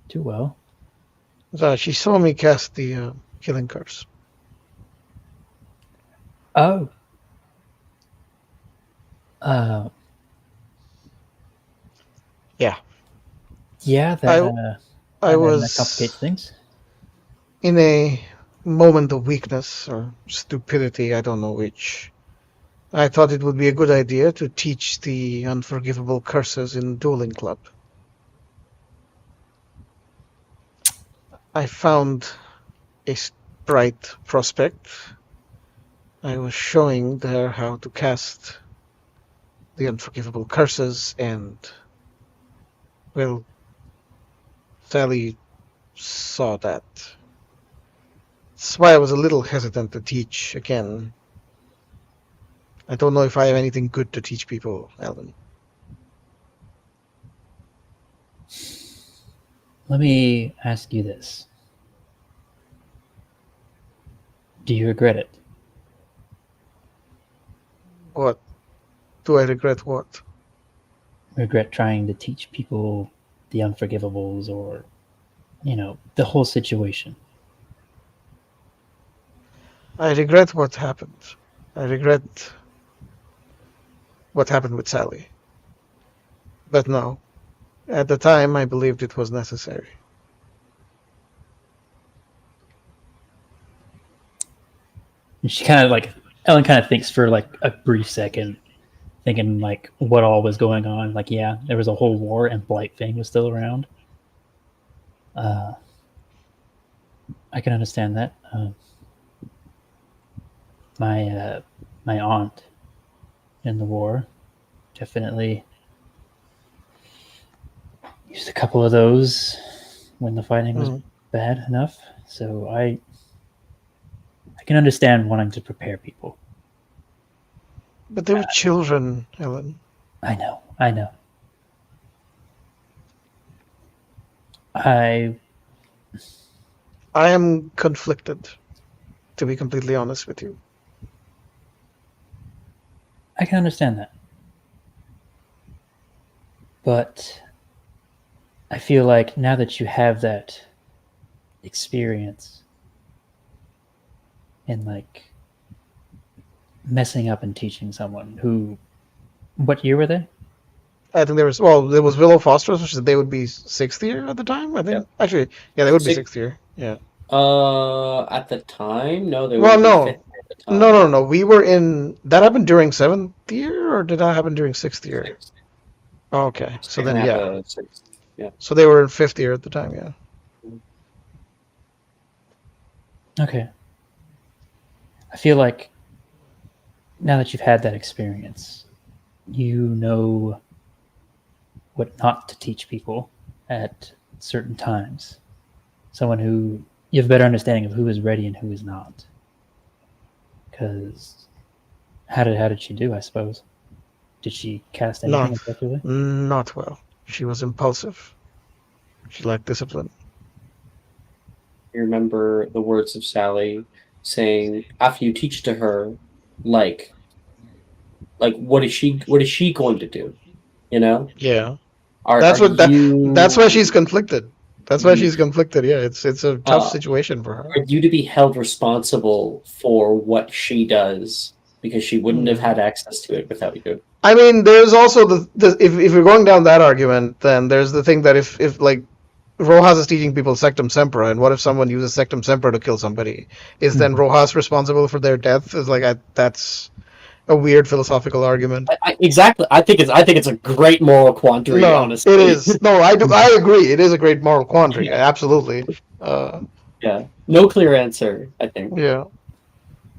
too well. She saw me cast the killing curse. Oh. Yeah. Yeah, that complicates things. In a moment of weakness or stupidity, I don't know which. I thought it would be a good idea to teach the unforgivable curses in dueling club. I found a bright prospect. I was showing her how to cast the unforgivable curses, and, well, Sally saw that. That's why I was a little hesitant to teach again. I don't know if I have anything good to teach people, Alvin. Let me ask you this. Do you regret it? What? Do I regret what? Regret trying to teach people the unforgivables or, the whole situation? I regret what happened. I regret what happened with Sally. But no, at the time I believed it was necessary. And Ellen kind of thinks for like a brief second, thinking like what all was going on. Like, yeah, there was a whole war and Blightfang was still around. I can understand that. My aunt in the war, definitely used a couple of those when the fighting was bad enough. So I can understand wanting to prepare people. But they were children, Ellen. I know. I am conflicted, to be completely honest with you. I can understand that. But I feel like now that you have that experience in like messing up and teaching someone who, what year were they? I think there was Willow Foster's, which they would be 6th year at the time. I think actually, yeah, they would be 6th year. Yeah. At the time, no, they would be 5th year at the time. No. We were in that happened during 7th year, or did that happen during 6th year? 6th. Oh, okay, so then yeah. So they were in 5th year at the time, yeah. Okay. I feel like now that you've had that experience, you know what not to teach people at certain times. Someone who you have a better understanding of who is ready and who is not. Because how did she do, I suppose? Did she cast anything effectively? Not well. She was impulsive. She lacked discipline. You remember the words of Sally saying, after you teach to her, like what is she going to do? You know? Yeah. That's why she's conflicted. That's why she's conflicted. Yeah, it's a tough situation for her. Are you to be held responsible for what she does because she wouldn't have had access to it without you? I mean, there's also if you're going down that argument, then there's the thing that if like Rojas is teaching people Sectum Sempra, and what if someone uses Sectum Sempra to kill somebody? Is then Rojas responsible for their death? Is like that's a weird philosophical argument. Exactly. I think it's a great moral quandary. No, honestly, it is. No, I agree. It is a great moral quandary. Absolutely. Yeah. No clear answer, I think. Yeah.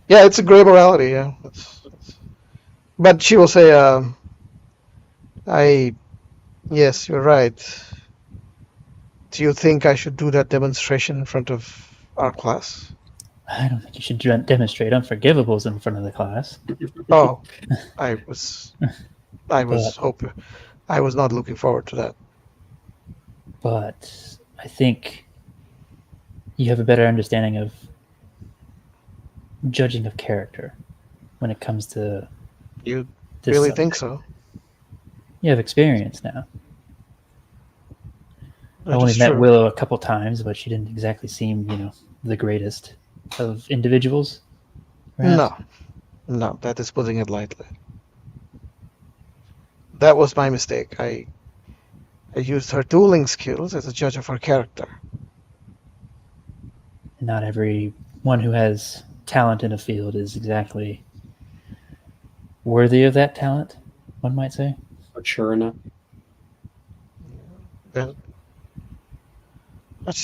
Yeah, it's a gray morality. Yeah. But she will say, yes, you're right. Do you think I should do that demonstration in front of our class? I don't think you should demonstrate unforgivables in front of the class. Oh, I was hoping. I was not looking forward to that. But I think you have a better understanding of judging of character when it comes to. You really think so? You have experience now. I only met Willow a couple times, but she didn't exactly seem, the greatest of individuals. Perhaps. No, that is putting it lightly. That was my mistake. I used her dueling skills as a judge of her character. Not everyone who has talent in a field is exactly worthy of that talent, one might say. Mature enough. That's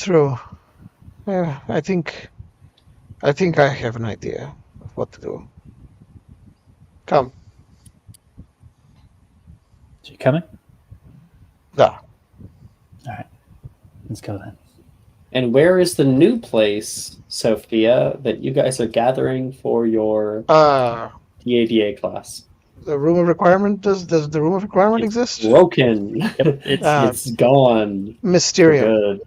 true. Yeah, I think I have an idea of what to do. Come. Is she coming? Yeah. All right. Let's go then. And where is the new place, Sophia, that you guys are gathering for your DADA class? The room of requirement, does the room of requirement exist? Broken. It's gone. Mysterium.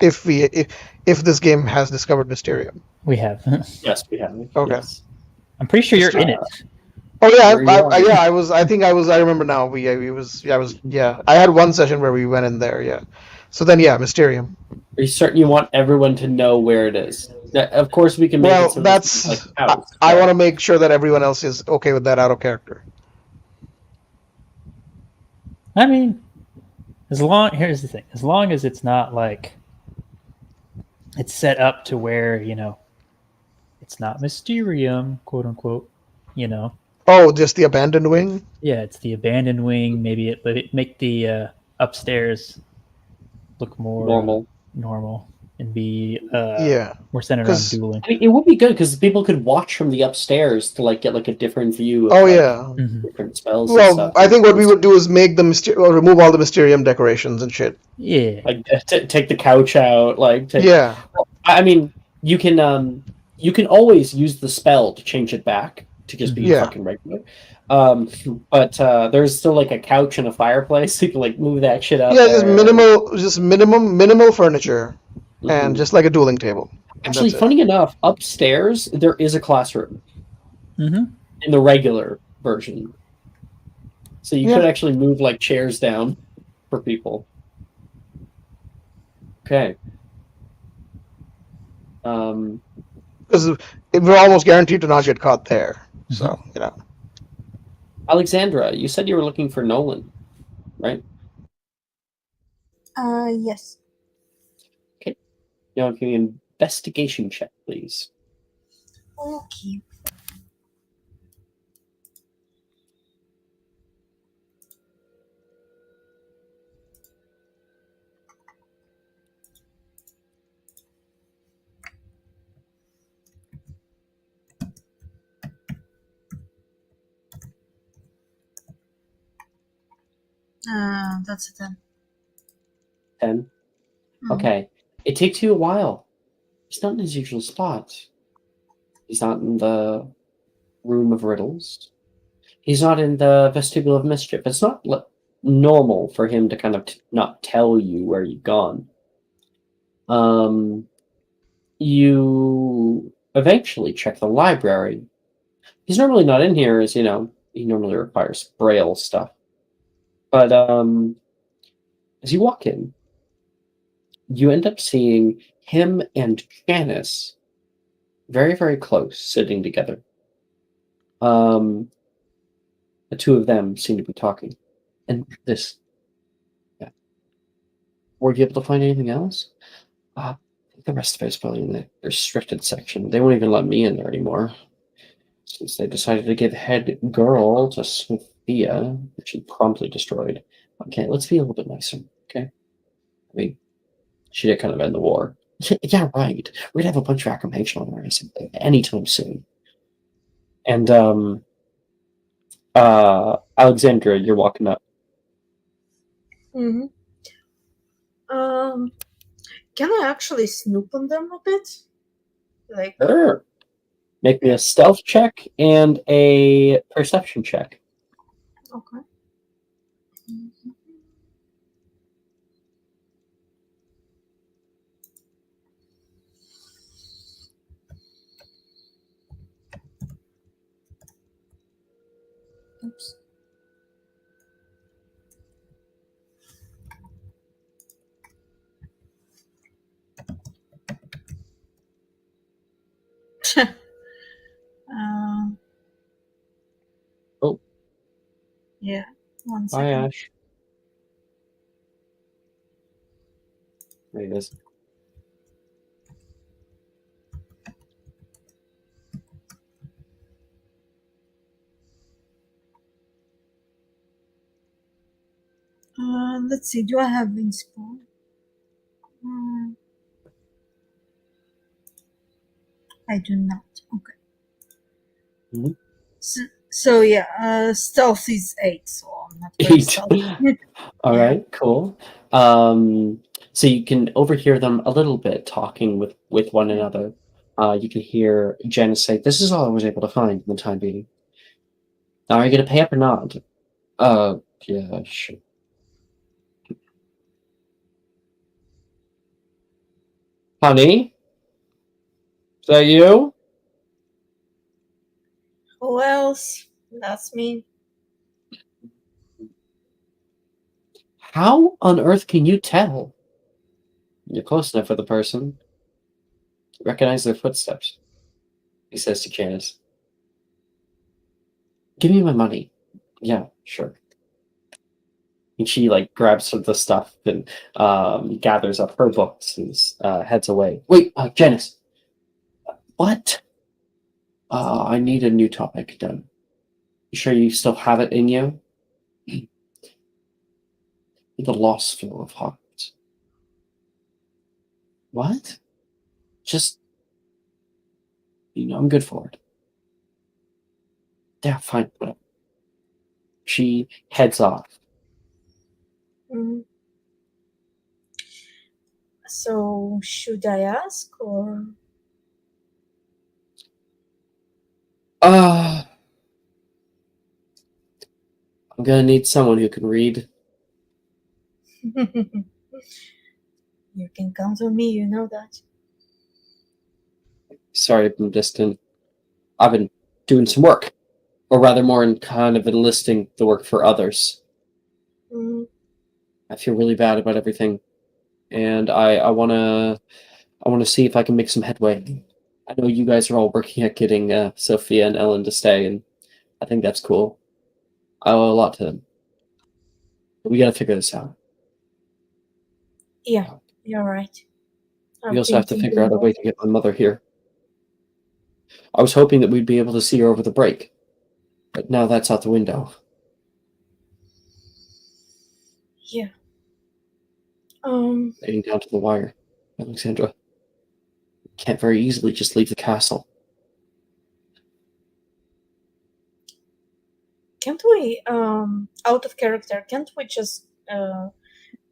Good. If this game has discovered Mysterium. We have. Yes, we have. Okay. Yes. I'm pretty sure you're in it. Oh yeah, I was. I remember now. I had one session where we went in there. Yeah. So then, yeah, Mysterium. Are you certain you want everyone to know where it is? Of course, we can make it so that's. I want to make sure that everyone else is okay with that out of character. I mean, here's the thing. As long as it's not like it's set up to where, it's not Mysterium, quote unquote, Oh, just the abandoned wing? Yeah, it's the abandoned wing. Maybe it make the upstairs look more normal. and be Yeah. more centered on 'Cause- dueling. I mean, it would be good because people could watch from the upstairs to like get like a different view of Oh like, yeah. different spells and Well, stuff. I think what we would do is make the remove all the Mysterium decorations and shit. Yeah. Like take the couch out, like take. Yeah. I mean, you can always use the spell to change it back to just be Yeah. fucking regular. But there's still like a couch and a fireplace, so you can like move that shit out. Yeah, there. just minimal furniture, Mhm. and just like a dueling table. And Actually, that's it. funny enough, upstairs there is a classroom Mm-hmm. in the regular version, so you Yeah. could actually move like chairs down for people. Okay. Because we're almost guaranteed to not get caught there. So, you know. Alexandra, you said you were looking for Nolan, right? Yes. Okay. Now give me an investigation check, please. Okay. That's a 10. 10. Mhm. Okay. It takes you a while. He's not in his usual spot. He's not in the room of riddles. He's not in the vestibule of mischief. It's not normal for him to kind of not tell you where you've gone. You eventually check the library. He's normally not in here, as you know. He normally requires braille stuff. But as you walk in, you end up seeing him and Janice very, very close, sitting together. The two of them seem to be talking. And this. Yeah. Were you able to find anything else? The rest of it is probably in the restricted section. They won't even let me in there anymore. Since they decided to give head girl to Sophia, which she promptly destroyed. Okay, let's be a little bit nicer, okay? I mean, she did kind of end the war. Yeah, right. We'd have a bunch of acclamation on her anytime soon. And Alexandra, you're walking up. Mm-hmm. Can I actually snoop on them a bit? Like, Sure. Make me a stealth check and a perception check. okay. Oops. Oh. Yeah. 1 Hi, second. Ash. There it is. Let's see. Do I have inspo? I do not. Okay. Mhm. So yeah, stealth is 8, so I'm not very 8. stealthy. All Yeah. right, cool. So you can overhear them a little bit talking with one another. You can hear Janice say, "This is all I was able to find in the time being. Now, are you going to pay up or not?" Yeah, sure. Honey, is that you? Who else? That's me. How on earth can you tell? You're close enough for the person. Recognize their footsteps. He says to Janice, "Give me my money." Yeah, sure. And she like grabs some of the stuff and gathers up her books and heads away. Wait, Janice. What? I need a new topic done. You sure you still have it in you? The lost flow of hearts. What? Just, I'm good for it. Yeah, fine, whatever. She heads off. Mhm. So, should I ask or? I'm gonna need someone who can read. You can count on me, you know that. Sorry, I've been doing some work, or rather, more in kind of enlisting the work for others. Mhm. I feel really bad about everything, and I wanna see if I can make some headway. I know you guys are all working at getting Sophia and Ellen to stay, and I think that's cool. I owe a lot to them. We gotta figure this out. Yeah, you're right. We I've also been have to figure thinking out a way about to get my mother here. I was hoping that we'd be able to see her over the break, but now that's out the window. yeah. Heading down to the wire. Alexandra can't very easily just leave the castle. Can't we out of character, can't we just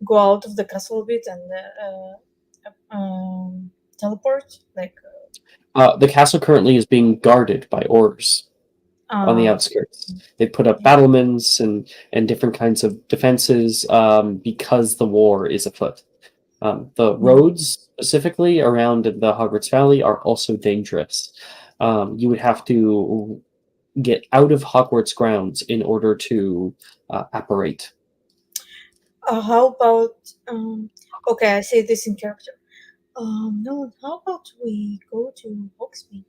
go out of the castle a bit and teleport? Like The castle currently is being guarded by Orcs on the uh outskirts. They put up yeah. battlements and different kinds of defenses because the war is afoot. The roads specifically around the Hogwarts Valley are also dangerous. You would have to get out of Hogwarts grounds in order to apparate. How about okay, I say this in character. No, how about we go to Hogsmeade?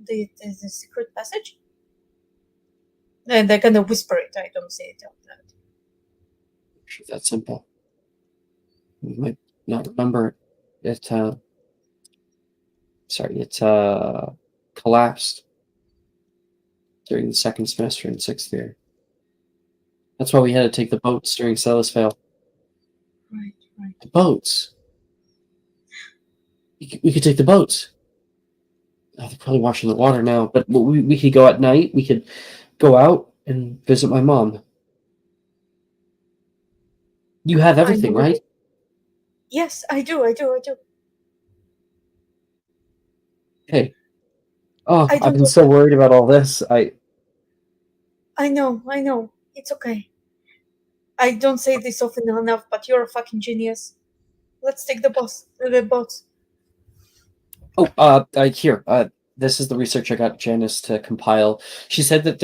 The secret passage? And I kind of whisper it, I don't say it out loud. If that's simple. You might not remember it. It collapsed during the second semester in sixth year. That's why we had to take the boats during Celis Fail. Right, right. The boats. We could take the boats. Oh, they're probably washing the water now, but we could go at night. We could go out and visit my mom. You have I everything, know. right? Yes, I do, I do, I do. Hey. Oh, I I've don't been know. so worried about all this. I know. It's okay. I don't say this often enough, but you're a fucking genius. Let's take the boat. Here. This is the research I got Janice to compile. She said that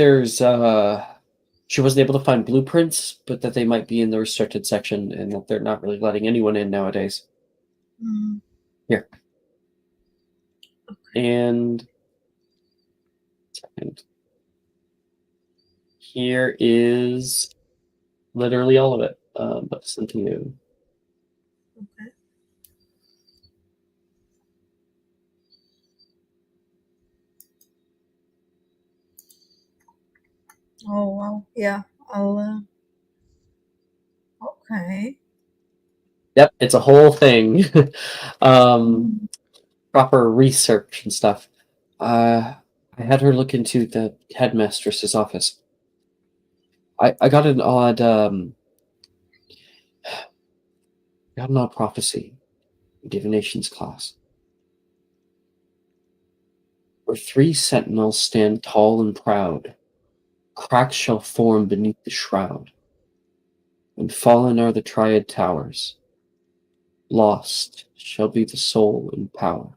she wasn't able to find blueprints, but that they might be in the restricted section and that they're not really letting anyone in nowadays. Mm, Here. okay. And here is literally all of it. But sent to you. Okay. Oh wow. Yeah. I'll. Okay. Yep, it's a whole thing. Mm, Proper research and stuff. I had her look into the headmistress's office. I got an odd prophecy in divination's class, where three sentinels stand tall and proud. Cracks shall form beneath the shroud, and fallen are the triad towers. Lost shall be the soul and power.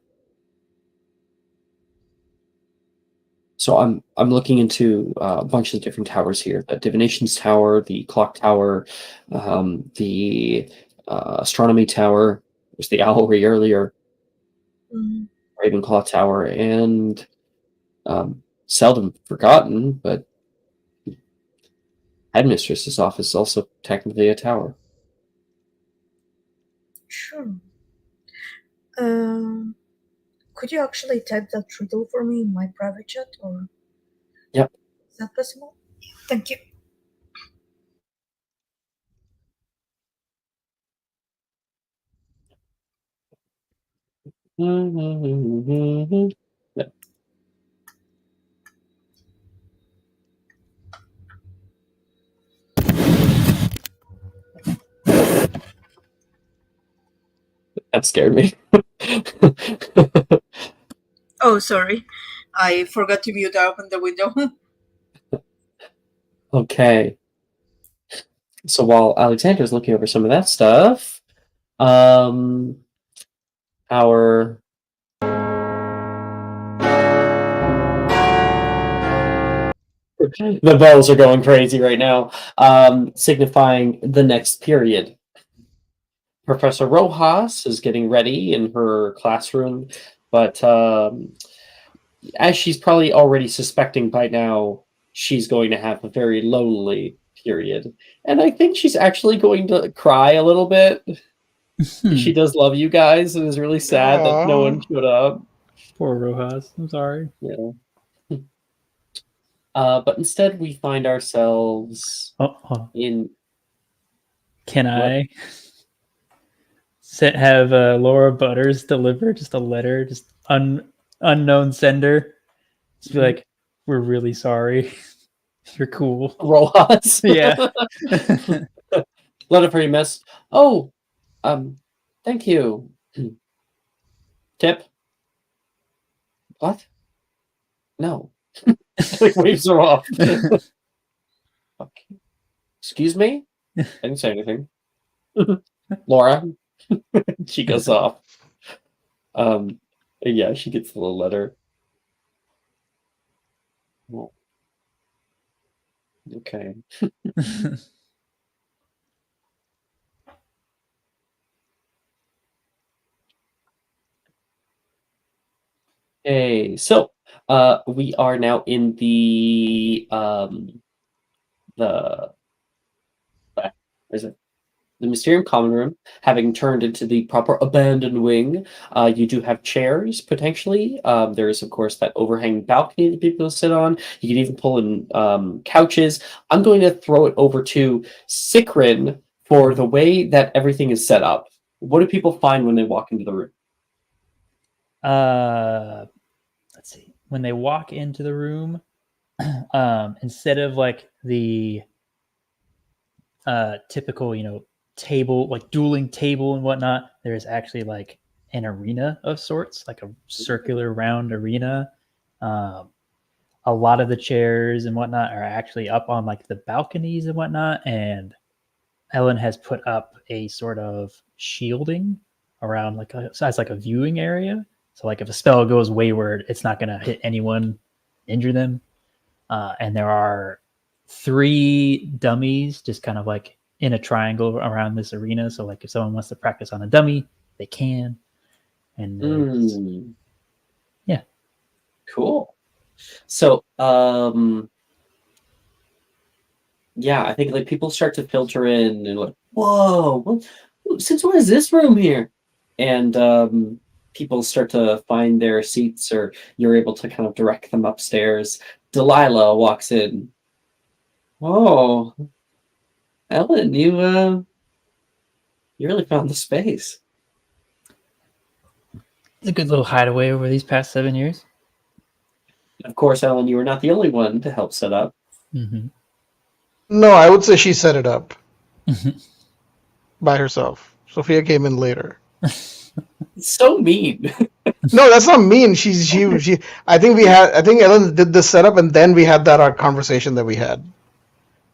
So I'm looking into a bunch of different towers here: the divination's tower, the clock tower, the astronomy tower. There's the owlry earlier, mm, Ravenclaw tower, and seldom forgotten, but headmistress's office is also technically a tower. sure. Um. Could you actually type that riddle for me in my private chat, or Yep. is that possible? Thank you. That scared me. Oh, sorry. I forgot to mute open the window. Okay. So while Alexander's looking over some of that stuff, our the bells are going crazy right now, signifying the next period. Professor Rojas is getting ready in her classroom, but as she's probably already suspecting by now, she's going to have a very lonely period. And I think she's actually going to cry a little bit. She does love you guys and is really sad that no one showed up. Poor Rojas. I'm sorry. Yeah. But instead, we find ourselves in. Can I have Laura Butters deliver just a letter, just unknown sender? Just be like, we're really sorry. You're cool. Rojas. Yeah. Letter for you, miss. Oh, thank you. Tip. What? No. Like waves her off. Okay. Excuse me? I didn't say anything. Laura. She goes off. Yeah, she gets the little letter. Well, okay. Okay, so we are now in the where is it? The Mysterium common room, having turned into the proper abandoned wing. You do have chairs potentially. There is, of course, that overhanging balcony that people sit on. You can even pull in couches. I'm going to throw it over to Sikrin for the way that everything is set up. What do people find when they walk into the room? Let's see. When they walk into the room, instead of like the typical, table, like dueling table and whatnot, there is actually like an arena of sorts, like a circular round arena. A lot of the chairs and whatnot are actually up on like the balconies and whatnot, and Ellen has put up a sort of shielding around like as like a viewing area. So like if a spell goes wayward, it's not going to hit anyone, injure them. And there are 3 dummies just kind of like in a triangle around this arena. So like if someone wants to practice on a dummy, they can. And yeah. Cool. So yeah, I think like people start to filter in and like, whoa, since when is this room here? And people start to find their seats, or you're able to kind of direct them upstairs. Delilah walks in. Oh, Ellen, you really found the space. It's a good little hideaway over these past 7 years. Of course, Ellen, you were not the only one to help set up. Mm-hmm. No, I would say she set it up by herself. Sophia came in later. So mean. No, that's not mean. She. I think Ellen did the setup, and then we had our conversation that we had,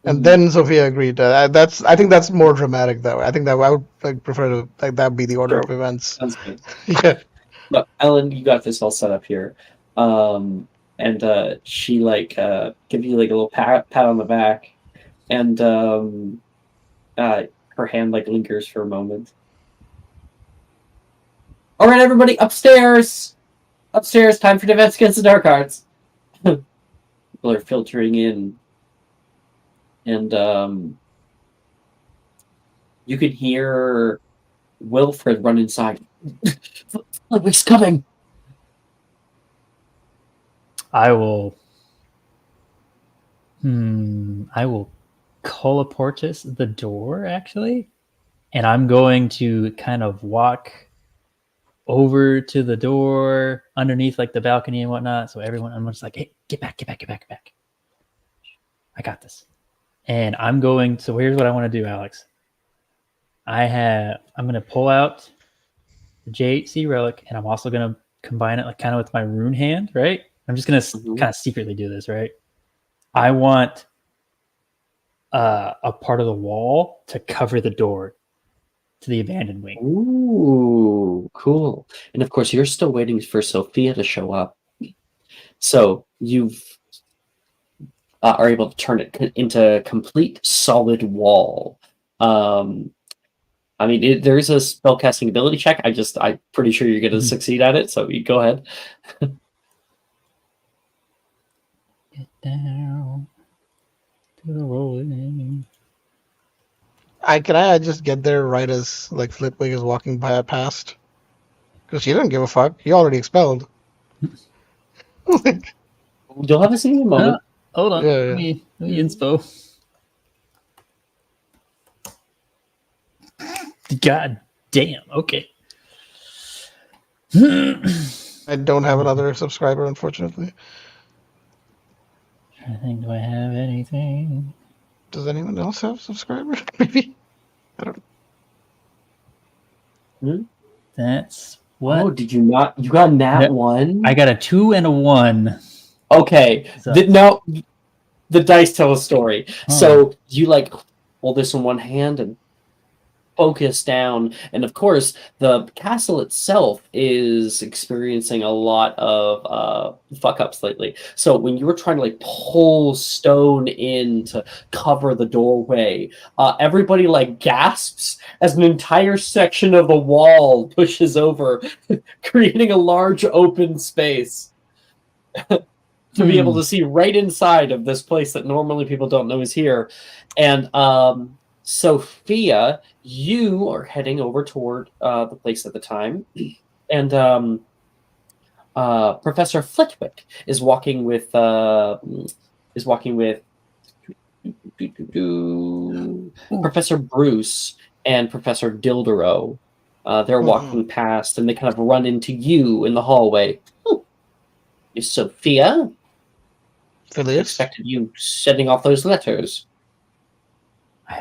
and then Sophia agreed. I think that's more dramatic, though. I think that I would prefer to like that be the order of events. Sounds good. Yeah. Look, Ellen, you got this all set up here. And she like gives you like a little pat on the back, and her hand like lingers for a moment. All right, everybody, upstairs. Upstairs, time for Defense Against the Dark Arts. People are filtering in, and you can hear Wilfred run inside. Ludwig's coming. I will colportus the door, actually, and I'm going to kind of walk over to the door underneath like the balcony and whatnot. So I'm just like, hey, get back. I got this. And so here's what I want to do, Alex. I'm going to pull out the J8C relic, and I'm also going to combine it like kind of with my rune hand, right? I'm just going to kind of secretly do this, right? I want a part of the wall to cover the door to the abandoned wing. Ooh, cool. And of course, you're still waiting for Sophia to show up. So you've are able to turn it into complete solid wall. I mean, there is a spellcasting ability check. I'm pretty sure you're going to succeed at it. So you go ahead. Get down to the rolling. Can I just get there right as like Flitwick is walking past? Because she didn't give a fuck. He already expelled. You'll have a singing moment. Hold on. Yeah, Let me inspo. God damn. Okay. I don't have another subscriber, unfortunately. I think, do I have anything? Does anyone else have subscribers? Maybe. I don't know. That's what. Oh, did you not? You got that one? I got a 2 and a 1. Okay. So, Now, the dice tell a story. So you like hold this in one hand and focus down, and of course the castle itself is experiencing a lot of fuck ups lately. So when you were trying to like pull stone in to cover the doorway, everybody like gasps as an entire section of the wall pushes over, creating a large open space to be able to see right inside of this place that normally people don't know is here. And Sophia, you are heading over toward the place at the time, and Professor Flitwick is walking with Professor Bruce and Professor Dildero. They're walking past, and they kind of run into you in the hallway. Oh, is Sophia? Phileas? Expected you sending off those letters.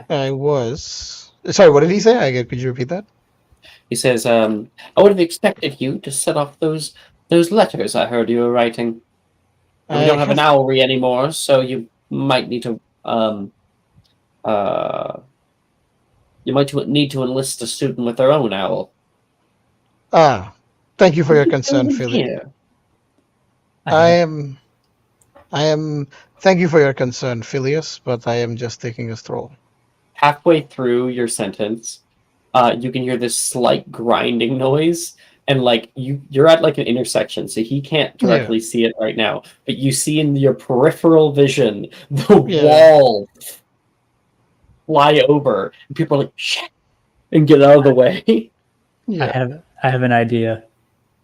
I was. Sorry, what did he say? Could you repeat that? He says, I would have expected you to set off those letters I heard you were writing. And we don't have an owlry anymore, so you might need to need to enlist a student with their own owl. Thank you for your concern, Phileas. Thank you for your concern, Phileas, but I am just taking a stroll. Halfway through your sentence, you can hear this slight grinding noise, and like you're at like an intersection, so he can't directly see it right now, but you see in your peripheral vision the wall fly over, and people are like, shit, and get out of the way. I have an idea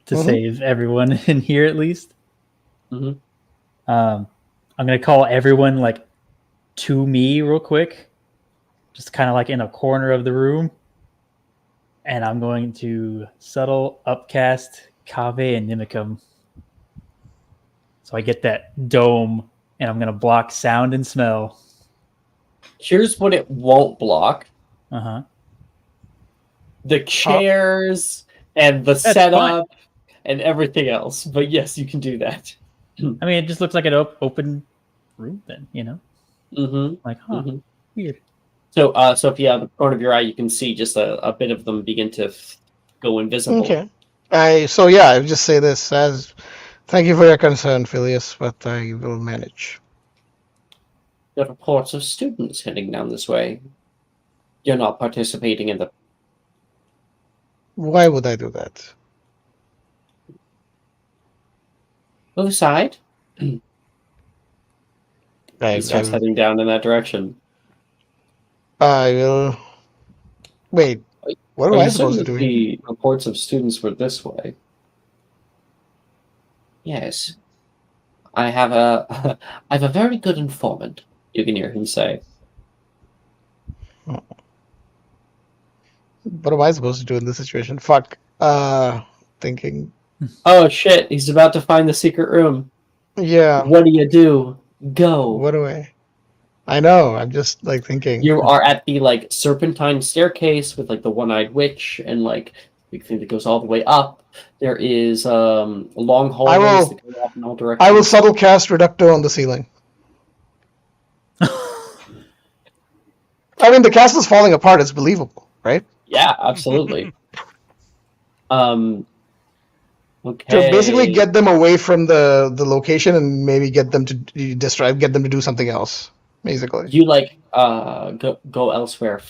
to save everyone in here at least. I'm gonna call everyone like to me real quick, just kind of like in a corner of the room, and I'm going to subtle upcast Cave and Nimicum, so I get that dome, and I'm gonna block sound and smell. Here's what it won't block. The chairs and the setup and everything else. But yes, you can do that. I mean, it just looks like an open room then, you know? Like, weird. So, Sophia, out of the corner of your eye, you can see just a bit of them begin to go invisible. Okay. I would just say this as, thank you for your concern, Phileas, but I will manage. There are reports of students heading down this way. You're not participating in the... Why would I do that? Move aside. He starts heading down in that direction. I will... Wait, what am I supposed to do? The reports of students were this way. Yes. I have a very good informant, you can hear him say. What am I supposed to do in this situation? Fuck. thinking. Oh shit! He's about to find the secret room. Yeah. What do you do? Go. What do I know. I'm just like thinking. You are at the like serpentine staircase with like the one-eyed witch and like big thing that goes all the way up. There is long hallways that go off in all directions. I will subtle cast Reducto on the ceiling. I mean, the castle's falling apart. It's believable, right? Yeah, absolutely. Okay. To basically get them away from the location and maybe get them to get them to do something else. Basically, you like go elsewhere,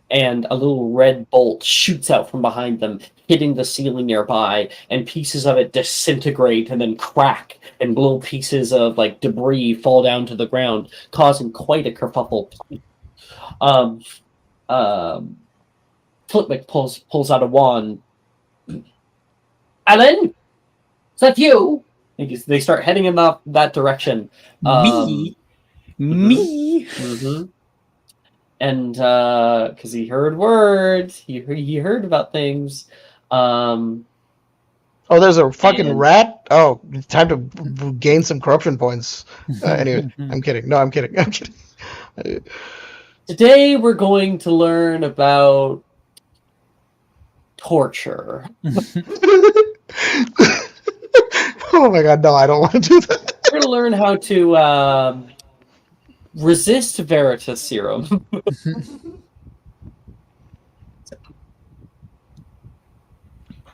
and a little red bolt shoots out from behind them, hitting the ceiling nearby, and pieces of it disintegrate and then crack, and little pieces of like debris fall down to the ground, causing quite a kerfuffle. Flipwick pulls out a wand. Alan, is that you? They start heading in that direction. Me. Mm-hmm. And because he heard words, he heard about things. Oh, there's a fucking rat. Oh, it's time to gain some corruption points. Anyway, I'm kidding. No, I'm kidding. I'm kidding. Today we're going to learn about torture. Oh my god, no, I don't want to do that. We're going to learn how to resist Veritas serum.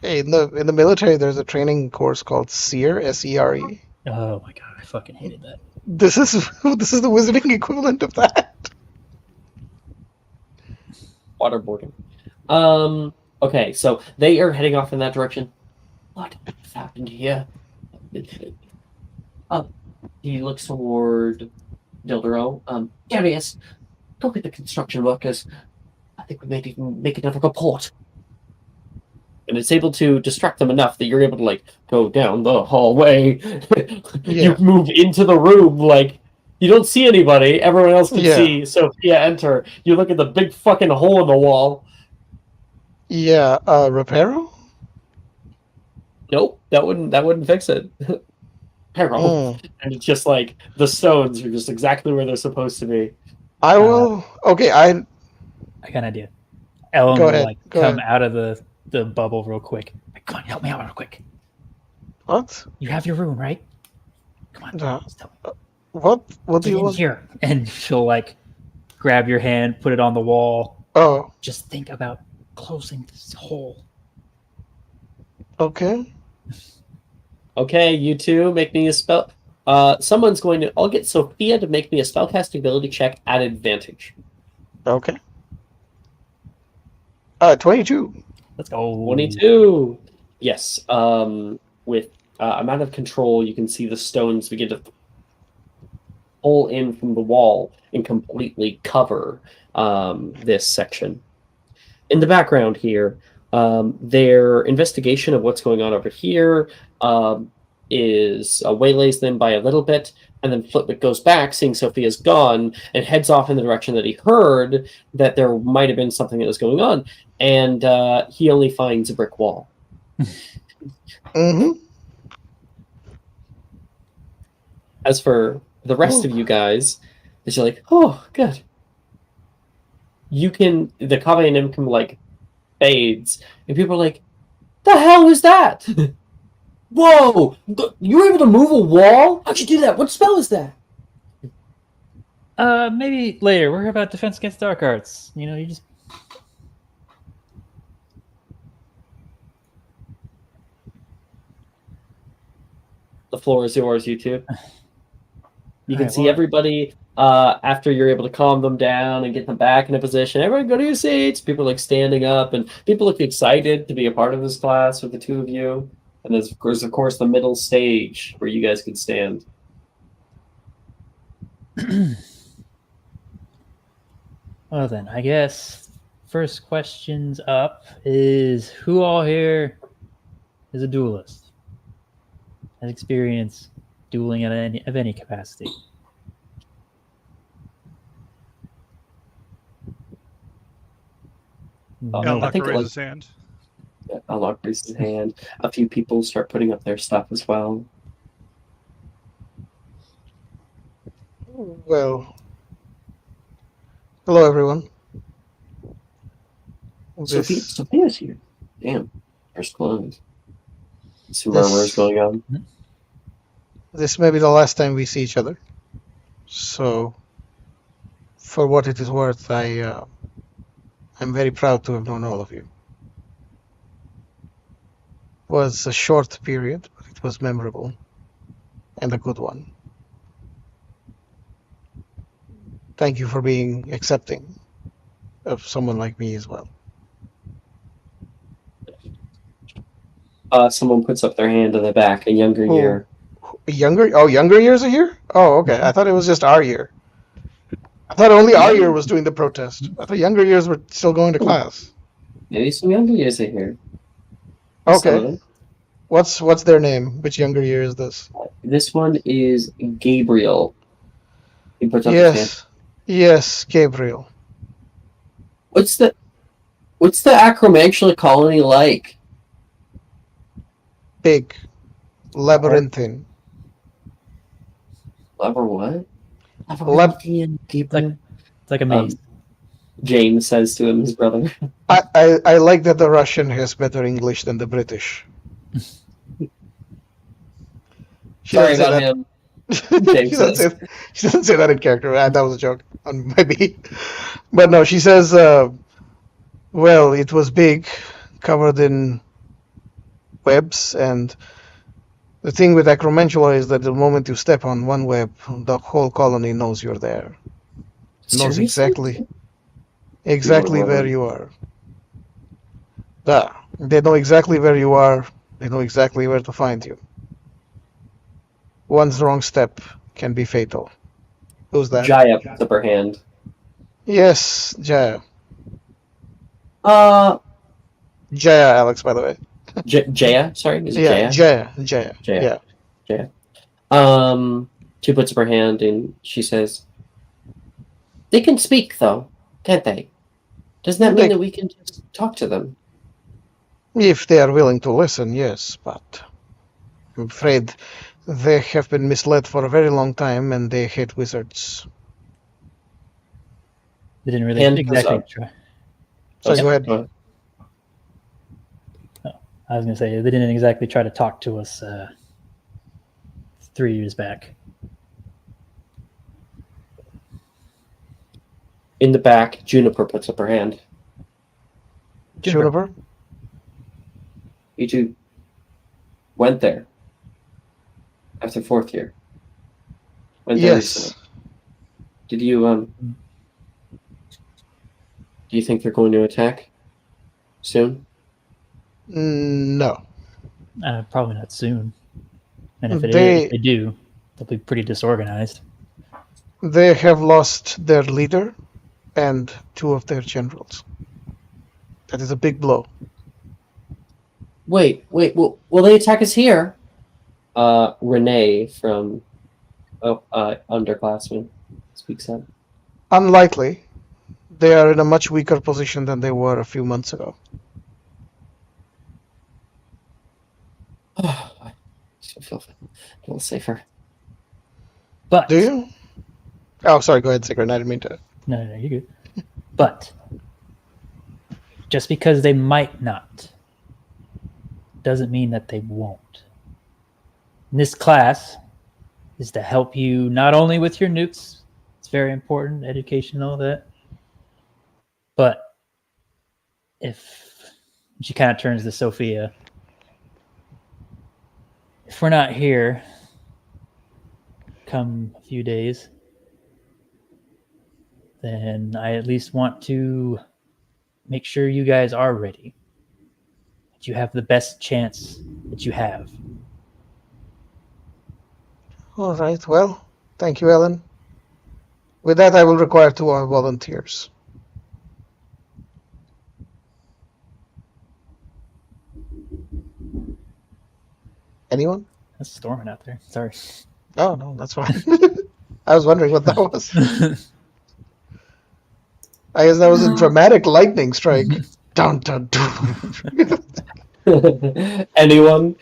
Hey, in the military, there's a training course called SERE, S-E-R-E. Oh my god, I fucking hated that. This is the wizarding equivalent of that. Waterboarding. Okay, so they are heading off in that direction. What happened here? He looks toward Dildero. Darius, go get the construction workers. I think we may even make another report. And it's able to distract them enough that you're able to like go down the hallway. You move into the room, like you don't see anybody. Everyone else can see Sophia enter. You look at the big fucking hole in the wall. Yeah, Reparo? Nope, that wouldn't fix it. And it's just like the stones are just exactly where they're supposed to be. I will. Okay, I got an idea. Ellen Go will ahead, like go come ahead. out of the bubble real quick. Like, come on, help me out real quick. What? You have your room, right? Come on, No. just tell me. What do Get you in want? here, and she'll like grab your hand, put it on the wall. Oh, Just think about closing this hole. okay. Okay, you two, make me a spell. Someone's going to. I'll get Sophia to make me a spellcasting ability check at advantage. Okay. 22. Let's go. 22. Yes. With amount of control, you can see the stones begin to pull in from the wall and completely cover this section. In the background here, their investigation of what's going on over here is waylays them by a little bit, and then Flipwick goes back, seeing Sophia's gone, and heads off in the direction that he heard that there might have been something that was going on, and he only finds a brick wall. Mm-hmm. As for the rest of you guys, is you're like, oh, good. The Kaveh like fades, and people are like, the hell is that? Whoa! You were able to move a wall? How'd you do that? What spell is that? Maybe later. We're about defense against dark arts. You know, you just. The floor is yours, you two. You can Alright, see well, everybody after you're able to calm them down and get them back in a position. Everyone go to your seats. People like standing up, and people look excited to be a part of this class with the two of you. And there's of course the middle stage where you guys can stand. Well then, I guess first questions up is who all here is a duelist? Has experience dueling at any capacity? I'll I not think raise like his hand. Unlock Reese's hand. A few people start putting up their stuff as well. Well, hello everyone. Sophia's here. Damn. First clothes. Some This- murmurs going on. This may be the last time we see each other. So, for what it is worth, I'm very proud to have known all of you. It was a short period, but it was memorable and a good one. Thank you for being accepting of someone like me as well. Someone puts up their hand in the back, a younger Who? year. Younger years a year? Oh, okay. I thought it was just our year. I thought only our year was doing the protest. I thought younger years were still going to class. Maybe some younger years are here. Some of Okay. them. What's their name? Which younger year is this? This one is Gabriel. He puts up his hand. Yes. Yes, Gabriel. What's the Acromantula colony like? Big. Labyrinthine. Lever what? Lab- Gabriel. It's like a maze. James says to him, his brother. I like that the Russian has better English than the British. She Sorry doesn't say about him. that- James says. she doesn't say that in character. That was a joke on my beat. But no, she says, well, it was big, covered in webs, and the thing with Acromantula is that the moment you step on one web, the whole colony knows you're there. Knows Seriously? exactly where you are. They know exactly where you are. They know exactly where to find you. One's wrong step can be fatal. Who's that? Jaya puts up her hand. Yes, Jaya. Uh, Jaya, Alex, by the way. Jaya? Sorry, is it Yeah, Jaya? Jaya. Jaya. Yeah. She puts up her hand and she says, "They can speak, though, can't they? Doesn't that mean They- that we can just talk to them?" If they are willing to listen, yes, but I'm afraid they have been misled for a very long time and they hate wizards. They didn't really Hand goes exactly up. try. So Yeah, go ahead. I was gonna say they didn't exactly try to talk to us 3 years back. In the back, Juniper puts up her hand. Juniper? You two went there after fourth year. Went there Yes. recently. Did you do you think they're going to attack soon? No. Probably not soon. And if They- if they do, they'll be pretty disorganized. They have lost their leader and two of their generals. That is a big blow. Wait, will they attack us here? Renee from underclassmen speaks up. Unlikely. They are in a much weaker position than they were a few months ago. I feel a little safer. But Do you? Oh, sorry. Go ahead, Secret. I didn't mean to. No, you're good. But just because they might not doesn't mean that they won't. And this class is to help you not only with your nukes, it's very important, education and all that, but if she kind of turns to Sophia, if we're not here come a few days, then I at least want to make sure you guys are ready. That you have the best chance that you have. All right. Well, thank you, Ellen. With that, I will require 2 more volunteers. Anyone? It's storming out there. Sorry. Oh, no, that's fine. I was wondering what that was. I guess that was a dramatic lightning strike. Dun, dun, dun. Anyone?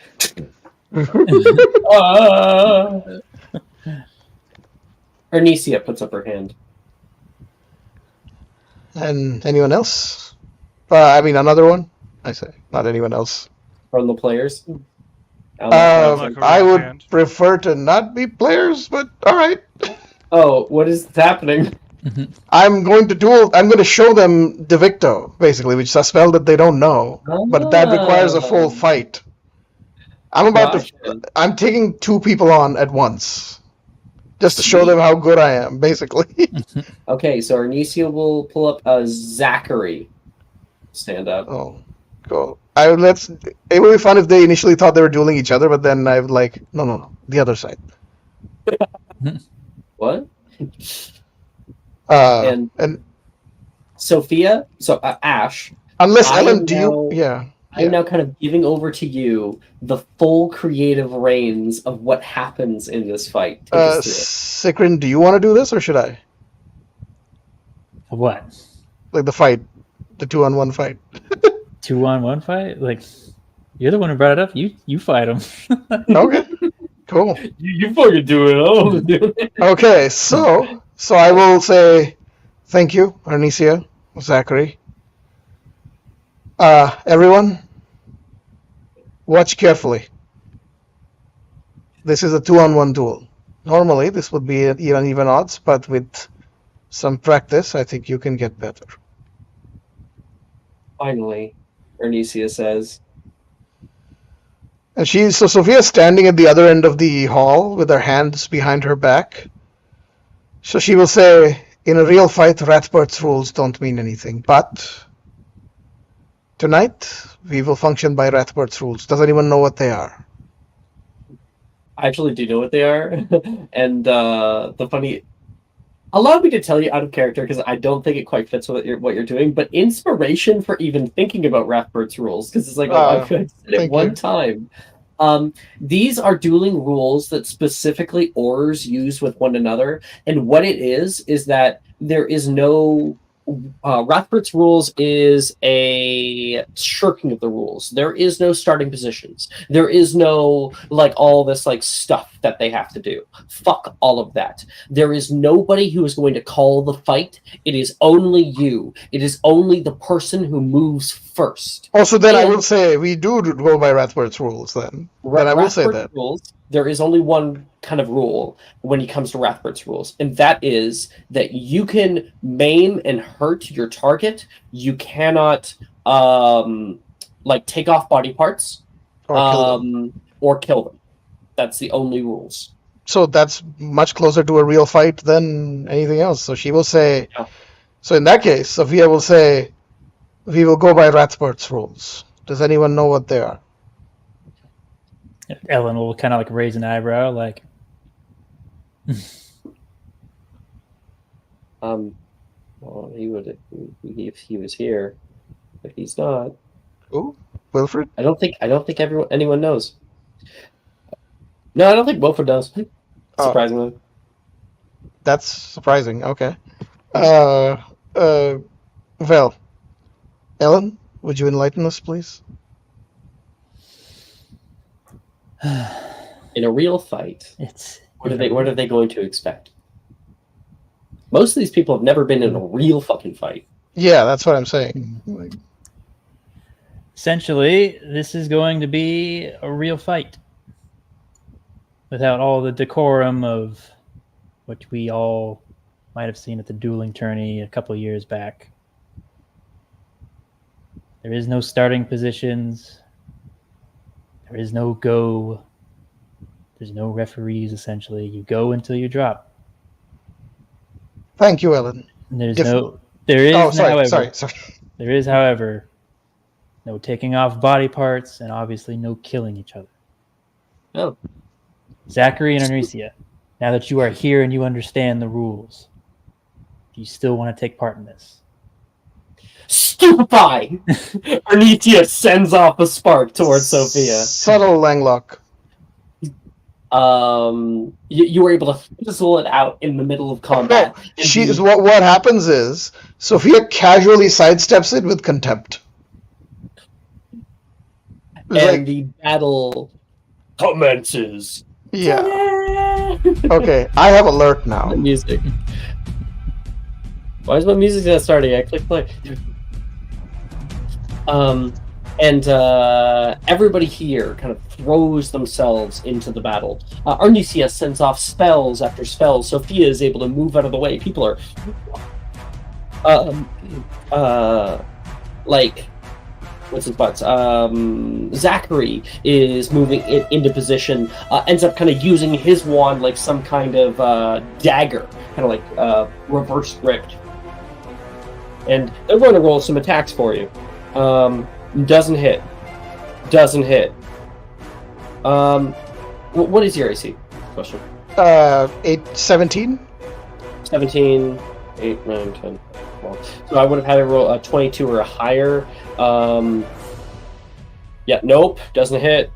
Arnesia puts up her hand. And anyone else? I mean, another one? I say, not anyone else. From the players? I would prefer to not be players, but alright. Oh, what is happening? I'm going to show them Devicto, basically, which is a spell that they don't know. But that requires a full fight. I'm taking 2 people on at once. Just to show them how good I am, basically. Okay, so Arnesia will pull up a Zachary. Stand up. Oh, cool. It would be fun if they initially thought they were dueling each other, but then I would like, no, the other side. What? And Sophia, Ash. unless Ellen, I'm now kind of giving over to you the full creative reins of what happens in this fight. Sikrin, do you want to do this, or should I? What? Like the fight, the 2-on-1 fight. 2-on-1 fight? Like, you're the one who brought it up. You fight him. Okay, cool. You fucking do it. I'll do it. Okay, so I will say thank you, Arnesia, Zachary. Everyone, watch carefully. This is a 2-on-1 duel. Normally, this would be at even odds, but with some practice, I think you can get better. Finally, Arnesia says. And Sophia's standing at the other end of the hall with her hands behind her back. So she will say, in a real fight, Rathbert's rules don't mean anything, but tonight, we will function by Rathbert's rules. Does anyone know what they are? I actually do know what they are. And allow me to tell you out of character, because I don't think it quite fits with what you're doing, but inspiration for even thinking about Rathbert's rules, because it's like, I could said it one time. These are dueling rules that specifically Aurors use with one another, and what it is that there is no... Rathbert's rules is a shirking of the rules. There is no starting positions. There is no all this stuff that they have to do. Fuck all of that. There is nobody who is going to call the fight. It is only you. It is only the person who moves first. Also, then I will say we do go by Rathbert's rules. Then I will say that rules. There is only one kind of rule when it comes to Rathbert's rules, and that is that you can maim and hurt your target. You cannot take off body parts or kill them. That's the only rules. So that's much closer to a real fight than anything else. So she will say. Yeah. So in that case, Sophia will say, "We will go by Rathbert's rules." Does anyone know what they are? Ellen will kind of raise an eyebrow, like. Well, he would if he was here, but he's not. Ooh, Wilfred. I don't think anyone knows. No, I don't think Wilfred does. Surprisingly. That's surprising. Okay. Well, Ellen, would you enlighten us, please? In a real fight, what are they going to expect? Most of these people have never been in a real fucking fight. Yeah, that's what I'm saying. Essentially, this is going to be a real fight. Without all the decorum of what we all might have seen at the dueling tourney a couple of years back. There is no starting positions. There is no go. There's no referees, essentially. You go until you drop. Thank you, Ellen. There is, however, no taking off body parts and obviously no killing each other. Oh. Zachary and Arnesia, now that you are here and you understand the rules, do you still want to take part in this? Stupefy! Arnesia sends off a spark towards Sophia. Subtle Langlock. You were able to fizzle it out in the middle of combat. What happens is Sophia casually sidesteps it with contempt. and the battle commences. Yeah. Okay, I have alert now. The music. Why is my music not starting? I click play. And everybody here kind of throws themselves into the battle. Arnesia sends off spells after spells. Sophia is able to move out of the way. People are, like, what's his butts? Zachary is moving it into position. Ends up kind of using his wand like some kind of dagger, kind of like reverse gripped. And they're going to roll some attacks for you. Doesn't hit. What is your AC? Question. 17. 17, 8, 9, 10, 12. So I would have had to roll a 22 or higher. Yeah, nope, doesn't hit.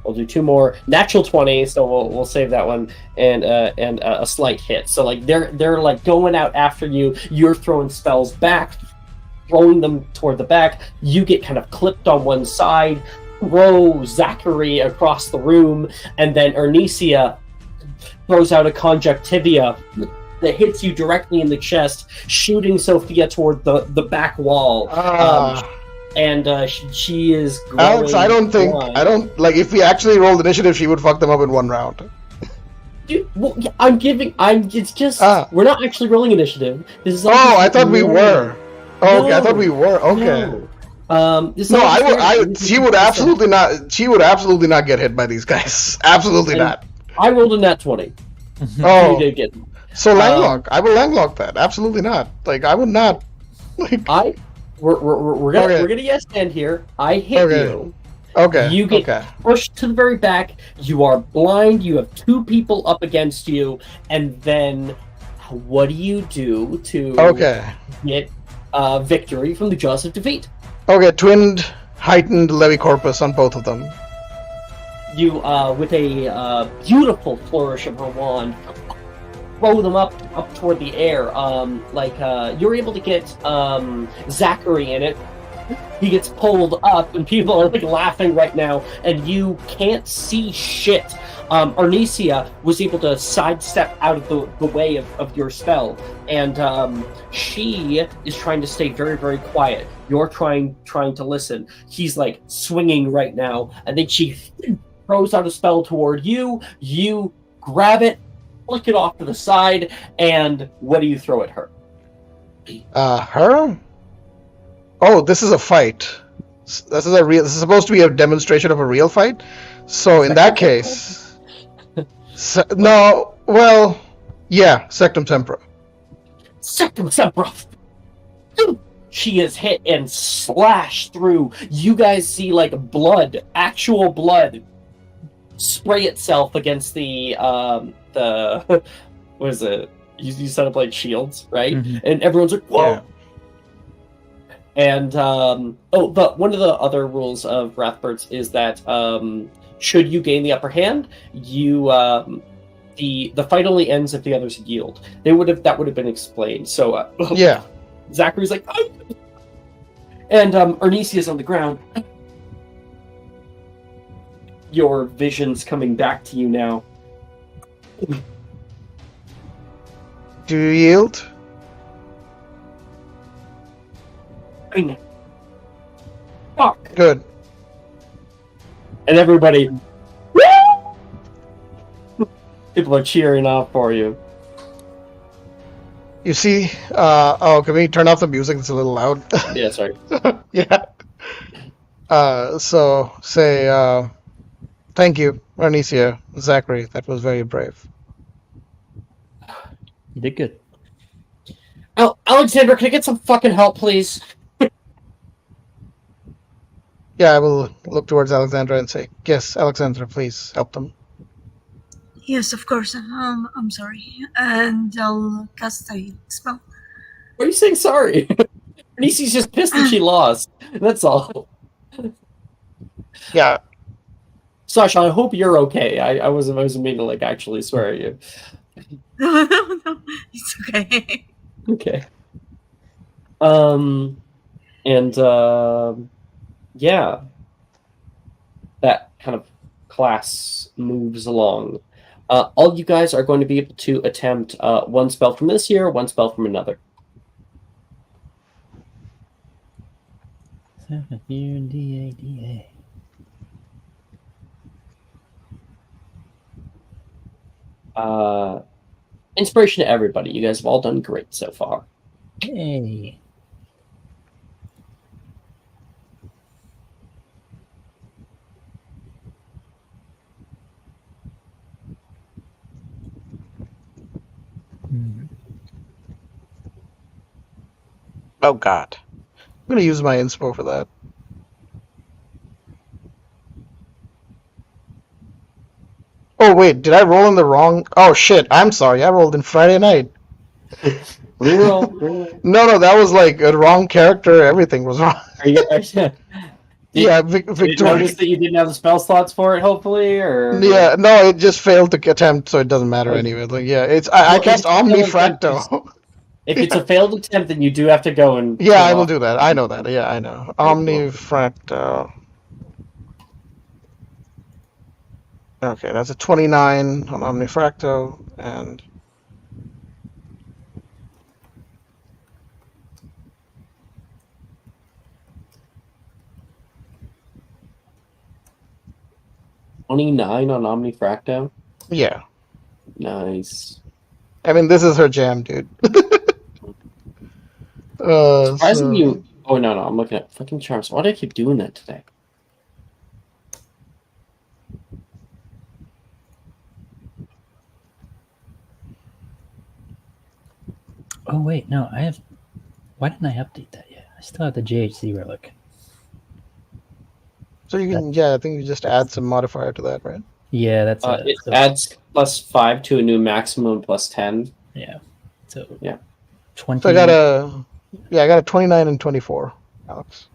We'll do 2 more. Natural 20, so we'll save that one, and a slight hit. So like they're like going out after you. You're throwing spells back, throwing them toward the back. You get kind of clipped on one side, throw Zachary across the room, and then Arnesia throws out a conjunctivia that hits you directly in the chest, shooting Sophia toward the back wall. And she is going Alex, I don't like if we actually rolled initiative, she would fuck them up in one round. Dude, well, yeah, it's just we're not actually rolling initiative. This is I thought we were. Oh, okay, I thought we were. Okay. No. She would absolutely not. She would absolutely not get hit by these guys. Absolutely not. I rolled a nat 20. Oh, You did get. So Langlock, I will Langlock that. Absolutely not. Like I would not. Like we're gonna yes stand here. I hit you. Okay. You get pushed to the very back. You are blind. You have 2 people up against you, and then what do you do to get victory from the jaws of defeat? Okay, twinned, heightened Levi Corpus on both of them. You, with a beautiful flourish of her wand, throw them up toward the air. You're able to get Zachary in it. He gets pulled up, and people are like laughing right now, and you can't see shit. Arnesia was able to sidestep out of the way of your spell, and she is trying to stay very, very quiet. You're trying to listen. He's like swinging right now, and then she throws out a spell toward you. You grab it, flick it off to the side, and what do you throw at her? Her? Oh, this is a fight. This is supposed to be a demonstration of a real fight. So in that case, Sectum Tempora. Sectum Tempora. She is hit and slashed through. You guys see like blood, actual blood, spray itself against the what is it? You set up like shields, right? Mm-hmm. And everyone's like, whoa. Yeah. And but one of the other rules of Wrathbirds is that should you gain the upper hand, you the fight only ends if the others yield. That would have been explained. So yeah, Zachary's like, oh! And Arnesia's on the ground. Your vision's coming back to you now. Do you yield? Fuck. Good. And everybody, people are cheering off for you. You see, can we turn off the music? It's a little loud. Yeah, sorry. Yeah. So say, thank you, Arnesia, Zachary. That was very brave. You did good. Alexander, can I get some fucking help, please? Yeah, I will look towards Alexandra and say, yes, Alexandra, please help them. Yes, of course. I'm sorry. And I'll cast a spell. What are you saying sorry? Nisi's just pissed that she lost. That's all. Yeah. Sasha, I hope you're okay. I wasn't meaning to like actually swear at you. No, it's okay. Okay. Yeah. kind of class moves along. All you guys are going to be able to attempt one spell from this year, one spell from another. Inspiration to everybody. You guys have all done great so far. Hey. Oh God, I'm gonna use my inspo for that. Oh wait, did I roll in the wrong? Oh shit, I'm sorry. I rolled in Friday night. Reroll. No, that was like a wrong character. Everything was wrong. Are you? Yeah, Did it Victoria. notice that you didn't have the spell slots for it, hopefully, or Yeah, no, it just failed to attempt, so it doesn't matter Okay. anyway. Like, yeah, it's I Well, cast if it's a failed Omnifracto. if it's a failed attempt, then you do have to go and Yeah, turn I will off. do that. I know that. Yeah, I know. Omnifracto. Okay, that's a 29 on Omnifracto, and $29 on Omnifracto. yeah. Nice. I mean, this is her jam, dude. Surprising So you. Oh no, I'm looking at fucking charms. Why do I keep doing that today? Oh wait, no, I have. Why didn't I update that yet? I still have the JHC relic. you can, yeah, I think you just add some modifier to that, right? Yeah, that's It adds +5 to a new maximum +10. yeah. So Yeah. 20. So I got a 29 and 24, Alex.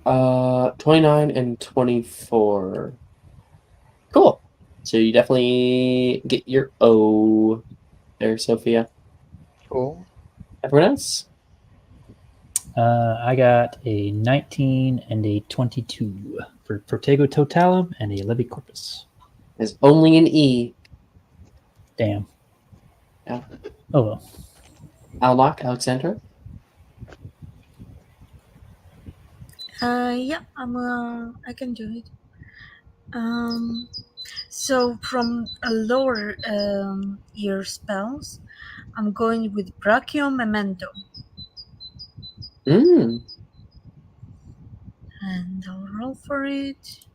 Uh, 29 and 24. Cool. So you definitely get your O there, Sophia. Cool. Everyone else? I got a 19 and a 22 for Protego Totalum and a Levi Corpus. There's only an E. Damn. Yeah. Oh well. Almach, Alexandra? Yeah, I can do it. So from a lower year spells, I'm going with Brachio Memento, Mm. and I'll roll for it.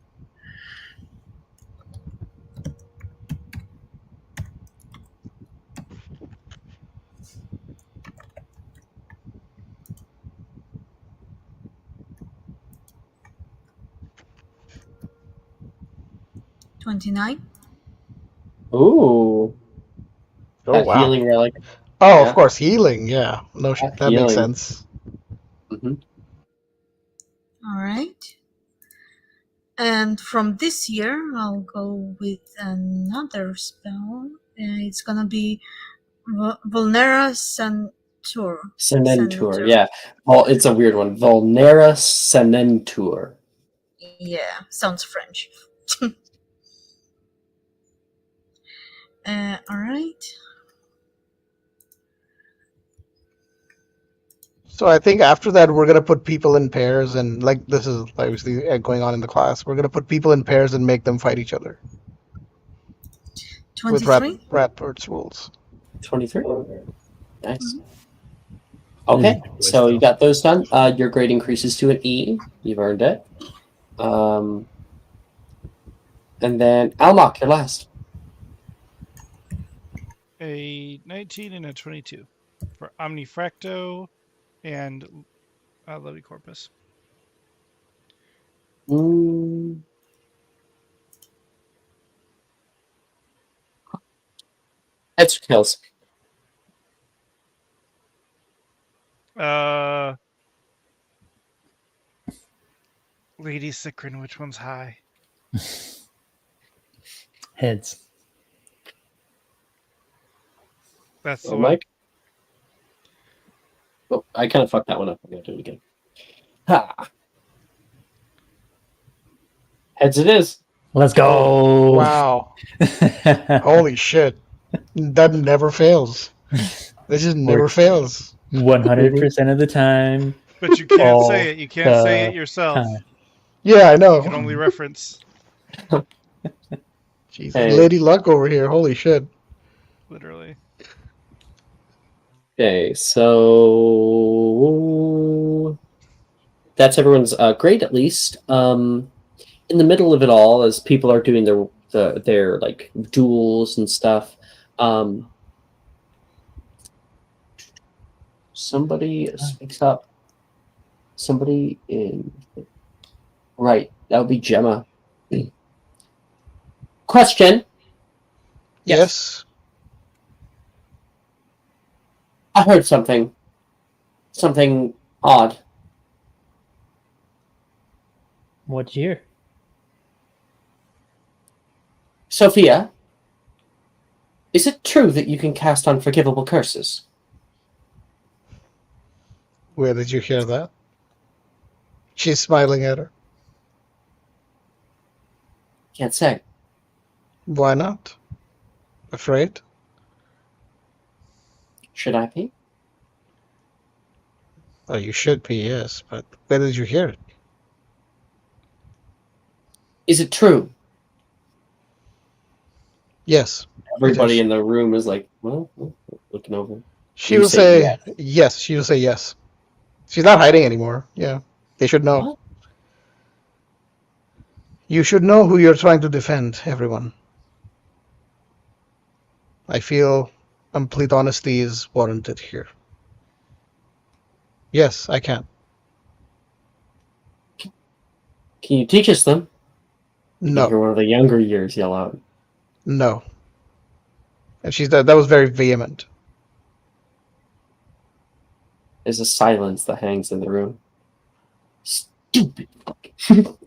$29. Ooh. Oh That wow. healing relic. Oh, Yeah. of course, healing. Yeah, no, That that makes healing. sense. Mm-hmm. All right. And from this year, I'll go with another spell. It's gonna be Vulnera Santur. Senentur, yeah. Well, it's a weird one. Vulnera Senentur. Yeah, sounds French. All right. So I think after that we're gonna put people in pairs, and like this is obviously going on in the class. We're gonna put people in pairs and make them fight each other with 23. Ratbird's rules. 23. Nice. Mhm. Okay, so you got those done. Your grade increases to an E. You've earned it. And then Almach, you're last. A 19 and a 22 for Omnifracto and Levi Corpus. Heads or tails? Lady Sikrin, which one's high? Heads. That's the Oh, one. Mike? Oh, I kind of fucked that one up. I'm going to do it again. Ha! Heads it is. Let's go. Wow. Holy shit. That never fails. This just never fails. 100% of the time. But you can't all say it. You can't say the it yourself. time. Yeah, I know. You can only reference. Jesus. Hey. Lady Luck over here. Holy shit. Literally. Okay, so that's everyone's grade at least. In the middle of it all, as people are doing their like duels and stuff, somebody speaks up. Somebody in right, that would be Gemma. Question. Yes. I heard something odd. What'd you hear? Sophia, is it true that you can cast unforgivable curses? Where did you hear that? She's smiling at her. Can't say. Why not? Afraid? Should I be? Oh, you should be, yes. But where did you hear it? Is it true? Yes. Everybody in the room is like, well, looking over. She You will say say yes. She will say yes. She's not hiding anymore. Yeah. They should know. What? You should know who you're trying to defend, everyone. I feel complete honesty is warranted here. Yes, I can. Can you teach us them? You No. hear one of the younger years yell out. No. And that was very vehement. There's a silence that hangs in the room. Stupid fucking.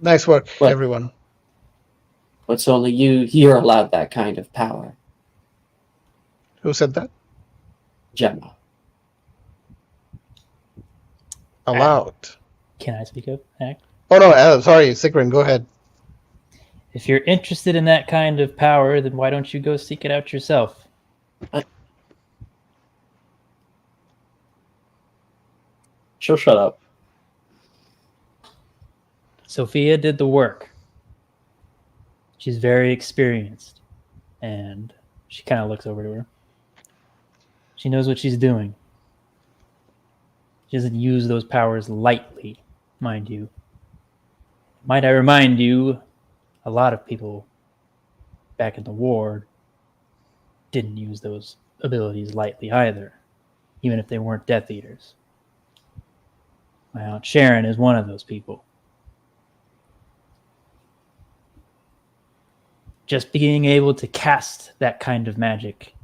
Nice work, What? everyone. What's only you're allowed that kind of power. Who said that? Gemma. Allowed. Can I speak up, Hack? Oh no, sorry, Sigrid, go ahead. If you're interested in that kind of power, then why don't you go seek it out yourself? She'll shut up. Sophia did the work. She's very experienced. And she kind of looks over to her. She knows what she's doing. She doesn't use those powers lightly, mind you. Might I remind you, a lot of people back in the war didn't use those abilities lightly either, even if they weren't Death Eaters. My Aunt Sharon is one of those people. Just being able to cast that kind of magic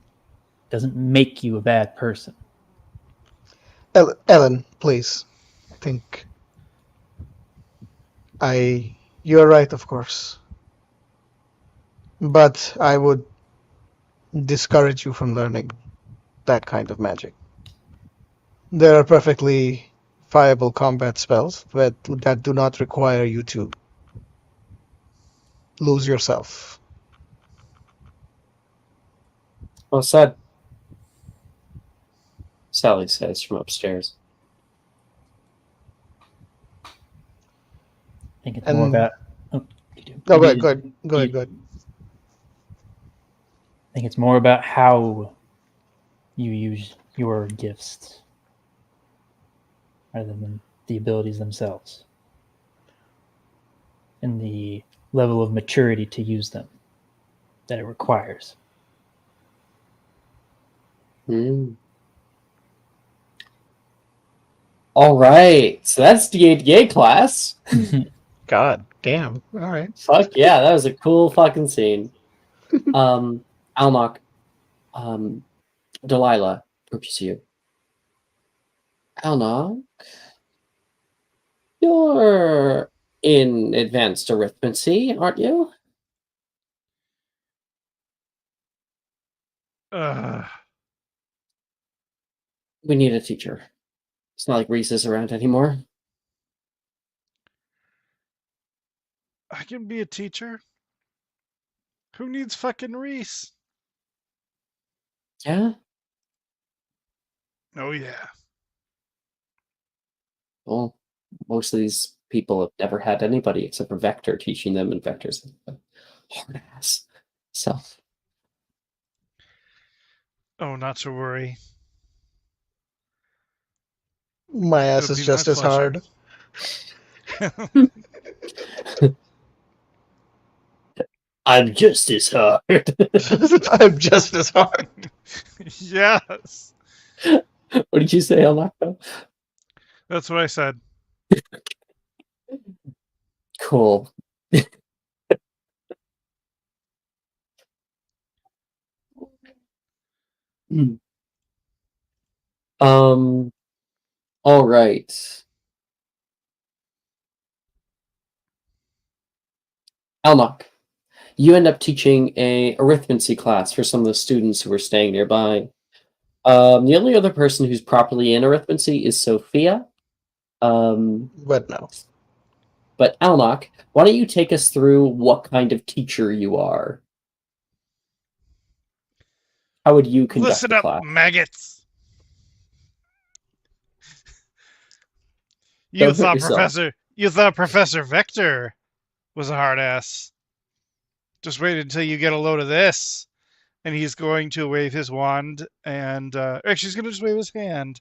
doesn't make you a bad person. Ellen, please. Think. You're right, of course. But I would discourage you from learning that kind of magic. There are perfectly viable combat spells that do not require you to lose yourself. Well said. Sally says from upstairs. I think it's more about... No, go ahead. I think it's more about how you use your gifts rather than the abilities themselves. And the level of maturity to use them that it requires. All right, so that's DA class. God damn. All right. Fuck yeah, that was a cool fucking scene. Alnock, Delilah, purchase you. Alnock, you're in advanced arithmancy, aren't you? We need a teacher. It's not like Reese is around anymore. I can be a teacher. Who needs fucking Reese? Yeah? Oh, yeah. Well, most of these people have never had anybody except for Vector teaching them, and Vector's a hard ass. So, Oh, not to worry. My ass It'll is be just my as pleasure. hard. I'm just as hard. I'm just as hard. Yes. What did you say, Alako? That's what I said. Cool. All right. Almach, you end up teaching a arithmancy class for some of the students who are staying nearby. The only other person who's properly in arithmancy is Sophia. But no. But Almach, why don't you take us through what kind of teacher you are? How would you conduct Listen the up, class? maggots. Don't hurt yourself. You thought Professor Vector was a hard ass. Just wait until you get a load of this. And he's going to wave his wand, and actually, he's going to just wave his hand,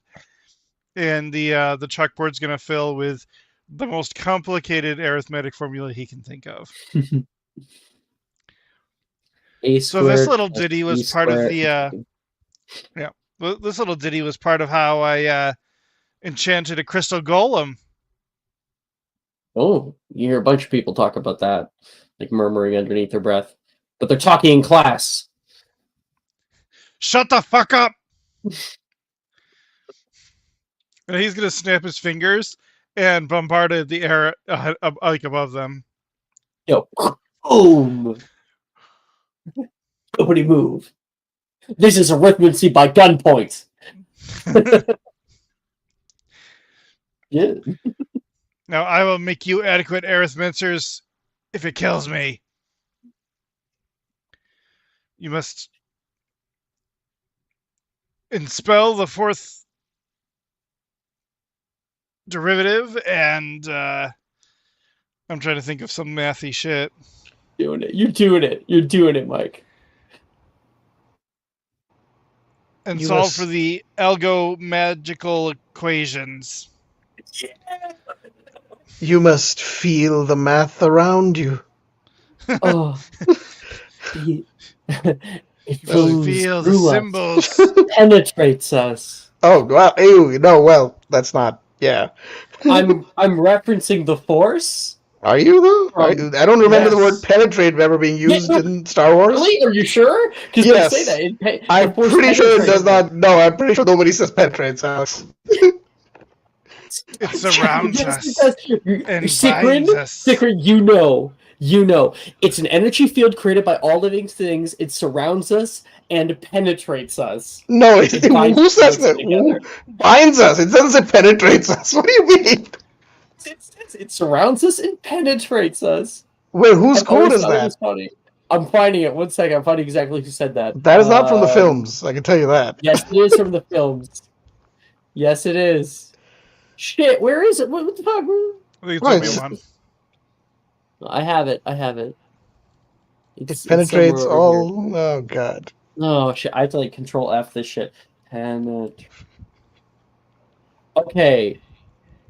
and the chalkboard's going to fill with the most complicated arithmetic formula he can think of. A So this squared little plus ditty B was part of squared. the this little ditty was part of how I enchanted a crystal golem. Oh, you hear a bunch of people talk about that, like murmuring underneath their breath. But they're talking in class. Shut the fuck up! And he's going to snap his fingers and bombard the air like above them. Yo, boom! Nobody move. This is arithmancy by gunpoint. Yeah. Now I will make you adequate arithmencers if it kills me. You must expel the fourth derivative, and I'm trying to think of some mathy shit. Doing it. You're doing it. You're doing it, Mike. And You solve must- for the algo magical equations. You must feel the math around you. Oh. it Really flows feel the through us, symbols. penetrates us. Oh, well, ew, no, well, that's not, yeah. I'm referencing the Force. Are you, though? I don't remember the Yes. word penetrate ever being used no. in Star Wars. Really? Are you sure? Because Yes. they say that. I'm pretty sure it does not, no, I'm pretty sure nobody says penetrates, Alex. It surrounds Yes, us it does. and Sikrin, binds us. Sikrin, you know. It's an energy field created by all living things. It surrounds us and penetrates us. No, It binds who says us that? together. Who binds us? It doesn't say penetrates us. What do you mean? It surrounds us and penetrates us. Wait, whose I quote always is thought it that? was funny. I'm finding it. 1 second. I'm finding exactly who said that. That is not from the films, I can tell you that. Yes, it is from the films. Yes, it is. Shit, where is it? What the fuck? I think it's Right. Obi-Wan. I have it. It penetrates somewhere over here. all. Oh, God. Oh shit! I have to like control F this shit. Okay,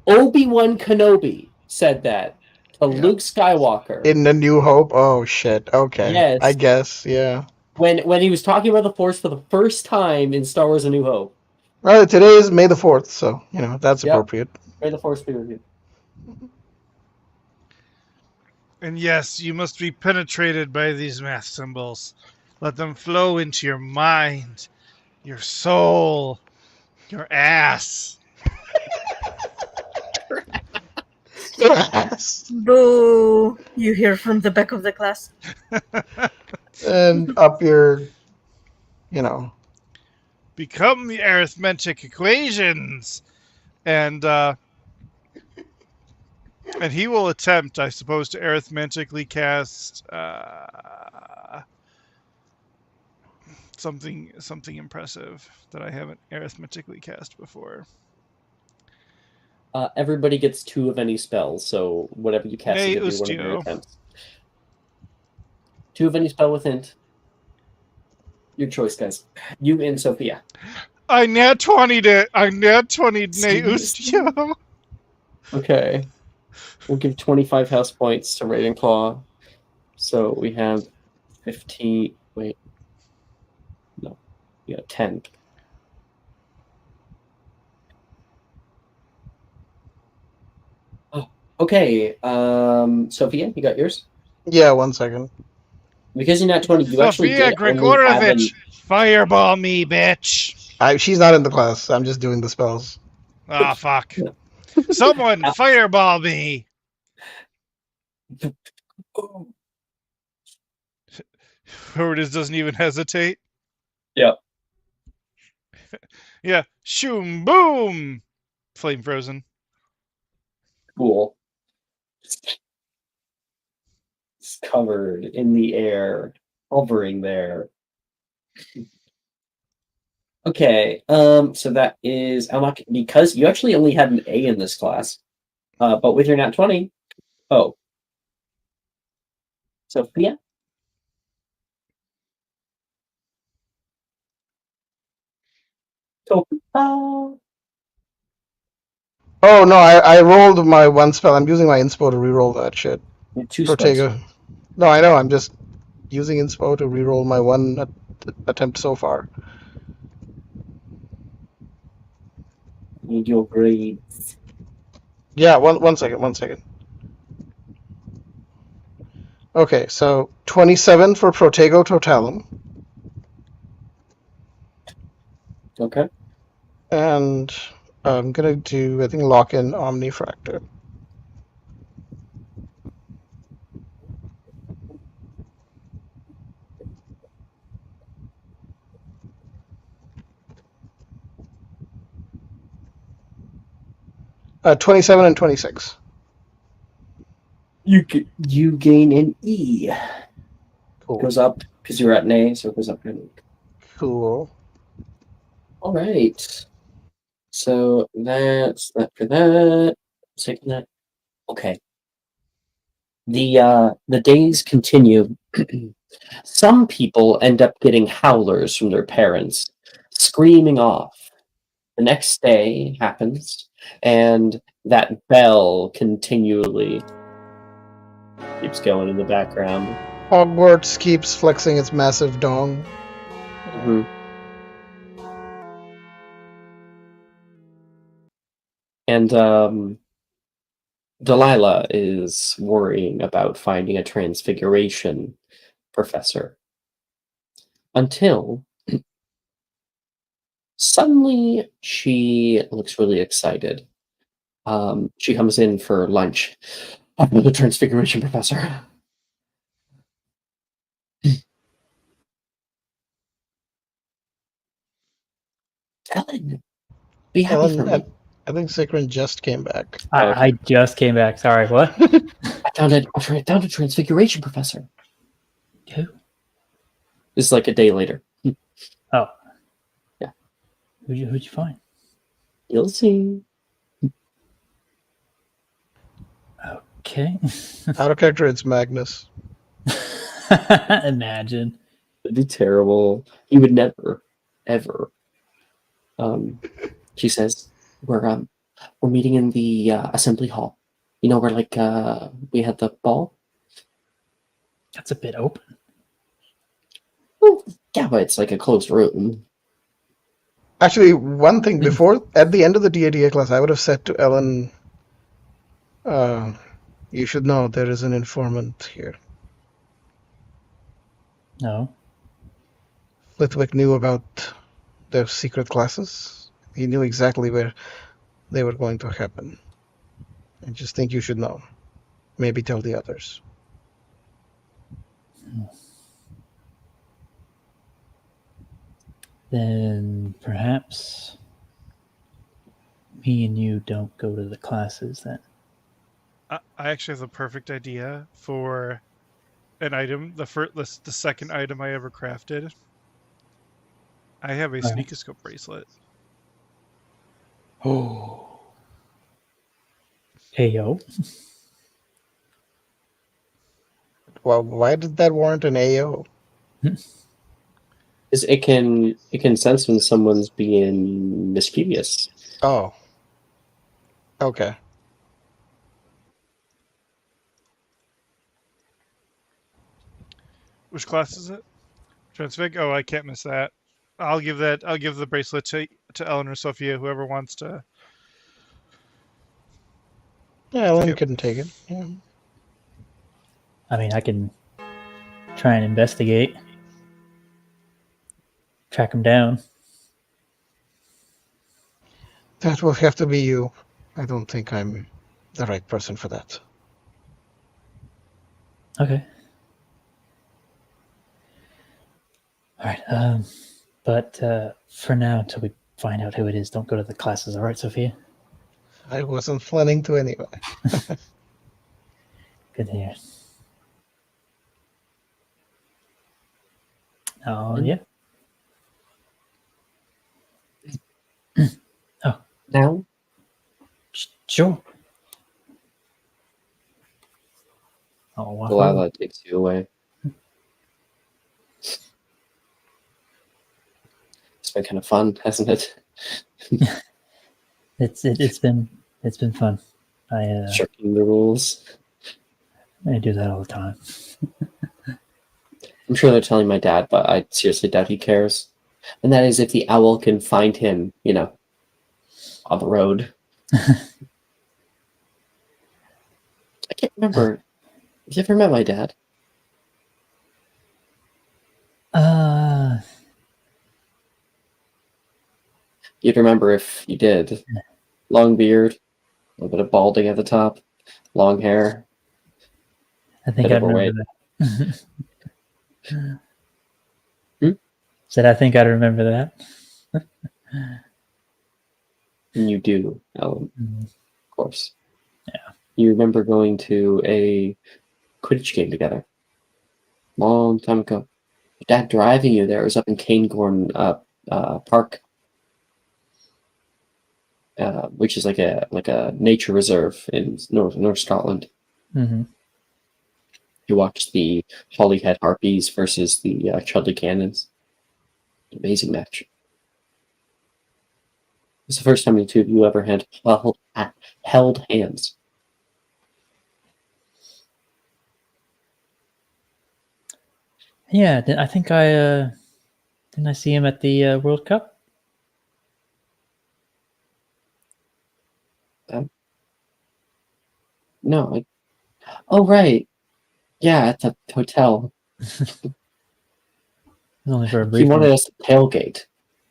Obi-Wan Kenobi said that to Yeah. Luke Skywalker In A New Hope? Oh, shit. Okay. Yes. I guess, yeah. when he was talking about the Force for the first time in Star Wars: A New Hope. Well, today is May the 4th, so, that's Yep. appropriate. May the Force be with you. And yes, you must be penetrated by these math symbols. Let them flow into your mind, your soul, your ass. Boo! You hear from the back of the class. And up your, become the arithmetic equations. And he will attempt, I suppose, to arithmetically cast something impressive that I haven't arithmetically cast before. Everybody gets 2 of any spells, so whatever you cast, you can do one of your attempts. 2 of any spell with int. Your choice, guys. You and Sophia. I nat 20'd it. I nat 20'd Ustio. Okay. We'll give 25 house points to Ravenclaw. So we have 15. Wait. No. We got 10. Oh, okay. Sophia, you got yours? Yeah, 1 second. Because you're not 20, you actually Sophia did only have Grigorovich, fireball me, bitch. She's not in the class. I'm just doing the spells. Ah, fuck. Someone fireball me. Hurtis doesn't even hesitate. Yep. Yeah. Shoom, boom. Flame frozen. Cool. It's covered in the air, hovering there. Okay, so that is Almach, because you actually only had an A in this class, but with your nat 20, oh. Sophia? Oh no, I rolled my 1 spell. I'm using my inspo to reroll that shit. 2 Protego. spells. No, I know. I'm just using inspo to reroll my 1 attempt so far. Need your grades. Yeah, one second. Okay, so 27 for Protego Totalum. Okay. And I'm gonna do, I think, lock in Omnifractor. 27 and 26. You gain an E. Cool. Goes up because you're at an A, so it goes up. Cool. All right. So that's that for that. Taking that. Okay. The days continue. Some people end up getting howlers from their parents, screaming off. The next day happens, and that bell continually keeps going in the background. Hogwarts keeps flexing its massive dong. Mm-hmm. And Delilah is worrying about finding a transfiguration professor. Until suddenly she looks really excited. She comes in for lunch. I'm the transfiguration professor. Ellen, be happy for me. I think Sikrin just came back. I just came back. Sorry, what? I found a transfiguration professor. Who? This is like a day later. Oh. Yeah. Who'd you find? You'll see. Okay. Out of character, it's Magnus. Imagine. It'd be terrible. He would never, ever. She says, we're meeting in the assembly hall. You know where we had the ball? That's a bit open. Well, yeah, but it's like a closed room. Actually, one thing before, at the end of the DADA class, I would have said to Ellen, you should know there is an informant here. No. Flitwick knew about their secret classes. He knew exactly where they were going to happen. I just think you should know. Maybe tell the others. Then perhaps me and you don't go to the classes then. I actually have the perfect idea for an item. The second item I ever crafted. I have a All right. sneakoscope bracelet. Oh. Hey, yo. Well, why did that warrant an AO? Is it can sense when someone's being mischievous. Oh. Okay. Which class is it? Transfig? Oh, I can't miss that. I'll give the bracelet to Ellen or Sophia, whoever wants to. Yeah, Ellen Yep. couldn't take it. Yeah. I mean, I can try and investigate, track him down. That will have to be you. I don't think I'm the right person for that. Okay. All right. But for now, until we find out who it is, don't go to the classes. All right, Sophia? I wasn't planning to anyway. Good to hear. Oh, yeah. Now, Sure. Oh, wow. Delilah takes you away. It's been kind of fun, hasn't it? It's been fun. Shirking the rules. I do that all the time. I'm sure they're telling my dad, but I seriously doubt he cares. And that is if the owl can find him, on the road. I can't remember. Have you ever met my dad? You'd remember if you did. Long beard, a little bit of balding at the top, long hair. I think Bit I overweight. remember that. Hmm? Said I think I remember that. And you do, Ellen, Mhm. of course. Yeah. You remember going to a Quidditch game together. Long time ago. Your dad driving you there. It was up in Cairngorm Park, which is like a nature reserve in North Scotland. Mm-hmm. You watched the Holyhead Harpies versus the Chudley Cannons. Amazing match. It's the first time the two of you ever held hands. Yeah, I think didn't I see him at the World Cup? No. Oh, right. Yeah, at the hotel. It was only for a He brief wanted moment. us to tailgate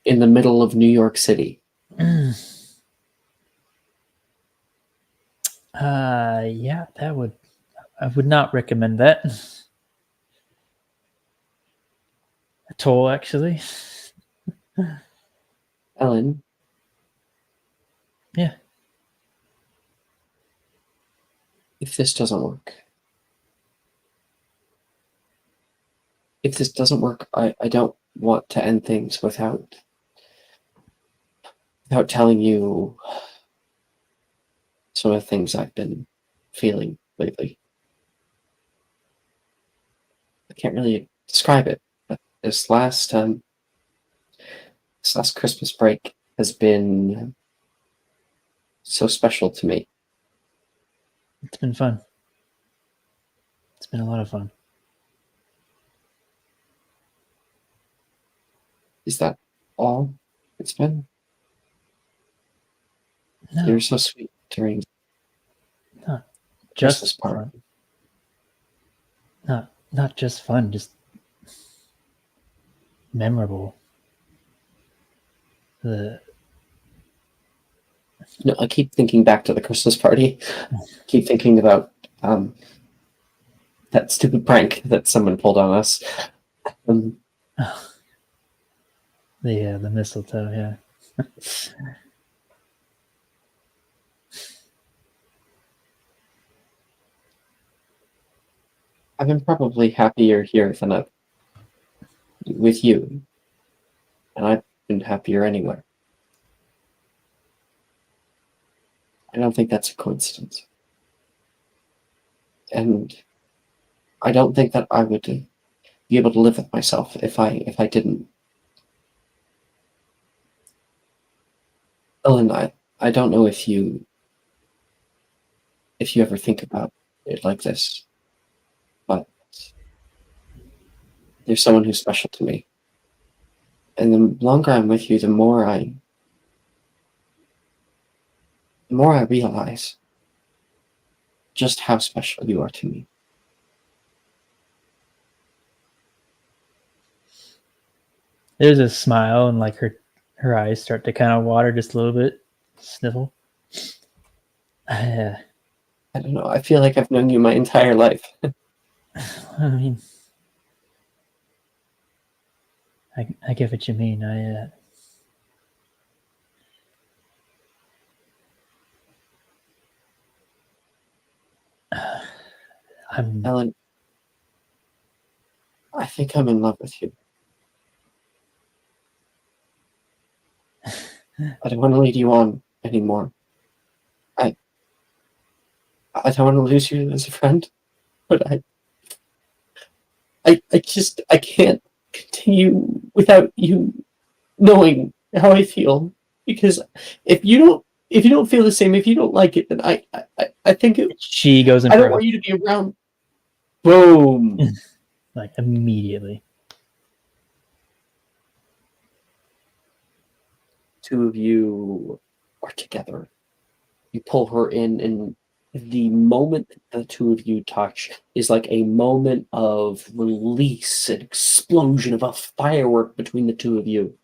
in the middle of New York City. Yeah, I would not recommend that at all, actually. Ellen? Yeah. If this doesn't work, I don't want to end things without telling you some of the things I've been feeling lately. I can't really describe it, but this last Christmas break has been so special to me. It's been fun. It's been a lot of fun. Is that all it's been? No, You're so sweet during not Christmas just party. fun. Not just fun, just memorable. No, I keep thinking back to the Christmas party. Keep thinking about that stupid prank that someone pulled on us. The mistletoe, yeah. I've been probably happier here than I've with you, and I've been happier anywhere. I don't think that's a coincidence. And I don't think that I would be able to live with myself if I didn't. Ellen, I don't know if you ever think about it like this, but there's someone who's special to me. And the longer I'm with you, the more I realize just how special you are to me. There's a smile, and like her eyes start to kind of water just a little bit. Sniffle. I don't know. I feel like I've known you my entire life. I mean, I get what you mean. I'm Ellen, I think I'm in love with you. I don't want to lead you on anymore. I don't want to lose you as a friend, but I can't continue without you knowing how I feel. Because if you don't feel the same, if you don't like it, then I think she goes in I for don't want you to be around. Boom. like immediately. Two of you are together. You pull her in, and the moment the two of you touch is like a moment of release, an explosion of a firework between the two of you.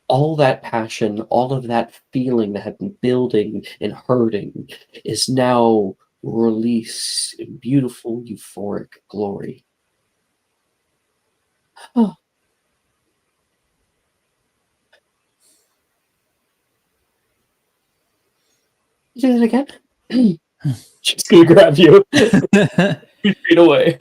All that passion, all of that feeling that had been building and hurting is now released in beautiful, euphoric glory. Oh. Do that again? She's gonna grab you. 2 feet away.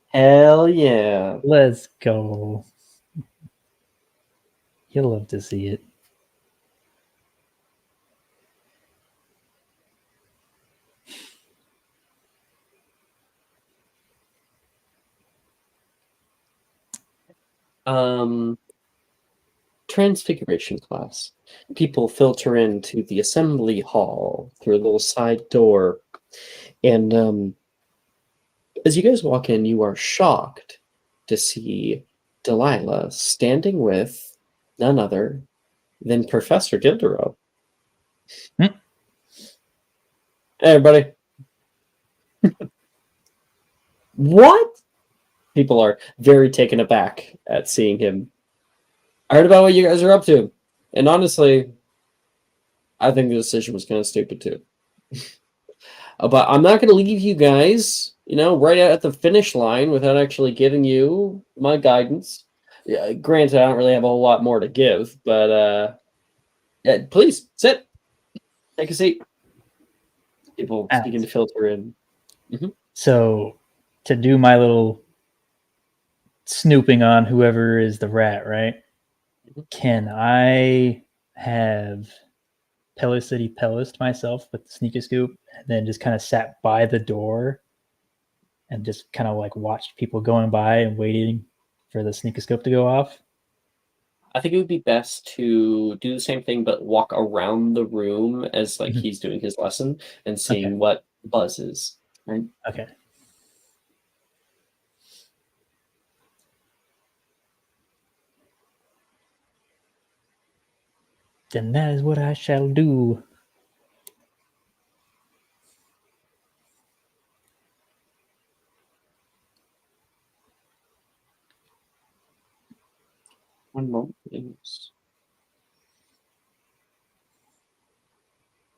Hell yeah. Let's go. You'll love to see it. Transfiguration class. People filter into the assembly hall through a little side door. And as you guys walk in, you are shocked to see Delilah standing with none other than Professor Dildero. Hmm. Hey, everybody. What? People are very taken aback at seeing him. I heard about what you guys are up to. And honestly, I think the decision was kind of stupid too. But I'm not going to leave you guys, right at the finish line without actually giving you my guidance. Yeah, granted, I don't really have a whole lot more to give, but yeah, please sit, take a seat. People begin to filter in. So, to do my little snooping on whoever is the rat, right? Can I have Pelicity Pelist myself with the sneaker scoop and then just kind of sat by the door and just kind of like watched people going by and waiting for the sneaker scope to go off? I think it would be best to do the same thing, but walk around the room as like he's doing his lesson and seeing what buzzes. Right? Okay. Then that is what I shall do. One moment, please.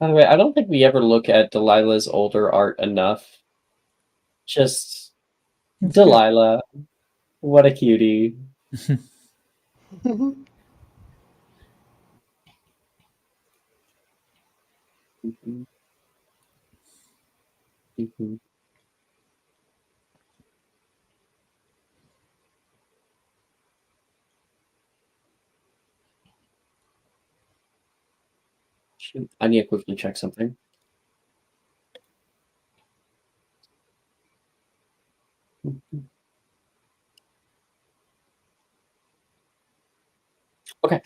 By the way, I don't think we ever look at Delilah's older art enough. Just Delilah. What a cutie. Mhm. Mhm. Shoot, I need to quickly check something. Okay.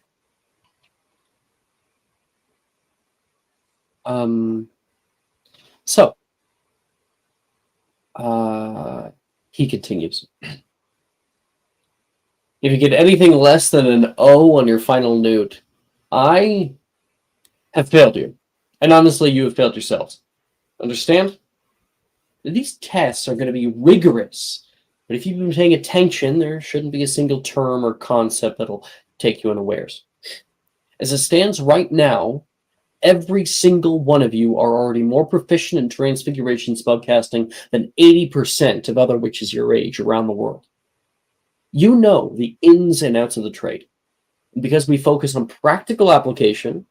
So, he continues. If you get anything less than an O on your final note, I have failed you. And honestly, you have failed yourselves. Understand? These tests are going to be rigorous. But if you've been paying attention, there shouldn't be a single term or concept that'll take you unawares. As it stands right now, every single one of you are already more proficient in transfiguration spellcasting than 80% of other witches your age around the world. You know the ins and outs of the trade. And because we focus on practical application,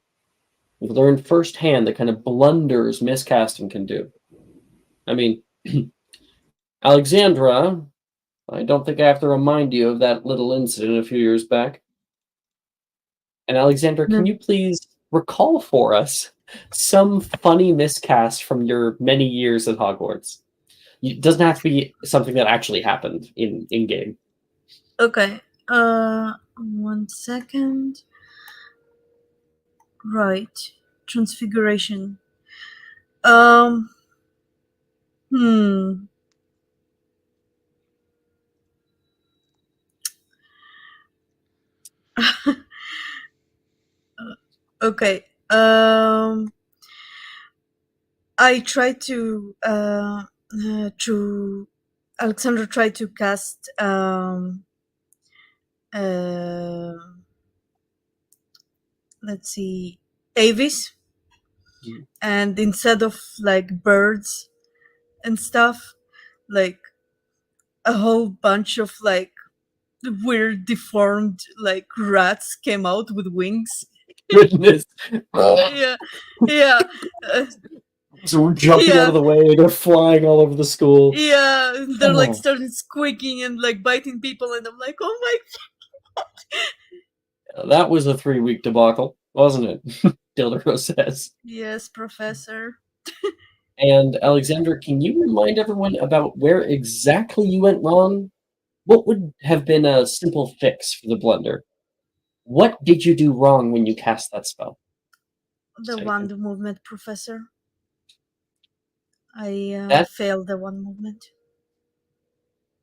we've learned firsthand the kind of blunders miscasting can do. I mean, Alexandra, I don't think I have to remind you of that little incident a few years back. And Alexandra, can you please recall for us some funny miscast from your many years at Hogwarts? It doesn't have to be something that actually happened in game. Okay. 1 second. Right. Transfiguration. Hmm. Okay. I tried to Alexander tried to cast let's see, Avis, and instead of like birds and stuff, like a whole bunch of like weird deformed like rats came out with wings. Goodness. Yeah. So we're jumping out of the way, they're flying all over the school. Yeah, they're like starting squeaking and like biting people, and I'm like, oh my God. That was a 3-week debacle, wasn't it? Dildero says. Yes, Professor. And Alexander, can you remind everyone about where exactly you went wrong? What would have been a simple fix for the blunder? What did you do wrong when you cast that spell? The wand movement, Professor. I failed the wand movement.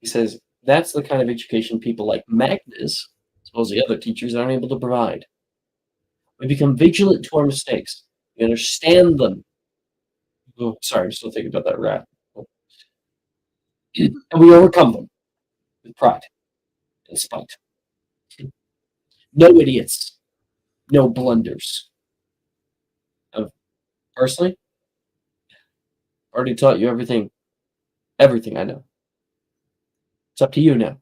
He says, that's the kind of education people like Magnus, as well as the other teachers, aren't able to provide. We become vigilant to our mistakes. We understand them. Oh, sorry, I'm still thinking about that rat. And we overcome them with pride and spite. No idiots. No blunders. Personally, I already taught you everything I know. It's up to you now.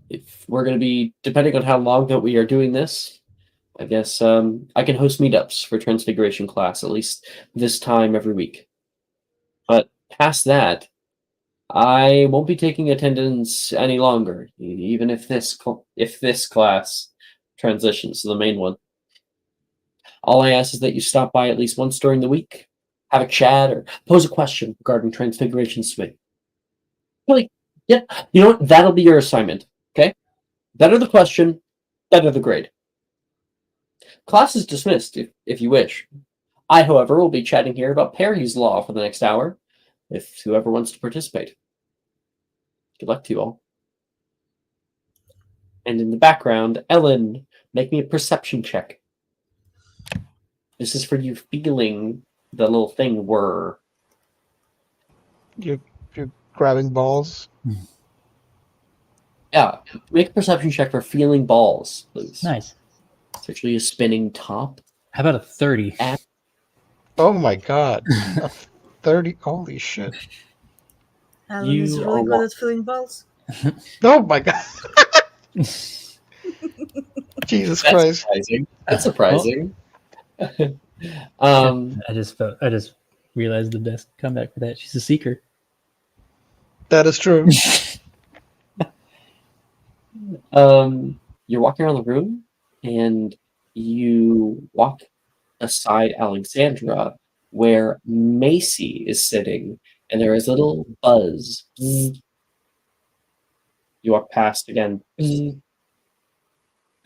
If we're going to be, depending on how long that we are doing this, I guess I can host meetups for Transfiguration class, at least this time every week. But past that, I won't be taking attendance any longer, even if this class transitions to the main one. All I ask is that you stop by at least once during the week, have a chat, or pose a question regarding Transfiguration Swing. Really, yeah, you know what? That'll be your assignment, okay? Better the question, better the grade. Class is dismissed if you wish. I, however, will be chatting here about Perry's Law for the next hour, if whoever wants to participate. Good luck to you all. And in the background, Ellen, make me a perception check. This is for you feeling the little thing whir. You're grabbing balls. Yeah, make a perception check for feeling balls, please. Nice. It's actually a spinning top. How about a 30? Oh my god. A 30. Holy shit. Alan is You really are good wa- at filling balls. Oh my god. Jesus That's Christ. surprising. That's Well, surprising. I just realized the best comeback for that. She's a seeker. That is true. You're walking around the room, and you walk aside Alexandra, where Macy is sitting, and there is a little buzz. Bzz. You walk past again. Bzz,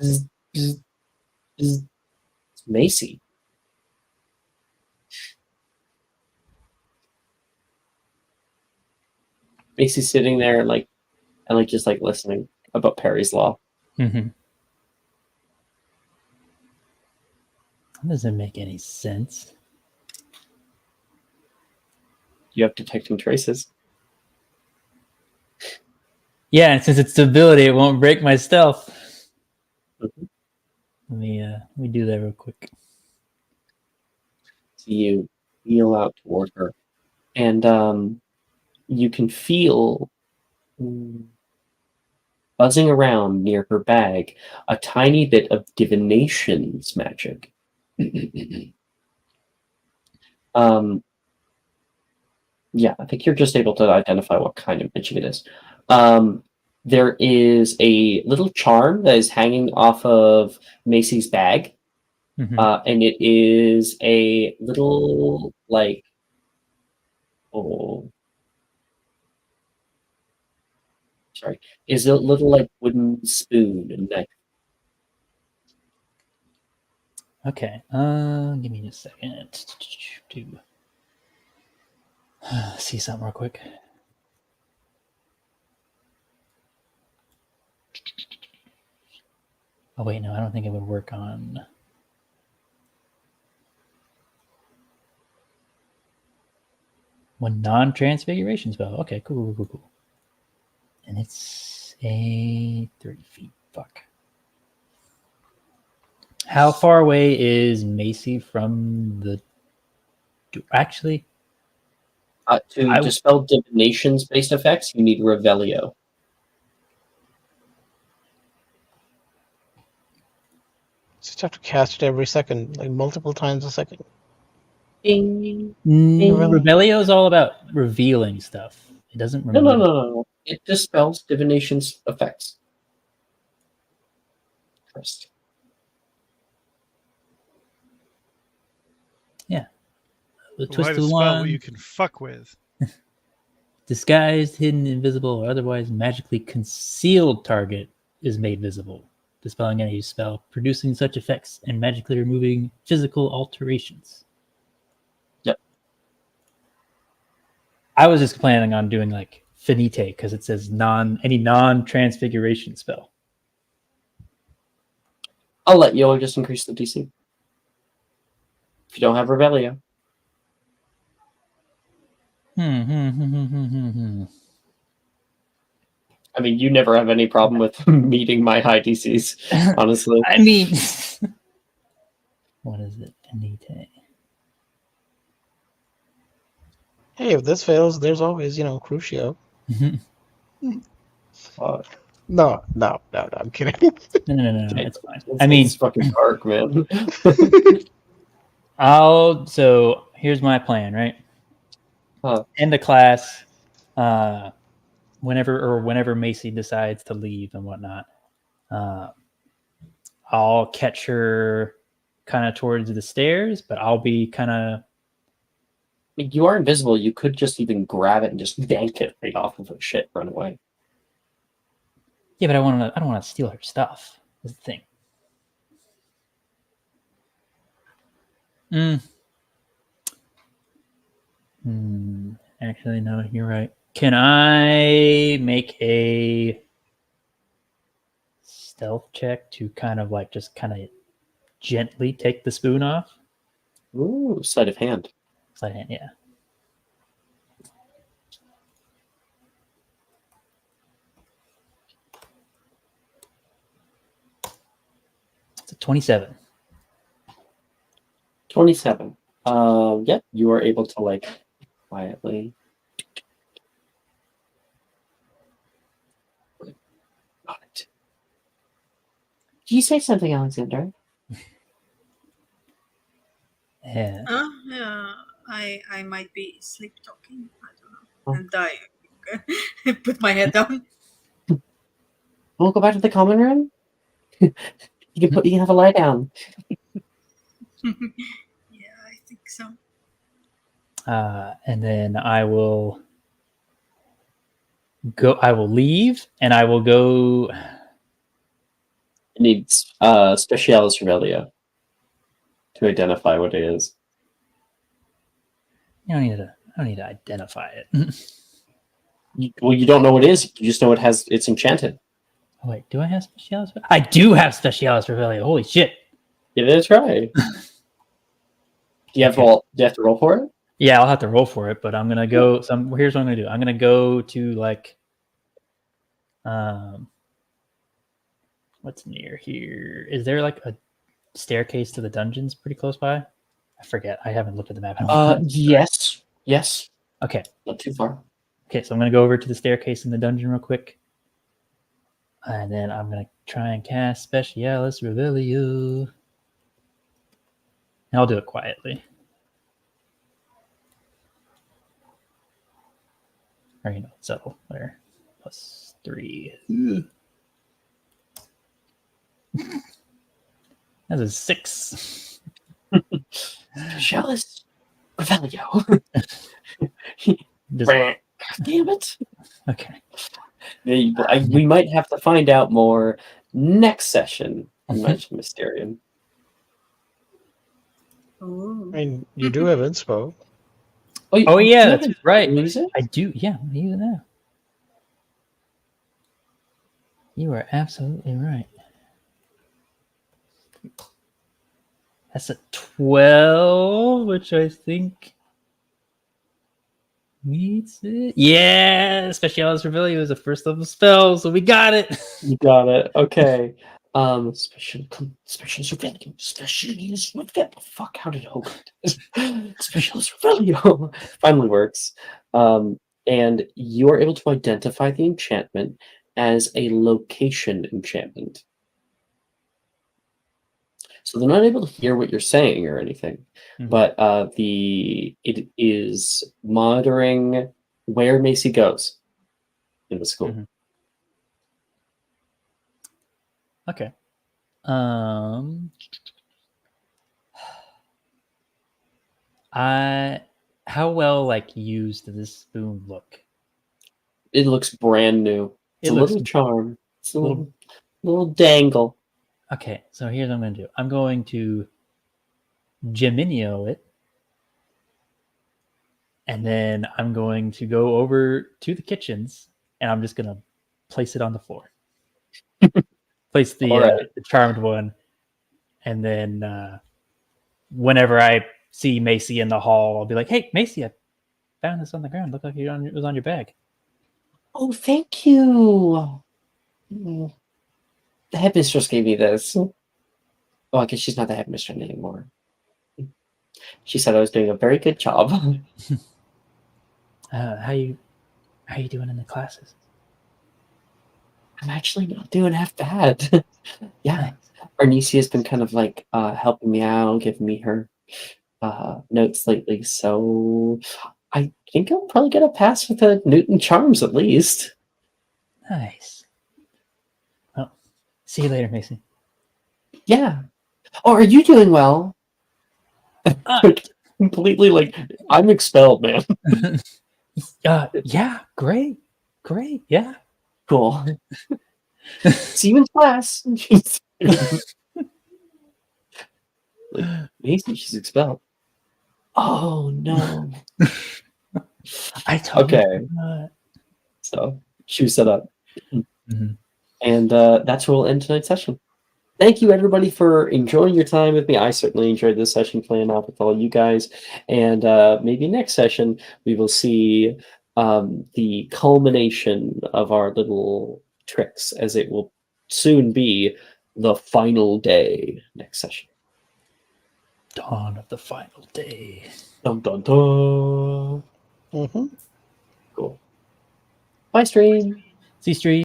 bzz, bzz, bzz. It's Macy. Macy's sitting there and just like listening about Perry's Law. Mm-hmm. That doesn't make any sense. You have detecting traces. Yeah, and since it's stability, it won't break my stealth. Mhm. Let me do that real quick. So you kneel out toward her, and you can feel buzzing around near her bag a tiny bit of divination's magic. Yeah, I think you're just able to identify what kind of magic it is. There is a little charm that is hanging off of Macy's bag, Mhm. and it is a little is a little wooden spoon and knife. Okay. Give me a second to see something real quick. Oh wait, no, I don't think it would work on. One non-transfiguration spell. Okay, cool. And it's a 30 feet. Fuck. How far away is Macy from the? Actually, To dispel divination's based effects, you need Revelio. Just have to cast it every second, like multiple times a second. Ding. Revelio is all about revealing stuff. It doesn't No. remove. It dispels divination's effects. First. Yeah. The Why twist of the dispel what you wand. can fuck with? Disguised, hidden, invisible, or otherwise magically concealed target is made visible, dispelling any spell, producing such effects, and magically removing physical alterations. Yep. I was just planning on doing like finite because it says any non-transfiguration spell. I'll let you just increase the DC. If you don't have Revelio. I mean, you never have any problem with meeting my high DCs, honestly. I mean, what is it? Finite. Hey, if this fails, there's always, Crucio. Fuck. No, I'm kidding. No, it's fine. It's fucking dark, man. So here's my plan, right? End the class, whenever Macy decides to leave and whatnot, I'll catch her kind of towards the stairs, but I'll be kind of. You are invisible. You could just even grab it and just yank it right off of her shit, run away. Yeah, but I don't want to steal her stuff. Is the thing. Actually, no, you're right. Can I make a stealth check to kind of gently take the spoon off? Ooh, sleight of hand. Sleight of hand, yeah. It's a 27. 27. Yep, you are able to like quietly. Got it. Did you say something, Alexander? Yeah. Yeah, I might be sleep talking. I don't know. Oh. And I put my head down. We'll go back to the common room. You can have a lie down. Yeah, I think so. And then I will go. I will leave, and I will go. It needs Specialis Revelia to identify what it is. I don't need to identify it. You don't know what it is. You just know it's enchanted. Oh, wait, do I have Specialis? I do have Specialis Revelia. Holy shit! Give it a try. Do you have to roll for it? Yeah, I'll have to roll for it, but I'm gonna go. Here's what I'm gonna do. I'm gonna go to like, what's near here? Is there like a staircase to the dungeons pretty close by? I forget. I haven't looked at the map. Yes. Okay. Not too far. Okay, so I'm gonna go over to the staircase in the dungeon real quick, and then I'm gonna try and cast Specialis Revelio. And I'll do it quietly. Or subtle. There. +3. That's a 6. Specialis Revelio. Damn it. Okay. We might have to find out more next session on Magic Mysterium. I mean, you do have inspo. Oh yeah, that's right. Use it? I do. Yeah, I'm gonna use it now. You are absolutely right. That's a 12, which I think meets it. Yeah, Specialis Revelia is a first level spell, so we got it. You got it. Okay. Special Revelio. Specialist Revelio. Fuck, how did Hogan Specialist Revelio finally works. And you're able to identify the enchantment as a location enchantment. So they're not able to hear what you're saying or anything, but it is monitoring where Macy goes in the school. Okay. How well used does this spoon look? It looks brand new. It's a little charm. It's a little dangle. Okay, so here's what I'm going to do. I'm going to Geminio it, and then I'm going to go over to the kitchens, and I'm just going to place it on the floor. Place the charmed one, and then whenever I see Macy in the hall, I'll be like, "Hey, Macy, I found this on the ground. Looked like it was on your bag." Oh, thank you. The headmistress gave me this. Oh, I guess she's not the headmistress anymore. She said I was doing a very good job. How you doing in the classes? I'm actually not doing half bad. Yeah. Nice. Arnesia has been kind of helping me out, giving me her notes lately. So I think I'll probably get a pass with the Newton Charms at least. Nice. Well, see you later, Macy. Yeah. Oh, are you doing well? Completely I'm expelled, man. Yeah, great. Yeah. Cool. See you in class. Macy, she's expelled. Oh no. I told you. So she was set up. And that's where we'll end tonight's session. Thank you, everybody, for enjoying your time with me. I certainly enjoyed this session playing off with all you guys. And maybe next session, we will see the culmination of our little tricks, as it will soon be the final day. next session. Dawn of the final day. Dun dun dun. Mm-hmm. Cool. Bye, stream. See stream.